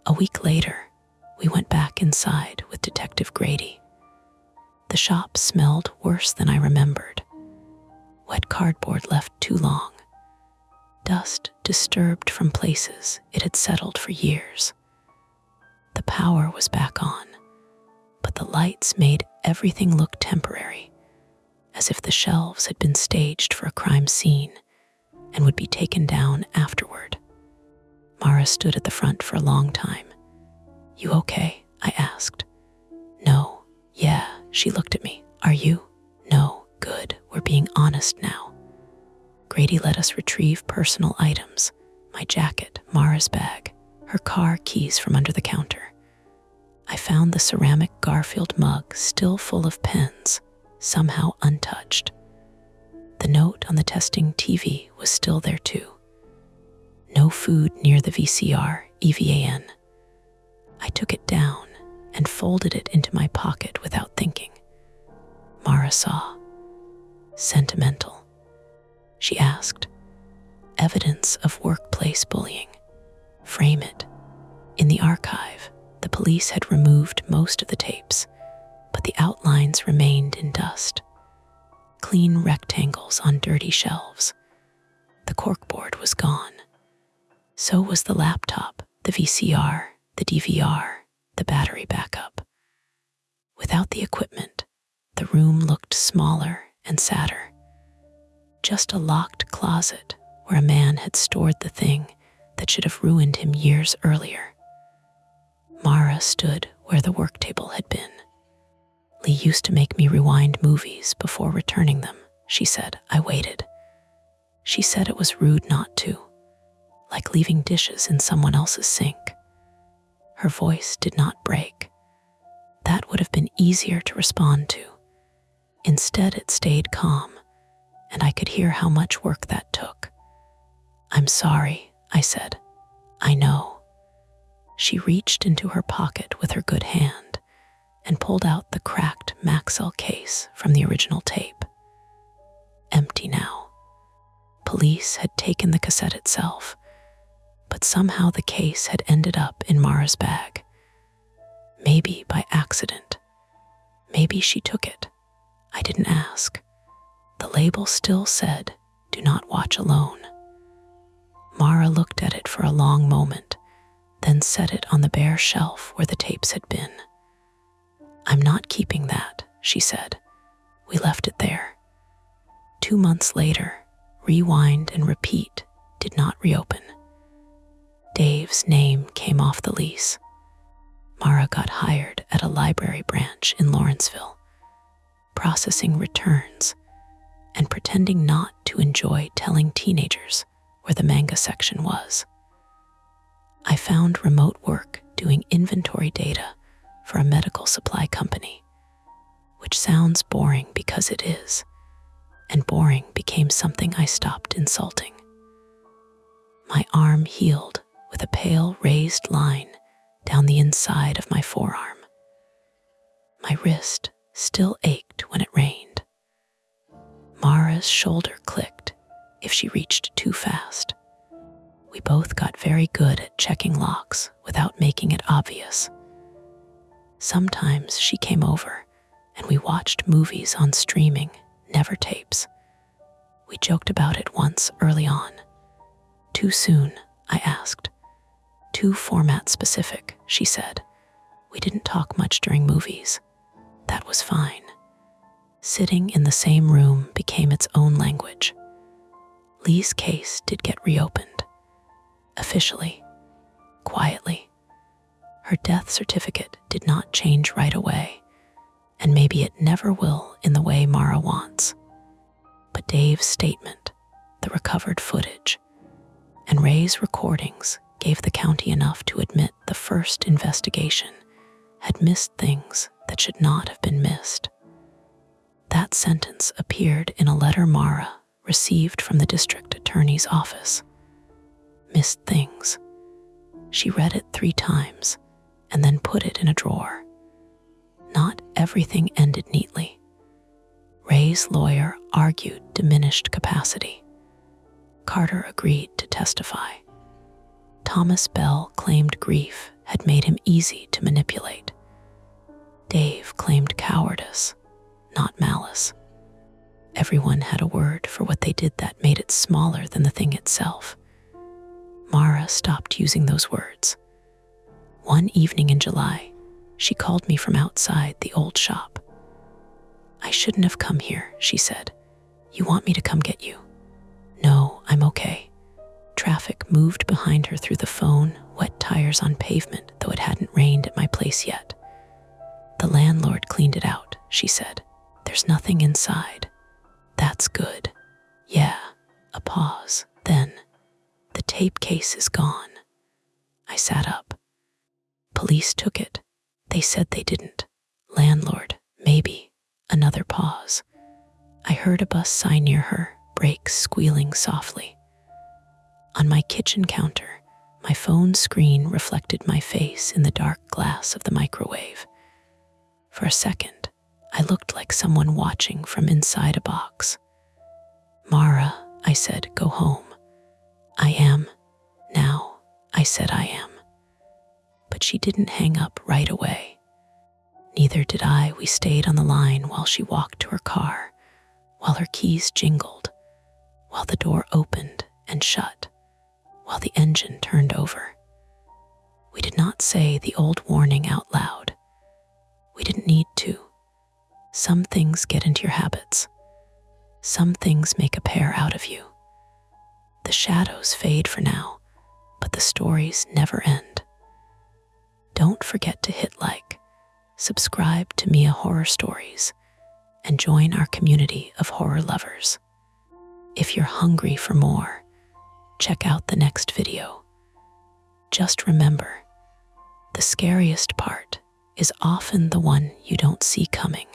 A week later, we went back inside with Detective Grady. The shop smelled worse than I remembered. Wet cardboard left too long. Dust disturbed from places it had settled for years. The power was back on, but the lights made everything look temporary, as if the shelves had been staged for a crime scene and would be taken down afterward. Mara stood at the front for a long time. "You okay?" I asked. "No." "Yeah." She looked at me. "Are you?" "No." We're being honest now. Grady let us retrieve personal items, my jacket, Mara's bag, her car keys from under the counter. I found the ceramic Garfield mug still full of pens, somehow untouched. The note on the testing TV was still there too. No food near the VCR, EVAN. I took it down and folded it into my pocket without thinking. Mara saw. Sentimental. She asked. Evidence of workplace bullying. Frame it. In the archive, the police had removed most of the tapes, but the outlines remained in dust. Clean rectangles on dirty shelves. The corkboard was gone. So was the laptop, the VCR, the DVR, the battery backup. Without the equipment, the room looked smaller and sadder. Just a locked closet where a man had stored the thing that should have ruined him years earlier. Mara stood where the work table had been. Lee used to make me rewind movies before returning them, she said. I waited. She said it was rude not to, like leaving dishes in someone else's sink. Her voice did not break. That would have been easier to respond to. Instead, it stayed calm, and I could hear how much work that took. I'm sorry, I said. I know. She reached into her pocket with her good hand and pulled out the cracked Maxell case from the original tape. Empty now. Police had taken the cassette itself, but somehow the case had ended up in Mara's bag. Maybe by accident. Maybe she took it. I didn't ask. The label still said, "Do not watch alone." Mara looked at it for a long moment, then set it on the bare shelf where the tapes had been. I'm not keeping that, she said. We left it there. 2 months later, Rewind and Repeat did not reopen. Dave's name came off the lease. Mara got hired at a library branch in Lawrenceville, processing returns and pretending not to enjoy telling teenagers where the manga section was. I found remote work doing inventory data for a medical supply company, which sounds boring because it is, and boring became something I stopped insulting. My arm healed with a pale raised line down the inside of my forearm. My wrist still ached when it rained. Mara's shoulder clicked if she reached too fast. We both got very good at checking locks without making it obvious. Sometimes she came over and we watched movies on streaming, never tapes. We joked about it once early on. Too soon, I asked. Too format specific, she said. We didn't talk much during movies. That was fine. Sitting in the same room became its own language. Lee's case did get reopened. Officially. Quietly. Her death certificate did not change right away, and maybe it never will in the way Mara wants. But Dave's statement, the recovered footage, and Ray's recordings gave the county enough to admit the first investigation had missed things that should not have been missed. That sentence appeared in a letter Mara received from the district attorney's office. Missed things. She read it 3 times and then put it in a drawer. Not everything ended neatly. Ray's lawyer argued diminished capacity. Carter agreed to testify. Thomas Bell claimed grief had made him easy to manipulate. Dave claimed cowardice, not malice. Everyone had a word for what they did that made it smaller than the thing itself. Mara stopped using those words. One evening in July, she called me from outside the old shop. I shouldn't have come here, she said. You want me to come get you? No, I'm okay. Traffic moved behind her through the phone, wet tires on pavement, though it hadn't rained at my place yet. The landlord cleaned it out, she said. There's nothing inside. That's That's good. Yeah, a pause. Then, the tape case is gone. I sat up. Police took it. They said they didn't. Landlord, maybe. Another pause. I heard a bus sigh near her, brakes squealing softly. On my kitchen counter, my phone screen reflected my face in the dark glass of the microwave. For a second, I looked like someone watching from inside a box. Mara, I said, go home. I am. Now, I said I am. But she didn't hang up right away. Neither did I. We stayed on the line while she walked to her car, while her keys jingled, while the door opened and shut, while the engine turned over. We did not say the old warning out loud. We didn't need to. Some things get into your habits. Some things make a pair out of you. The shadows fade for now, but the stories never end. Don't forget to hit like, subscribe to Mia Horror Stories, and join our community of horror lovers. If you're hungry for more, check out the next video. Just remember, the scariest part is often the one you don't see coming.